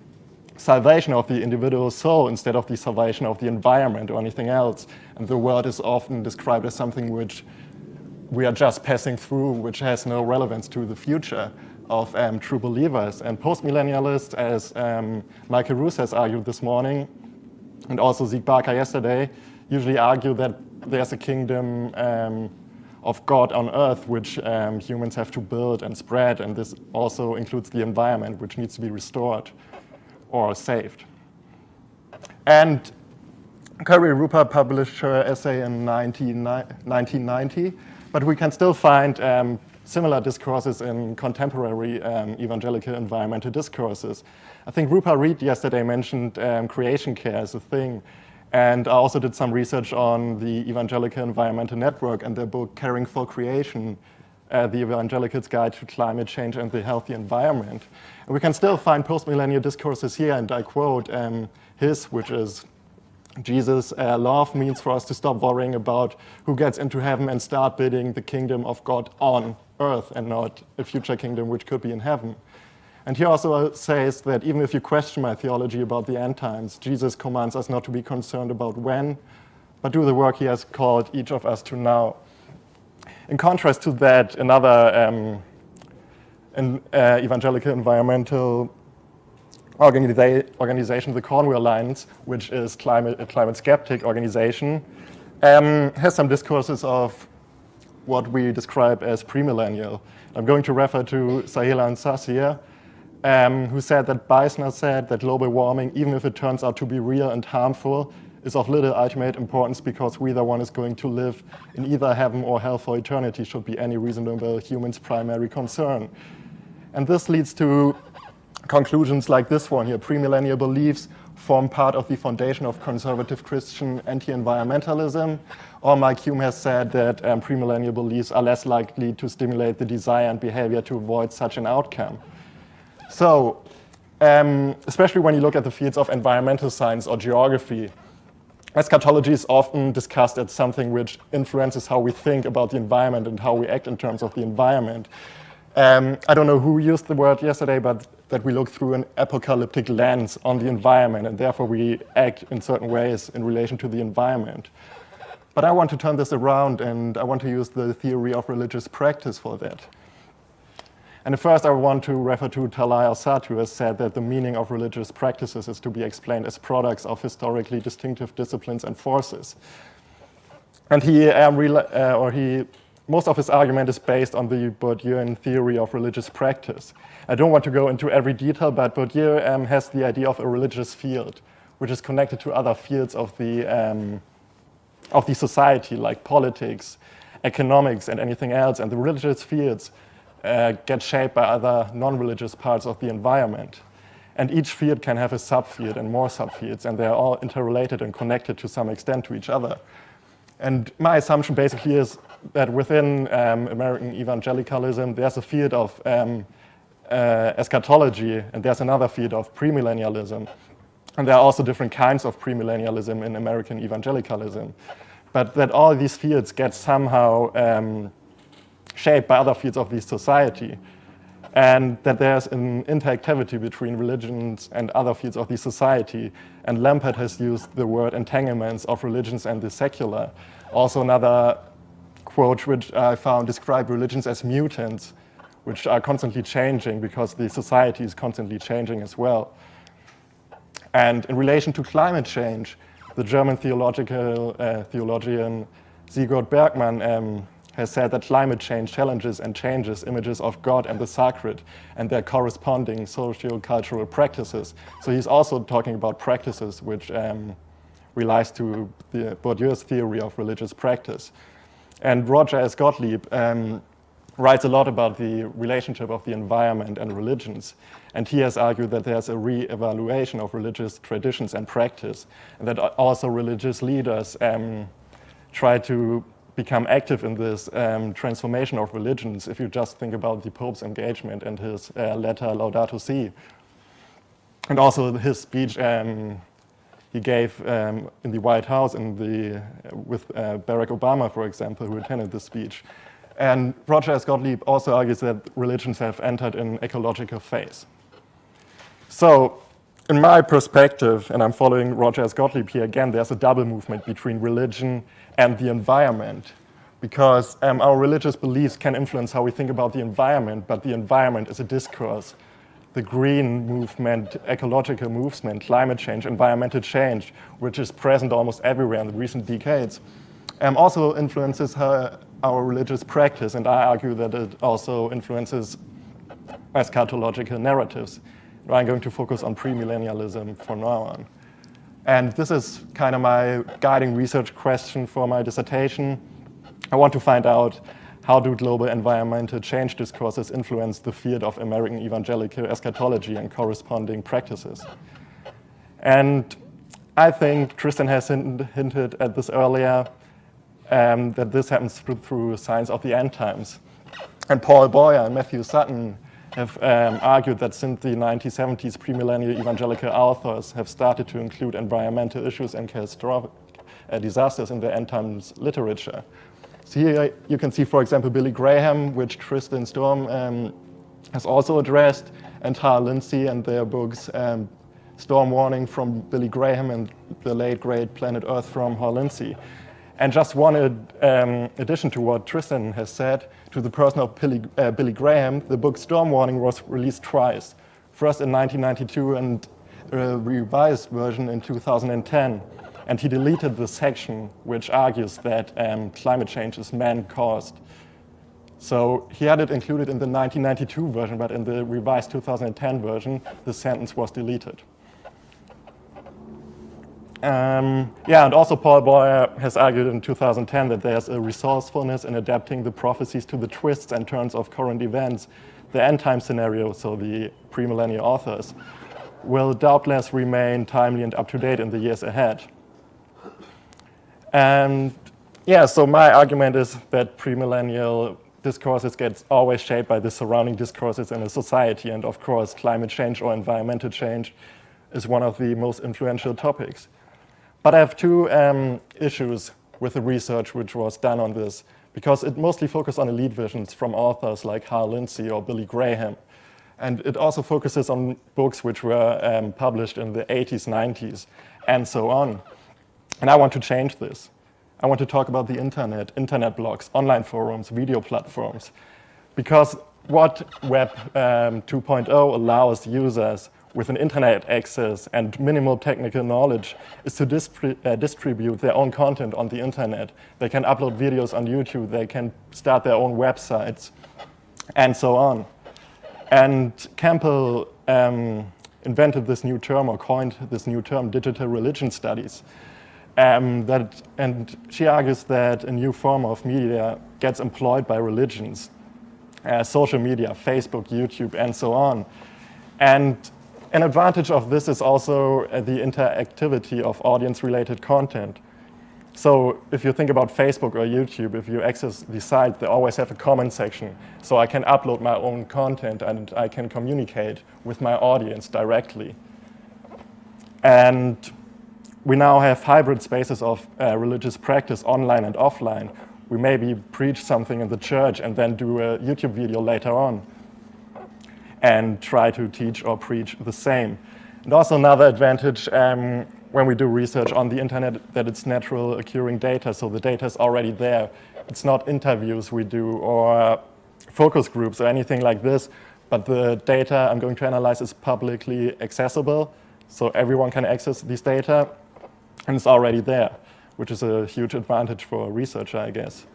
salvation of the individual soul instead of the salvation of the environment or anything else. And the world is often described as something which we are just passing through, which has no relevance to the future of true believers. And post-millennialists, as Michael Roos has argued this morning, and also Zeke Barker yesterday, usually argue that there's a kingdom of God on earth which humans have to build and spread, and this also includes the environment, which needs to be restored or saved. And Cory Ruper published her essay in 1990, but we can still find similar discourses in contemporary evangelical environmental discourses. I think Rupa Reed yesterday mentioned creation care as a thing, and I also did some research on the Evangelical Environmental Network and their book Caring for Creation, the Evangelical's Guide to Climate Change and the Healthy Environment. And we can still find post-millennial discourses here, and I quote his, which is, Jesus' love means for us to stop worrying about who gets into heaven and start building the kingdom of God on earth and not a future kingdom which could be in heaven. And he also says that even if you question my theology about the end times, Jesus commands us not to be concerned about when, but do the work he has called each of us to now. In contrast to that, another evangelical environmental organization, the Cornwall Alliance, which is a climate skeptic organization, has some discourses of what we describe as premillennial. I'm going to refer to Sahila Ansas here, who said that Beisner said that global warming, even if it turns out to be real and harmful, is of little ultimate importance because whether one is going to live in either heaven or hell for eternity should be any reasonable human's primary concern. And this leads to conclusions like this one here. Premillennial beliefs form part of the foundation of conservative Christian anti-environmentalism. Or Mike Hume has said that premillennial beliefs are less likely to stimulate the desire and behavior to avoid such an outcome. So, especially when you look at the fields of environmental science or geography, eschatology is often discussed as something which influences how we think about the environment and how we act in terms of the environment. I don't know who used the word yesterday, but that we look through an apocalyptic lens on the environment, and therefore we act in certain ways in relation to the environment. But I want to turn this around, and I want to use the theory of religious practice for that. And first I want to refer to Talal al-Assad, who has said that the meaning of religious practices is to be explained as products of historically distinctive disciplines and forces. And most of his argument is based on the Bourdieuian theory of religious practice. I don't want to go into every detail, but Bourdieu has the idea of a religious field, which is connected to other fields of the society, like politics, economics, and anything else. And the religious fields get shaped by other non-religious parts of the environment. And each field can have a subfield and more subfields, and they're all interrelated and connected to some extent to each other. And my assumption basically is that within American Evangelicalism, there's a field of eschatology, and there's another field of premillennialism. And there are also different kinds of premillennialism in American Evangelicalism. But that all these fields get somehow shaped by other fields of the society, and that there's an interactivity between religions and other fields of the society. And Lampert has used the word entanglements of religions and the secular. Also another quote which I found described religions as mutants, which are constantly changing because the society is constantly changing as well. And in relation to climate change, the German theologian Sigurd Bergmann has said that climate change challenges and changes images of God and the sacred and their corresponding socio-cultural practices. So he's also talking about practices which relies to the Bourdieu's theory of religious practice. And Roger S. Gottlieb writes a lot about the relationship of the environment and religions. And he has argued that there's a re-evaluation of religious traditions and practice, and that also religious leaders try to become active in this transformation of religions. If you just think about the Pope's engagement and his letter Laudato Si, and also his speech he gave in the White House with Barack Obama, for example, who attended the speech. And Roger S. Gottlieb also argues that religions have entered an ecological phase. So, in my perspective, and I'm following Roger S. Gottlieb here again, there's a double movement between religion and the environment, because our religious beliefs can influence how we think about the environment, but the environment is a discourse. The green movement, ecological movement, climate change, environmental change, which is present almost everywhere in the recent decades, also influences our religious practice, and I argue that it also influences eschatological narratives. I'm going to focus on premillennialism from now on. And this is kind of my guiding research question for my dissertation. I want to find out, how do global environmental change discourses influence the field of American evangelical eschatology and corresponding practices? And I think Tristan has hinted at this earlier, that this happens through signs of the end times. And Paul Boyer and Matthew Sutton have argued that since the 1970s, premillennial evangelical authors have started to include environmental issues and catastrophic disasters in their end times literature. So here you can see, for example, Billy Graham, which Tristan Sturm has also addressed, and Hal Lindsey and their books Storm Warning from Billy Graham and The Late Great Planet Earth from Hal Lindsey. And just one addition to what Tristan has said, to the person of Billy Graham, the book Storm Warning was released twice. First in 1992 and a revised version in 2010. And he deleted the section which argues that climate change is man-caused. So he had it included in the 1992 version, but in the revised 2010 version, the sentence was deleted. And also Paul Boyer has argued in 2010 that there's a resourcefulness in adapting the prophecies to the twists and turns of current events. The end time scenario, so the premillennial authors, will doubtless remain timely and up-to-date in the years ahead. And so my argument is that premillennial discourses get always shaped by the surrounding discourses in a society, and of course climate change or environmental change is one of the most influential topics. But I have two issues with the research which was done on this, because it mostly focused on elite visions from authors like Hal Lindsey or Billy Graham. And it also focuses on books which were published in the 80s, 90s, and so on. And I want to change this. I want to talk about the internet blogs, online forums, video platforms. Because what Web 2.0 allows users with an internet access and minimal technical knowledge is to distribute their own content on the internet. They can upload videos on YouTube, they can start their own websites, and so on. And Campbell invented this new term, or coined this new term, digital religion studies. And she argues that a new form of media gets employed by religions, social media, Facebook, YouTube, and so on. And an advantage of this is also the interactivity of audience-related content. So if you think about Facebook or YouTube, if you access the site, they always have a comment section. So I can upload my own content and I can communicate with my audience directly. And we now have hybrid spaces of religious practice, online and offline. We maybe preach something in the church and then do a YouTube video later on and try to teach or preach the same. And also another advantage when we do research on the internet, that it's natural occurring data, so the data is already there. It's not interviews we do or focus groups or anything like this, but the data I'm going to analyze is publicly accessible, so everyone can access these data, and it's already there, which is a huge advantage for a researcher, I guess.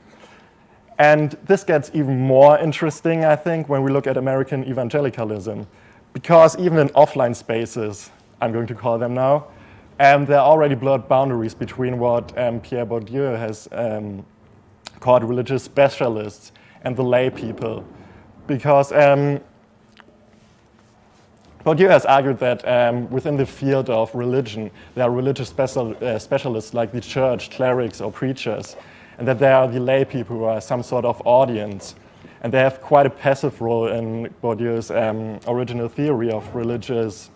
And this gets even more interesting, I think, when we look at American evangelicalism, because even in offline spaces, I'm going to call them now, there are already blurred boundaries between what Pierre Bourdieu has called religious specialists and the lay people. Because Bourdieu has argued that within the field of religion, there are religious specialists like the church, clerics, or preachers, and that there are the lay people who are some sort of audience. And they have quite a passive role in Bourdieu's original theory of religious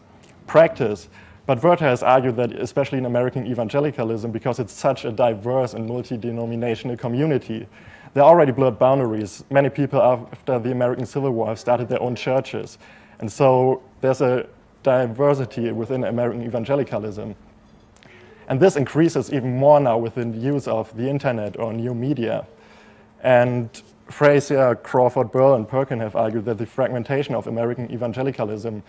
practice. But Werther has argued that, especially in American evangelicalism, because it's such a diverse and multi-denominational community, there are already blurred boundaries. Many people after the American Civil War have started their own churches. And so there's a diversity within American evangelicalism. And this increases even more now within the use of the internet or new media. And Frazier, Crawford, Burl, and Perkin have argued that the fragmentation of American evangelicalism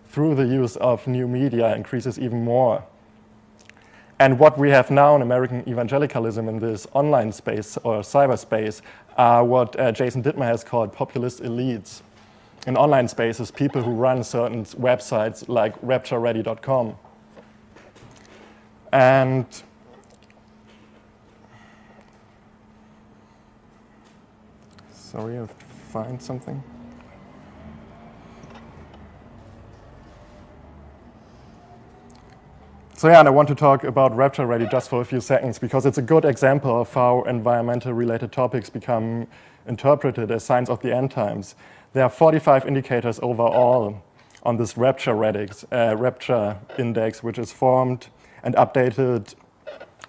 through the use of new media increases even more. And what we have now in American evangelicalism in this online space or cyberspace are what Jason Dittmer has called populist elites. In online spaces, people who run certain websites like raptureready.com. And sorry, I have to find something. So yeah, and I want to talk about Rapture Ready just for a few seconds, because it's a good example of how environmental-related topics become interpreted as signs of the end times. There are 45 indicators overall on this Rapture Index, which is formed and updated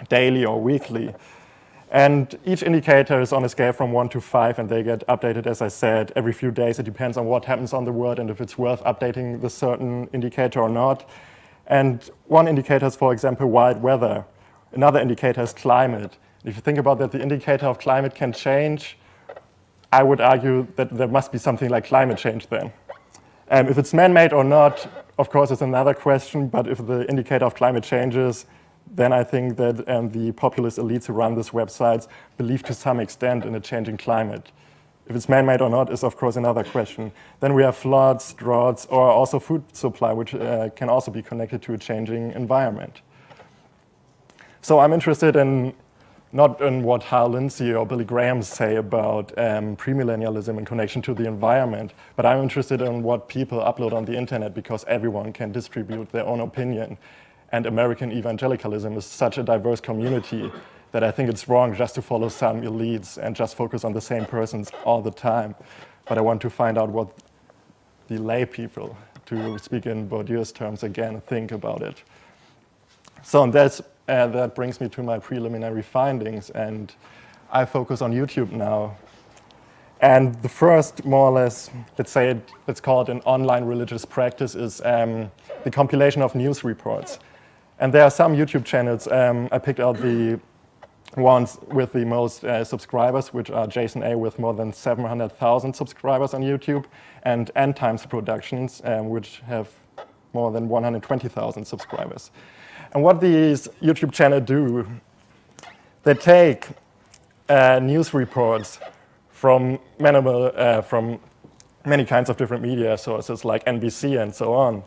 daily or weekly. And each indicator is on a scale from 1 to 5, and they get updated, as I said, every few days. It depends on what happens on the world and if it's worth updating the certain indicator or not. And one indicator is, for example, wild weather. Another indicator is climate. If you think about that, the indicator of climate can change. I would argue that there must be something like climate change then. If it's man-made or not, of course, is another question. But if the indicator of climate changes, then I think that the populist elites who run these websites believe to some extent in a changing climate. If it's man-made or not is, of course, another question. Then we have floods, droughts, or also food supply, which can also be connected to a changing environment. So I'm interested in not in what Hal Lindsey or Billy Graham say about premillennialism in connection to the environment, but I'm interested in what people upload on the internet, because everyone can distribute their own opinion. And American evangelicalism is such a diverse community that I think it's wrong just to follow some elites and just focus on the same persons all the time. But I want to find out what the lay people, to speak in Bourdieu's terms again, think about it. So that brings me to my preliminary findings, and I focus on YouTube now. And the first, more or less, let's call it an online religious practice, is the compilation of news reports. And there are some YouTube channels, I picked out the ones with the most subscribers, which are Jason A. with more than 700,000 subscribers on YouTube, and End Times Productions, which have more than 120,000 subscribers. And what these YouTube channels do, they take news reports from many kinds of different media sources like NBC and so on,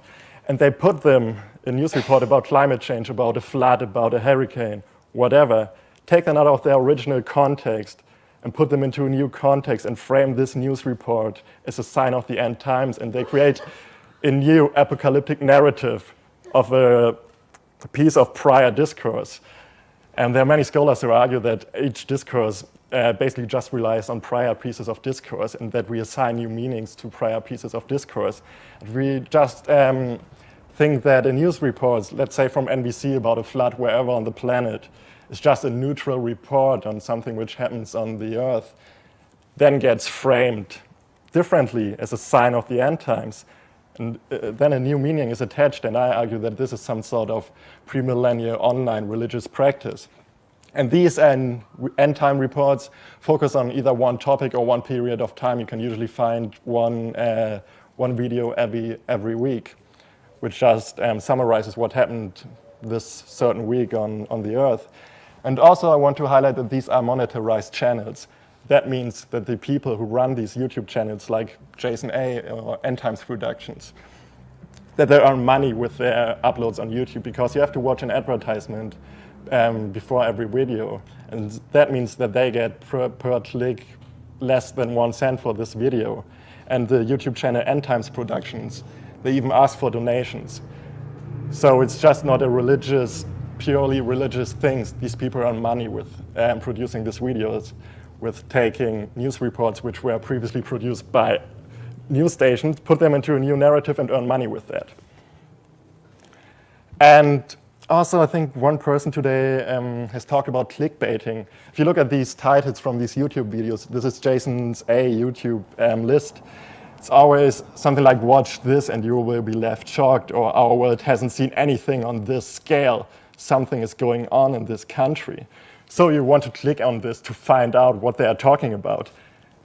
and they put them in a news report about climate change, about a flood, about a hurricane, whatever, take them out of their original context and put them into a new context and frame this news report as a sign of the end times, and they create a new apocalyptic narrative of a piece of prior discourse. And there are many scholars who argue that each discourse basically just relies on prior pieces of discourse, and that we assign new meanings to prior pieces of discourse. And we just think that a news report, let's say from NBC about a flood wherever on the planet, is just a neutral report on something which happens on the Earth, then gets framed differently as a sign of the end times. And then a new meaning is attached, and I argue that this is some sort of premillennial online religious practice. And these end-time reports focus on either one topic or one period of time. You can usually find one video every week, which just summarizes what happened this certain week on the Earth. And also I want to highlight that these are monetized channels. That means that the people who run these YouTube channels, like Jason A. or End Times Productions, that they earn money with their uploads on YouTube, because you have to watch an advertisement before every video. And that means that they get per click less than 1 cent for this video. And the YouTube channel End Times Productions, they even ask for donations. So it's just not a purely religious thing. These people earn money with producing these videos, with taking news reports which were previously produced by news stations, put them into a new narrative and earn money with that. And also, I think one person today has talked about clickbaiting. If you look at these titles from these YouTube videos, this is Jason's YouTube list. It's always something like, watch this and you will be left shocked, or our world hasn't seen anything on this scale. Something is going on in this country. So you want to click on this to find out what they are talking about.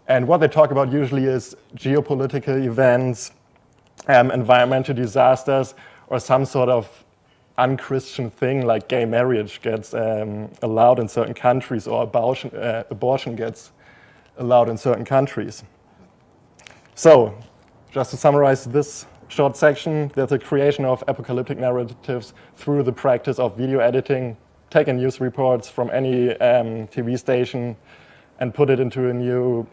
And what they talk about usually is geopolitical events, environmental disasters, or some sort of unchristian thing like gay marriage gets allowed in certain countries, or abortion gets allowed in certain countries. So, just to summarize this short section, there's a creation of apocalyptic narratives through the practice of video editing, taking news reports from any TV station and put it into a new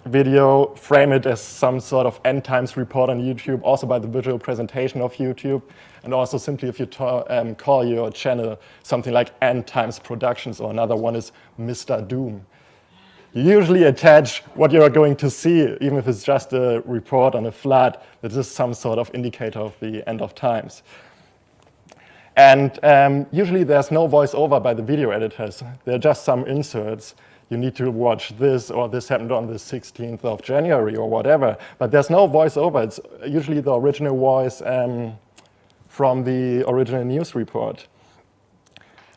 video, frame it as some sort of end times report on YouTube, also by the visual presentation of YouTube, and also simply if you call your channel something like End Times Productions, or another one is Mr. Doom. You usually attach what you are going to see, even if it's just a report on a flood, that this is some sort of indicator of the end of times. And usually there's no voiceover by the video editors. There are just some inserts. You need to watch this, or this happened on the 16th of January, or whatever. But there's no voiceover. It's usually the original voice from the original news report.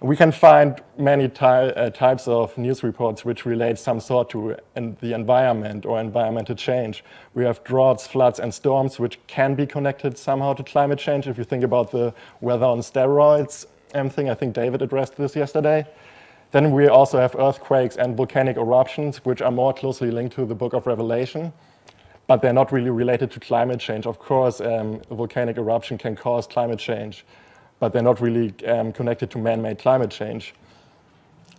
We can find many types of news reports which relate some sort to the environment or environmental change. We have droughts, floods, and storms, which can be connected somehow to climate change. If you think about the weather on steroids thing, I think David addressed this yesterday. Then we also have earthquakes and volcanic eruptions, which are more closely linked to the book of Revelation, but they're not really related to climate change. Of course, a volcanic eruption can cause climate change, but they're not really connected to man-made climate change.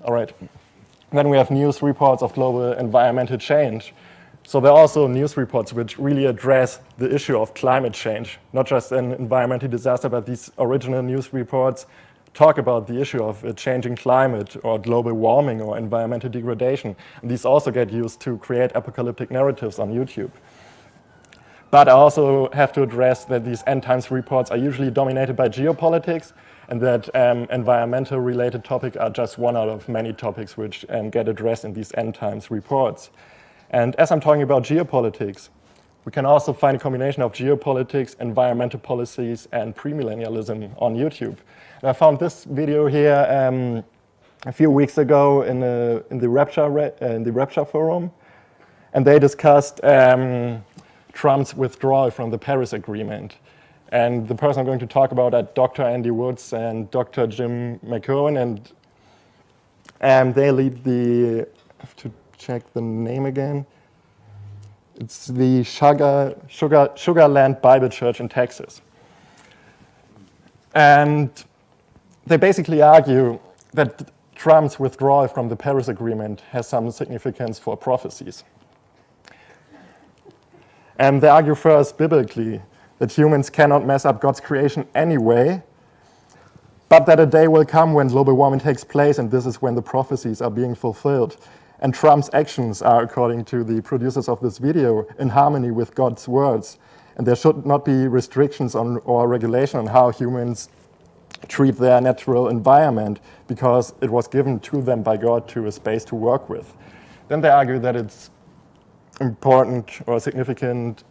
All right. Then we have news reports of global environmental change. So there are also news reports which really address the issue of climate change, not just an environmental disaster, but these original news reports talk about the issue of a changing climate, or global warming, or environmental degradation. And these also get used to create apocalyptic narratives on YouTube. But I also have to address that these end times reports are usually dominated by geopolitics, and that environmental related topics are just one out of many topics which get addressed in these end times reports. And as I'm talking about geopolitics, we can also find a combination of geopolitics, environmental policies, and premillennialism on YouTube. And I found this video here a few weeks ago in the Rapture forum, and they discussed Trump's withdrawal from the Paris Agreement. And the person I'm going to talk about are Dr. Andy Woods and Dr. Jim McCohen, and they lead the, I have to check the name again, it's the Sugarland Bible Church in Texas. And they basically argue that Trump's withdrawal from the Paris Agreement has some significance for prophecies. And they argue first, biblically, that humans cannot mess up God's creation anyway, but that a day will come when global warming takes place, and this is when the prophecies are being fulfilled. And Trump's actions are, according to the producers of this video, in harmony with God's words. And there should not be restrictions on or regulation on how humans treat their natural environment, because it was given to them by God to a space to work with. Then they argue that it's important or significant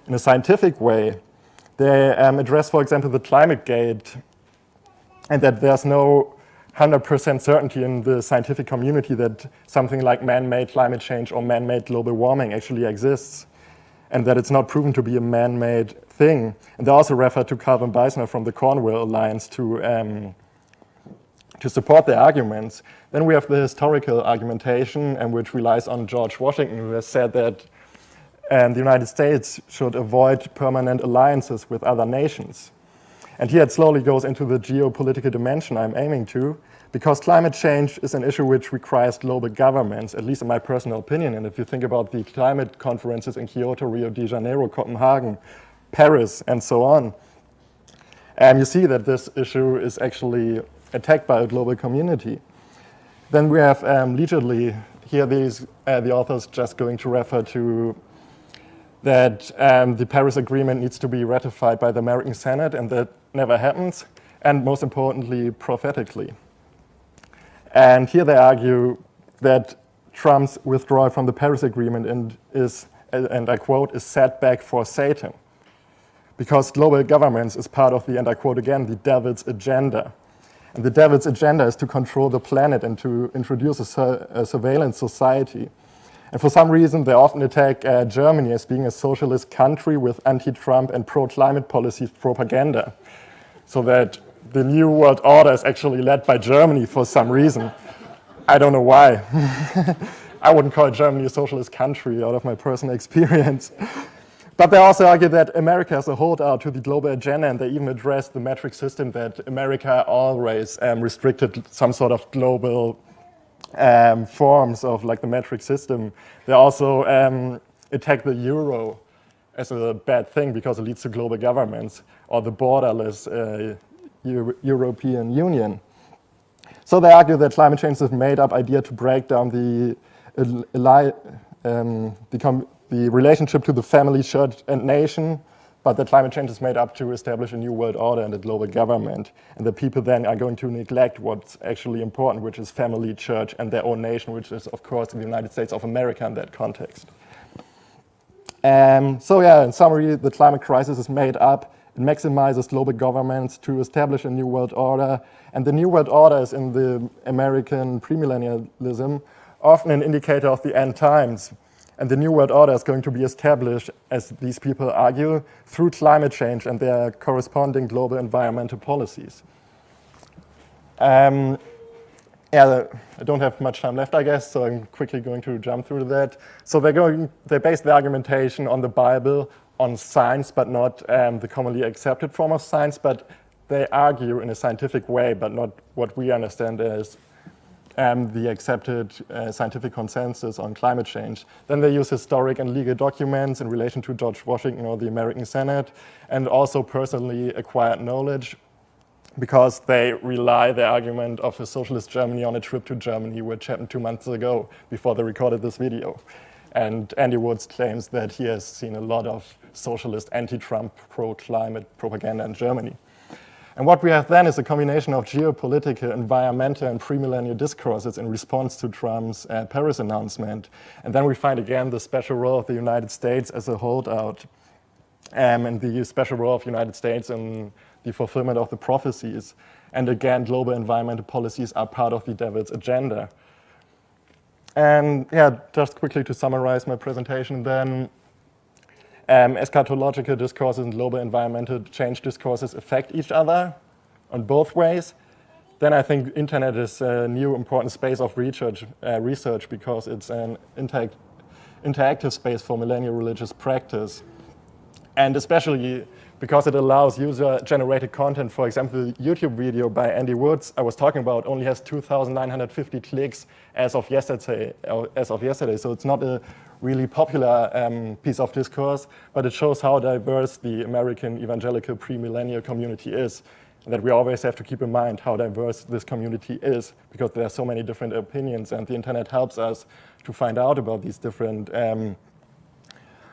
in a scientific way. They address, for example, the climate gate, and that there's no 100% certainty in the scientific community that something like man-made climate change or man-made global warming actually exists, and that it's not proven to be a man-made thing. And they also refer to Calvin Beisner from the Cornwall Alliance to support their arguments. Then we have the historical argumentation, which relies on George Washington, who has said that the United States should avoid permanent alliances with other nations. And here it slowly goes into the geopolitical dimension I'm aiming to, because climate change is an issue which requires global governments, at least in my personal opinion. And if you think about the climate conferences in Kyoto, Rio de Janeiro, Copenhagen, Paris, and so on, you see that this issue is actually attacked by a global community. Then we have leisurely, here the author's just going to refer to that the Paris Agreement needs to be ratified by the American Senate, and that never happens, and most importantly, prophetically. And here they argue that Trump's withdrawal from the Paris Agreement is, and I quote, is setback for Satan, because global governments is part of the, and I quote again, the devil's agenda. And the devil's agenda is to control the planet and to introduce a surveillance society. And for some reason, they often attack Germany as being a socialist country with anti-Trump and pro-climate policy propaganda, so that the New World Order is actually led by Germany for some reason. I don't know why. I wouldn't call Germany a socialist country out of my personal experience. But they also argue that America is a holdout to the global agenda, and they even address the metric system that America always restricted some sort of global forms of like the metric system. They also attack the euro as a bad thing because it leads to global governments, or the borderless European Union. So they argue that climate change is a made-up idea to break down the relationship to the family, church, and nation, but that climate change is made up to establish a new world order and a global government, and the people then are going to neglect what's actually important, which is family, church, and their own nation, which is, of course, the United States of America in that context. So yeah, in summary, the climate crisis is made up. It maximizes global governments to establish a new world order, and the new world order is, in the American premillennialism, often an indicator of the end times. And the New World Order is going to be established, as these people argue, through climate change and their corresponding global environmental policies. I don't have much time left, I guess, so I'm quickly going to jump through that. So they base the argumentation on the Bible, on science, but not the commonly accepted form of science, but they argue in a scientific way, but not what we understand as the accepted scientific consensus on climate change. Then they use historic and legal documents in relation to George Washington or the American Senate, and also personally acquired knowledge, because they rely their argument of a socialist Germany on a trip to Germany, which happened 2 months ago before they recorded this video. And Andy Woods claims that he has seen a lot of socialist, anti-Trump, pro-climate propaganda in Germany. And what we have then is a combination of geopolitical, environmental, and premillennial discourses in response to Trump's Paris announcement. And then we find again the special role of the United States as a holdout, and the special role of the United States in the fulfillment of the prophecies. And again, global environmental policies are part of the devil's agenda. And yeah, just quickly to summarize my presentation then, eschatological discourses and global environmental change discourses affect each other on both ways, then I think internet is a new important space of research because it's an interactive space for millennial religious practice. And especially because it allows user-generated content. For example, the YouTube video by Andy Woods I was talking about only has 2,950 clicks as of yesterday. So it's not a really popular piece of discourse, but it shows how diverse the American evangelical premillennial community is, and that we always have to keep in mind how diverse this community is, because there are so many different opinions, and the internet helps us to find out about these different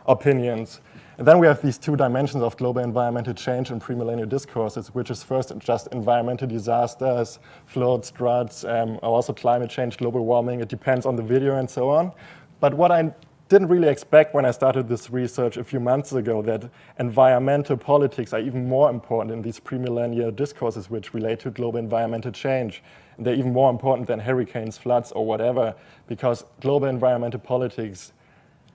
opinions. And then we have these two dimensions of global environmental change and premillennial discourses, which is first just environmental disasters, floods, droughts, also climate change, global warming. It depends on the video and so on. But what I didn't really expect when I started this research a few months ago, that environmental politics are even more important in these premillennial discourses which relate to global environmental change. And they're even more important than hurricanes, floods, or whatever, because global environmental politics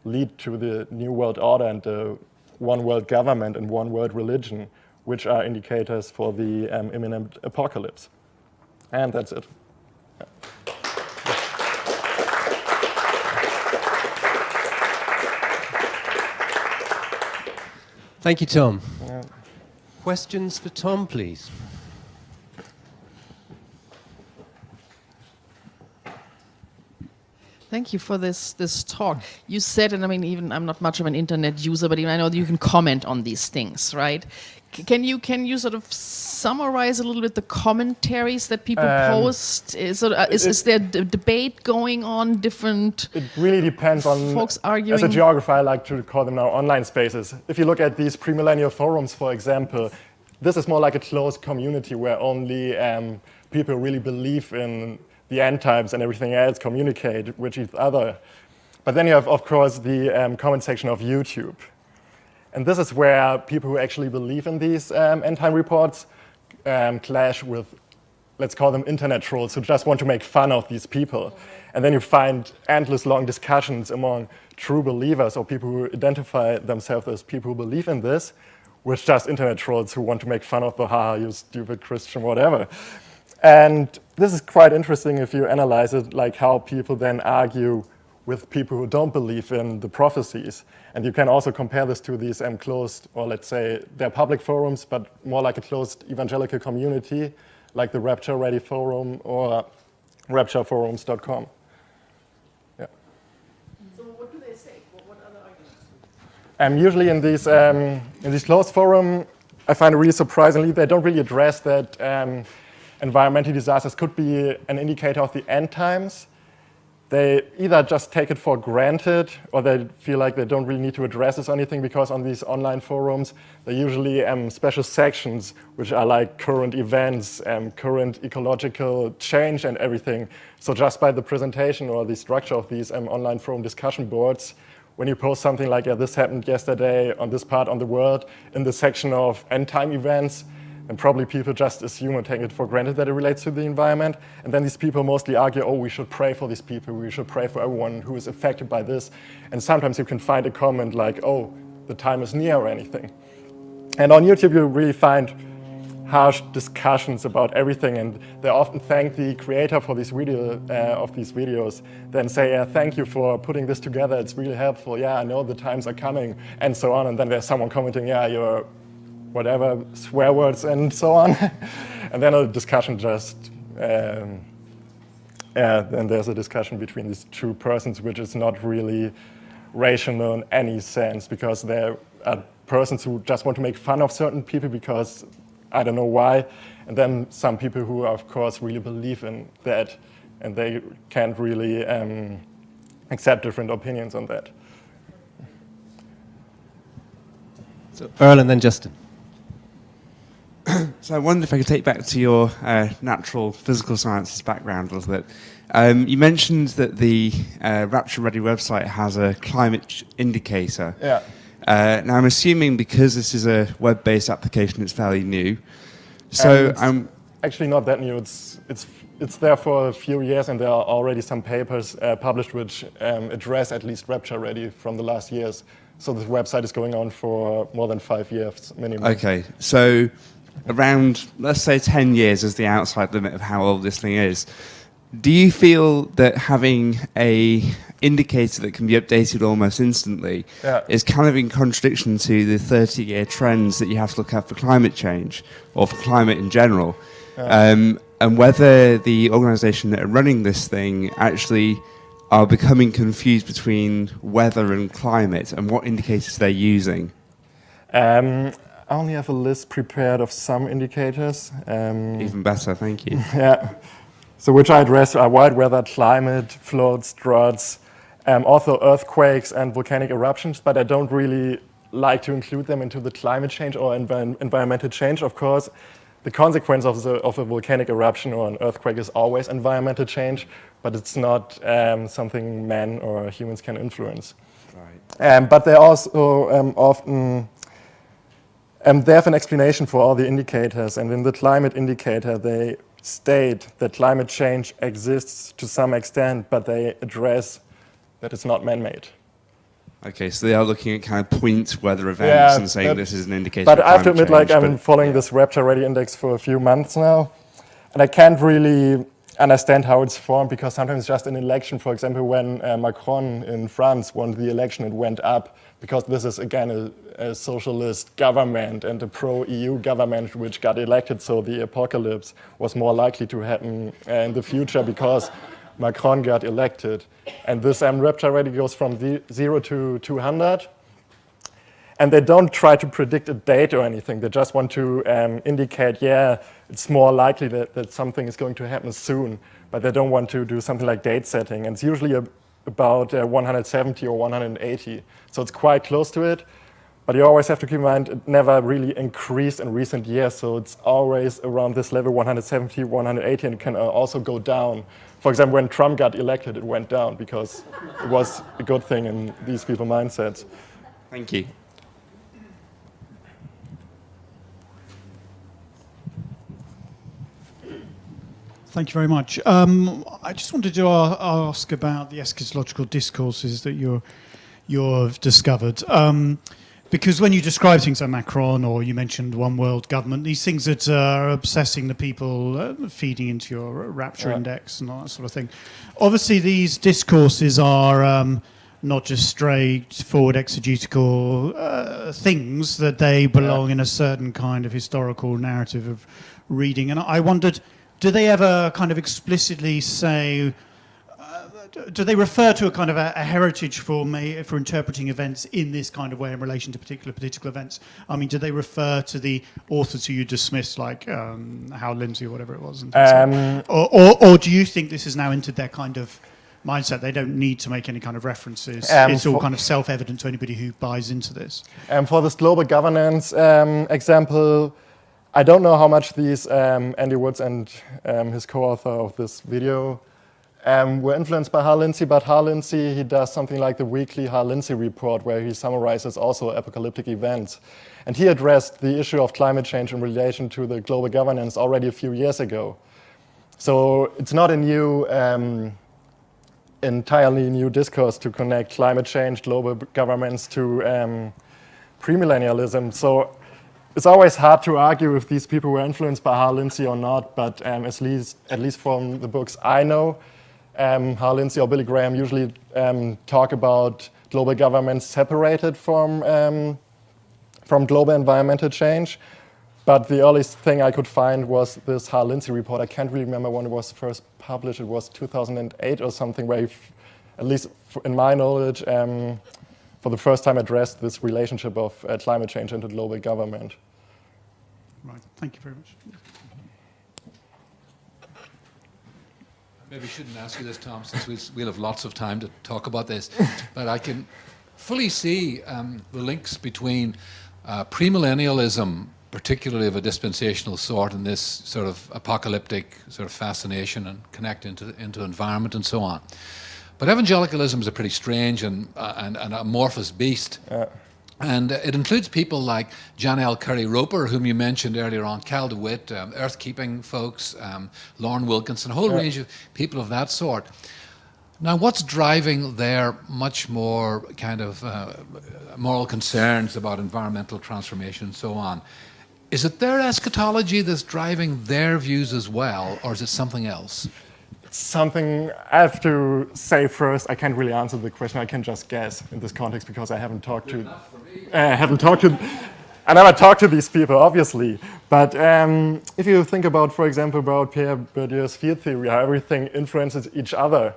lead to the New World Order and the one world government and one world religion, which are indicators for the imminent apocalypse. And that's it. Yeah. Thank you, Tom. Yeah. Questions for Tom, please? Thank you for this talk. You said, and I mean, even I'm not much of an internet user, but even I know that you can comment on these things, right? Can you sort of summarize a little bit the commentaries that people post? Is there a debate going on? Different? It really depends on folks arguing. As a geographer, I like to call them now online spaces. If you look at these premillennial forums, for example, this is more like a closed community where only people really believe in the end times and everything else communicate with each other. But then you have, of course, the comment section of YouTube. And this is where people who actually believe in these end time reports clash with, let's call them internet trolls, who just want to make fun of these people. And then you find endless long discussions among true believers or people who identify themselves as people who believe in this, with just internet trolls who want to make fun of the, haha, you stupid Christian, whatever. And this is quite interesting if you analyze it, like how people then argue with people who don't believe in the prophecies. And you can also compare this to these closed, or let's say they're public forums, but more like a closed evangelical community, like the Rapture Ready forum or raptureforums.com. Yeah. So what do they say? What other arguments? Usually in these closed forums, I find it really surprisingly, they don't really address that environmental disasters could be an indicator of the end times. They either just take it for granted, or they feel like they don't really need to address this or anything, because on these online forums, they're usually special sections which are like current events, current ecological change and everything. So just by the presentation or the structure of these online forum discussion boards, when you post something like, yeah, this happened yesterday on this part on the world, in the section of end time events, and probably people just assume or take it for granted that it relates to the environment. And then these people mostly argue, oh, we should pray for these people. We should pray for everyone who is affected by this. And sometimes you can find a comment like, oh, the time is near or anything. And on YouTube, you really find harsh discussions about everything. And they often thank the creator for these videos, then say, thank you for putting this together. It's really helpful. Yeah, I know the times are coming, and so on. And then there's someone commenting, yeah, you're whatever, swear words and so on. And then a discussion just, then there's a discussion between these two persons, which is not really rational in any sense, because there are persons who just want to make fun of certain people because I don't know why. And then some people who, of course, really believe in that, and they can't really accept different opinions on that. So Earl and then Justin. So I wonder if I could take back to your natural physical sciences background a little bit. You mentioned that the Rapture Ready website has a climate indicator. Yeah. Now I'm assuming because this is a web-based application, it's fairly new. So I'm actually not that new. It's there for a few years, and there are already some papers published which address at least Rapture Ready from the last years. So the website is going on for more than 5 years minimum. Okay, so around, let's say 10 years is the outside limit of how old this thing is. Do you feel that having a indicator that can be updated almost instantly is kind of in contradiction to the 30-year trends that you have to look at for climate change or for climate in general? And whether the organisation that are running this thing actually are becoming confused between weather and climate and what indicators they're using? I only have a list prepared of some indicators. Even better, thank you. Yeah. So which I address are wild weather, climate, floods, droughts, also earthquakes and volcanic eruptions, but I don't really like to include them into the climate change or environmental change. Of course, the consequence of a volcanic eruption or an earthquake is always environmental change, but it's not something man or humans can influence. Right. But they also often they have an explanation for all the indicators, and in the climate indicator they state that climate change exists to some extent, but they address that it's not man-made. Okay, so they are looking at kind of point weather events and saying this is an indicator. But of I have to admit, change, I've been following this Rapture Ready Index for a few months now, and I can't really understand how it's formed, because sometimes just an election, for example, when Macron in France won the election, it went up, because this is, again, a socialist government and a pro-EU government which got elected, so the apocalypse was more likely to happen in the future because Macron got elected. And this Rapture Ready goes from 0 to 200. And they don't try to predict a date or anything. They just want to indicate, it's more likely that something is going to happen soon. But they don't want to do something like date setting. And it's usually about 170 or 180. So it's quite close to it. But you always have to keep in mind it never really increased in recent years. So it's always around this level, 170, 180, and it can also go down. For example, when Trump got elected, it went down because it was a good thing in these people's mindsets. Thank you. Thank you very much. I just wanted to ask about the eschatological discourses that you've discovered. Because when you describe things like Macron, or you mentioned one world government, these things that are obsessing the people, feeding into your rapture index and all that sort of thing. Obviously, these discourses are not just straightforward exegetical things, that they belong in a certain kind of historical narrative of reading. And I wondered, do they ever kind of explicitly say, do they refer to a kind of a heritage for interpreting events in this kind of way in relation to particular political events? I mean, do they refer to the authors who you dismissed, like Hal Lindsey or whatever it was? Or do you think this has now entered their kind of mindset? They don't need to make any kind of references. It's all kind of self-evident to anybody who buys into this. For this global governance example, I don't know how much these Andy Woods and his co-author of this video were influenced by Hal Lindsey, but Hal Lindsey, he does something like the weekly Hal Lindsey report, where he summarizes also apocalyptic events. And he addressed the issue of climate change in relation to the global governance already a few years ago. So it's not a new, entirely new discourse to connect climate change, global governments to premillennialism. So it's always hard to argue if these people were influenced by Hal Lindsey or not, but at least from the books I know, Hal Lindsey or Billy Graham usually talk about global governments separated from global environmental change. But the earliest thing I could find was this Hal Lindsey report. I can't really remember when it was first published. It was 2008 or something, where he, at least in my knowledge, for the first time addressed this relationship of climate change into global government. Right, thank you very much. Maybe we shouldn't ask you this, Tom, since we'll have lots of time to talk about this. But I can fully see the links between premillennialism, particularly of a dispensational sort, and this sort of apocalyptic sort of fascination and connect into environment and so on. But evangelicalism is a pretty strange and amorphous beast. And it includes people like John L. Curry Roper, whom you mentioned earlier on, Cal DeWitt, Earthkeeping folks, Lauren Wilkinson, a whole range of people of that sort. Now, what's driving their much more kind of moral concerns about environmental transformation and so on? Is it their eschatology that's driving their views as well, or is it something else? Something I have to say first. I can't really answer the question. I can just guess in this context because I haven't talked to. I never talked to these people, obviously. But if you think about, for example, about Pierre Bourdieu's field theory, how everything influences each other,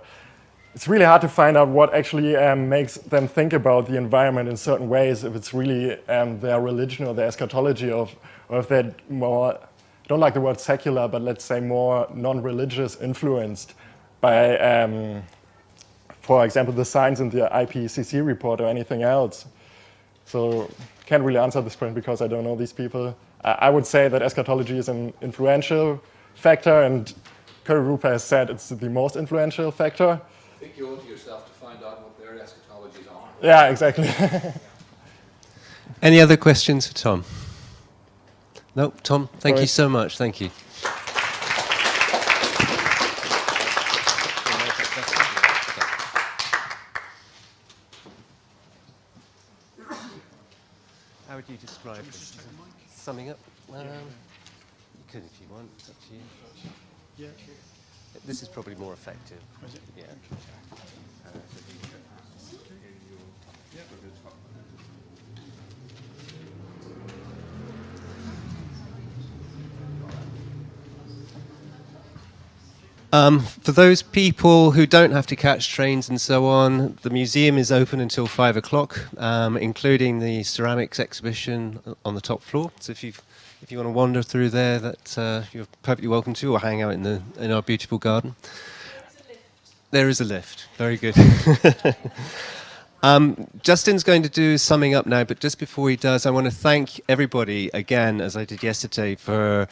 it's really hard to find out what actually makes them think about the environment in certain ways. If it's really their religion or their eschatology, or if they're more. I don't like the word secular, but let's say more non-religious, influenced by, for example, the signs in the IPCC report or anything else. So can't really answer this question because I don't know these people. I would say that eschatology is an influential factor, and Curry Rupa has said it's the most influential factor. I think you owe it to yourself to find out what their eschatologies are. Yeah, exactly. Any other questions for Tom? No, Tom, thank you so much. Thank you. How would you describe this? Summing up? You could if you want. It's up to you. Yeah. This is probably more effective. Is it? Yeah. For those people who don't have to catch trains and so on, the museum is open until 5 o'clock, including the ceramics exhibition on the top floor. So if you want to wander through there, that you're perfectly welcome to, or hang out in our beautiful garden. There is a lift. Very good. Justin's going to do summing up now, but just before he does, I want to thank everybody again, as I did yesterday, for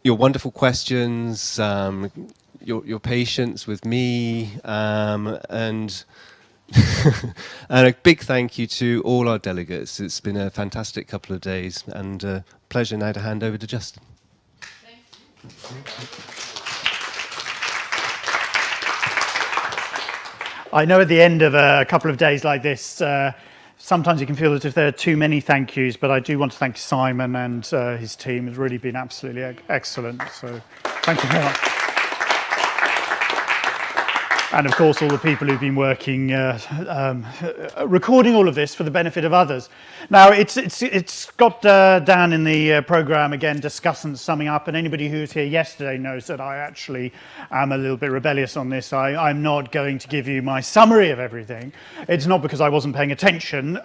your wonderful questions, your patience with me, and and a big thank you to all our delegates. It's been a fantastic couple of days, and a pleasure now to hand over to Justin. Thank you. I know at the end of a couple of days like this, sometimes you can feel as if there are too many thank yous, but I do want to thank Simon and his team. It's really been absolutely excellent. So thank you very much. And of course, all the people who've been working, recording all of this for the benefit of others. Now, it's got down in the programme again, Discussant summing up, and anybody who was here yesterday knows that I actually am a little bit rebellious on this. I'm not going to give you my summary of everything. It's not because I wasn't paying attention,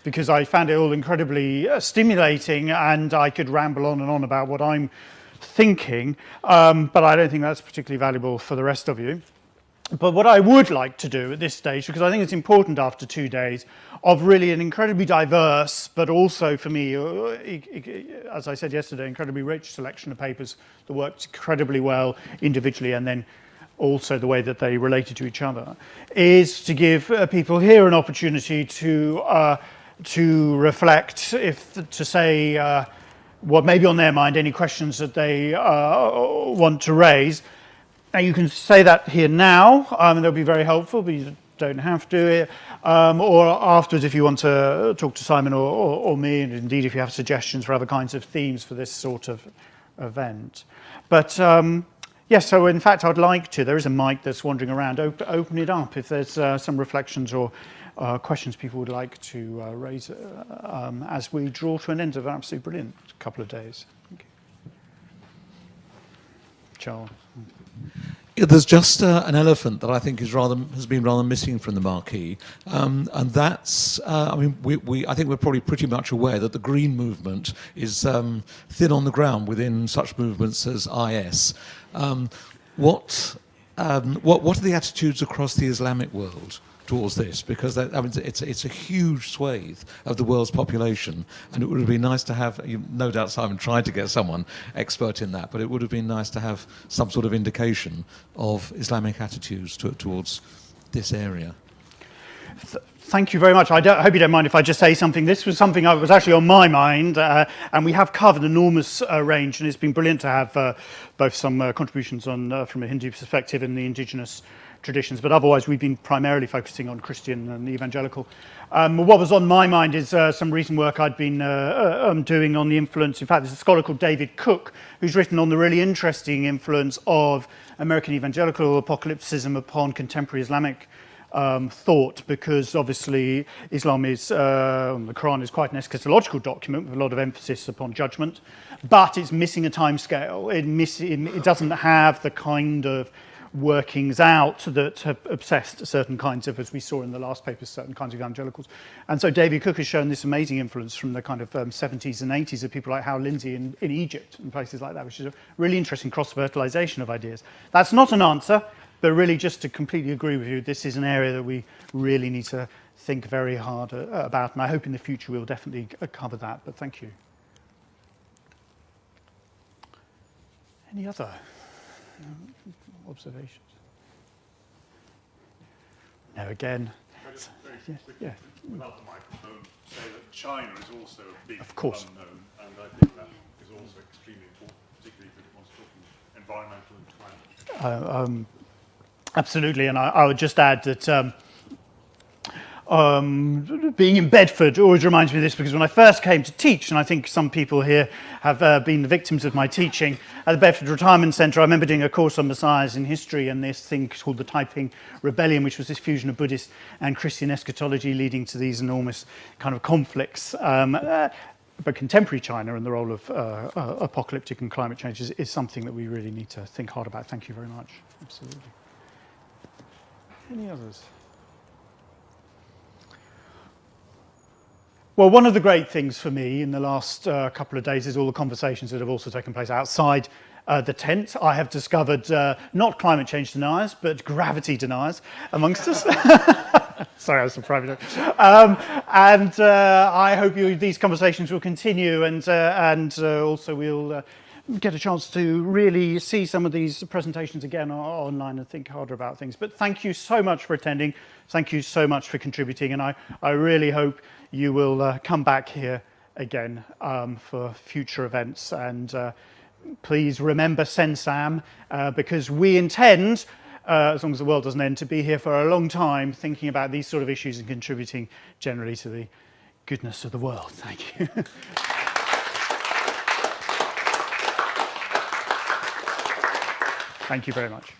because I found it all incredibly stimulating, and I could ramble on and on about what I'm thinking, but I don't think that's particularly valuable for the rest of you. But what I would like to do at this stage, because I think it's important after 2 days, of really an incredibly diverse, but also for me, as I said yesterday, incredibly rich selection of papers that worked incredibly well individually, and then also the way that they related to each other, is to give people here an opportunity to reflect, to say what may be on their mind, any questions that they want to raise. Now, you can say that here now, and that'll be very helpful, but you don't have to. Or afterwards, if you want to talk to Simon or me, and indeed if you have suggestions for other kinds of themes for this sort of event. But yes, so in fact, I'd like to, there is a mic that's wandering around, open it up if there's some reflections or questions people would like to raise as we draw to an end of an absolutely brilliant couple of days. Thank you. Charles. Yeah, there's just an elephant that I think has been rather missing from the marquee, and that's I mean I think we're probably pretty much aware that the Green movement is thin on the ground within such movements as IS. What are the attitudes across the Islamic world towards this? Because it's a huge swathe of the world's population, and it would have been nice to have, no doubt Simon tried to get someone expert in that, but it would have been nice to have some sort of indication of Islamic attitudes towards this area. Thank you very much. I hope you don't mind if I just say something. This was something that was actually on my mind, and we have covered an enormous range, and it's been brilliant to have both some contributions on from a Hindu perspective in the indigenous traditions, but otherwise we've been primarily focusing on Christian and Evangelical. What was on my mind is some recent work I'd been doing on the influence. In fact, there's a scholar called David Cook who's written on the really interesting influence of American Evangelical apocalypticism upon contemporary Islamic thought, because obviously Islam is, the Quran is quite an eschatological document with a lot of emphasis upon judgment, but it's missing a time scale. It doesn't have the kind of workings out that have obsessed certain kinds of, as we saw in the last paper, certain kinds of evangelicals. And so David Cook has shown this amazing influence from the kind of 70s and 80s of people like Hal Lindsey in Egypt and places like that, which is a really interesting cross-fertilization of ideas. That's not an answer, but really just to completely agree with you, this is an area that we really need to think very hard about, and I hope in the future we'll definitely cover that, but thank you. Any other observations? No, again. Yeah. Without the microphone, say that China is also a big unknown, and I think that is also extremely important, particularly if it wants to talk environmental and climate. Absolutely, and I would just add that being in Bedford always reminds me of this, because when I first came to teach, and I think some people here have been the victims of my teaching, at the Bedford Retirement Centre, I remember doing a course on messiahs in history and this thing called the Taiping Rebellion, which was this fusion of Buddhist and Christian eschatology leading to these enormous kind of conflicts. But contemporary China and the role of apocalyptic and climate change is something that we really need to think hard about. Thank you very much. Absolutely. Any others? Well, one of the great things for me in the last couple of days is all the conversations that have also taken place outside the tent. I have discovered not climate change deniers, but gravity deniers amongst us. Sorry, I was so private. And I hope these conversations will continue, and also we'll get a chance to really see some of these presentations again online and think harder about things. But thank you so much for attending. Thank you so much for contributing. And I really hope you will come back here again for future events. And please remember cenmva, because we intend, as long as the world doesn't end, to be here for a long time thinking about these sort of issues and contributing generally to the goodness of the world. Thank you. Thank you very much.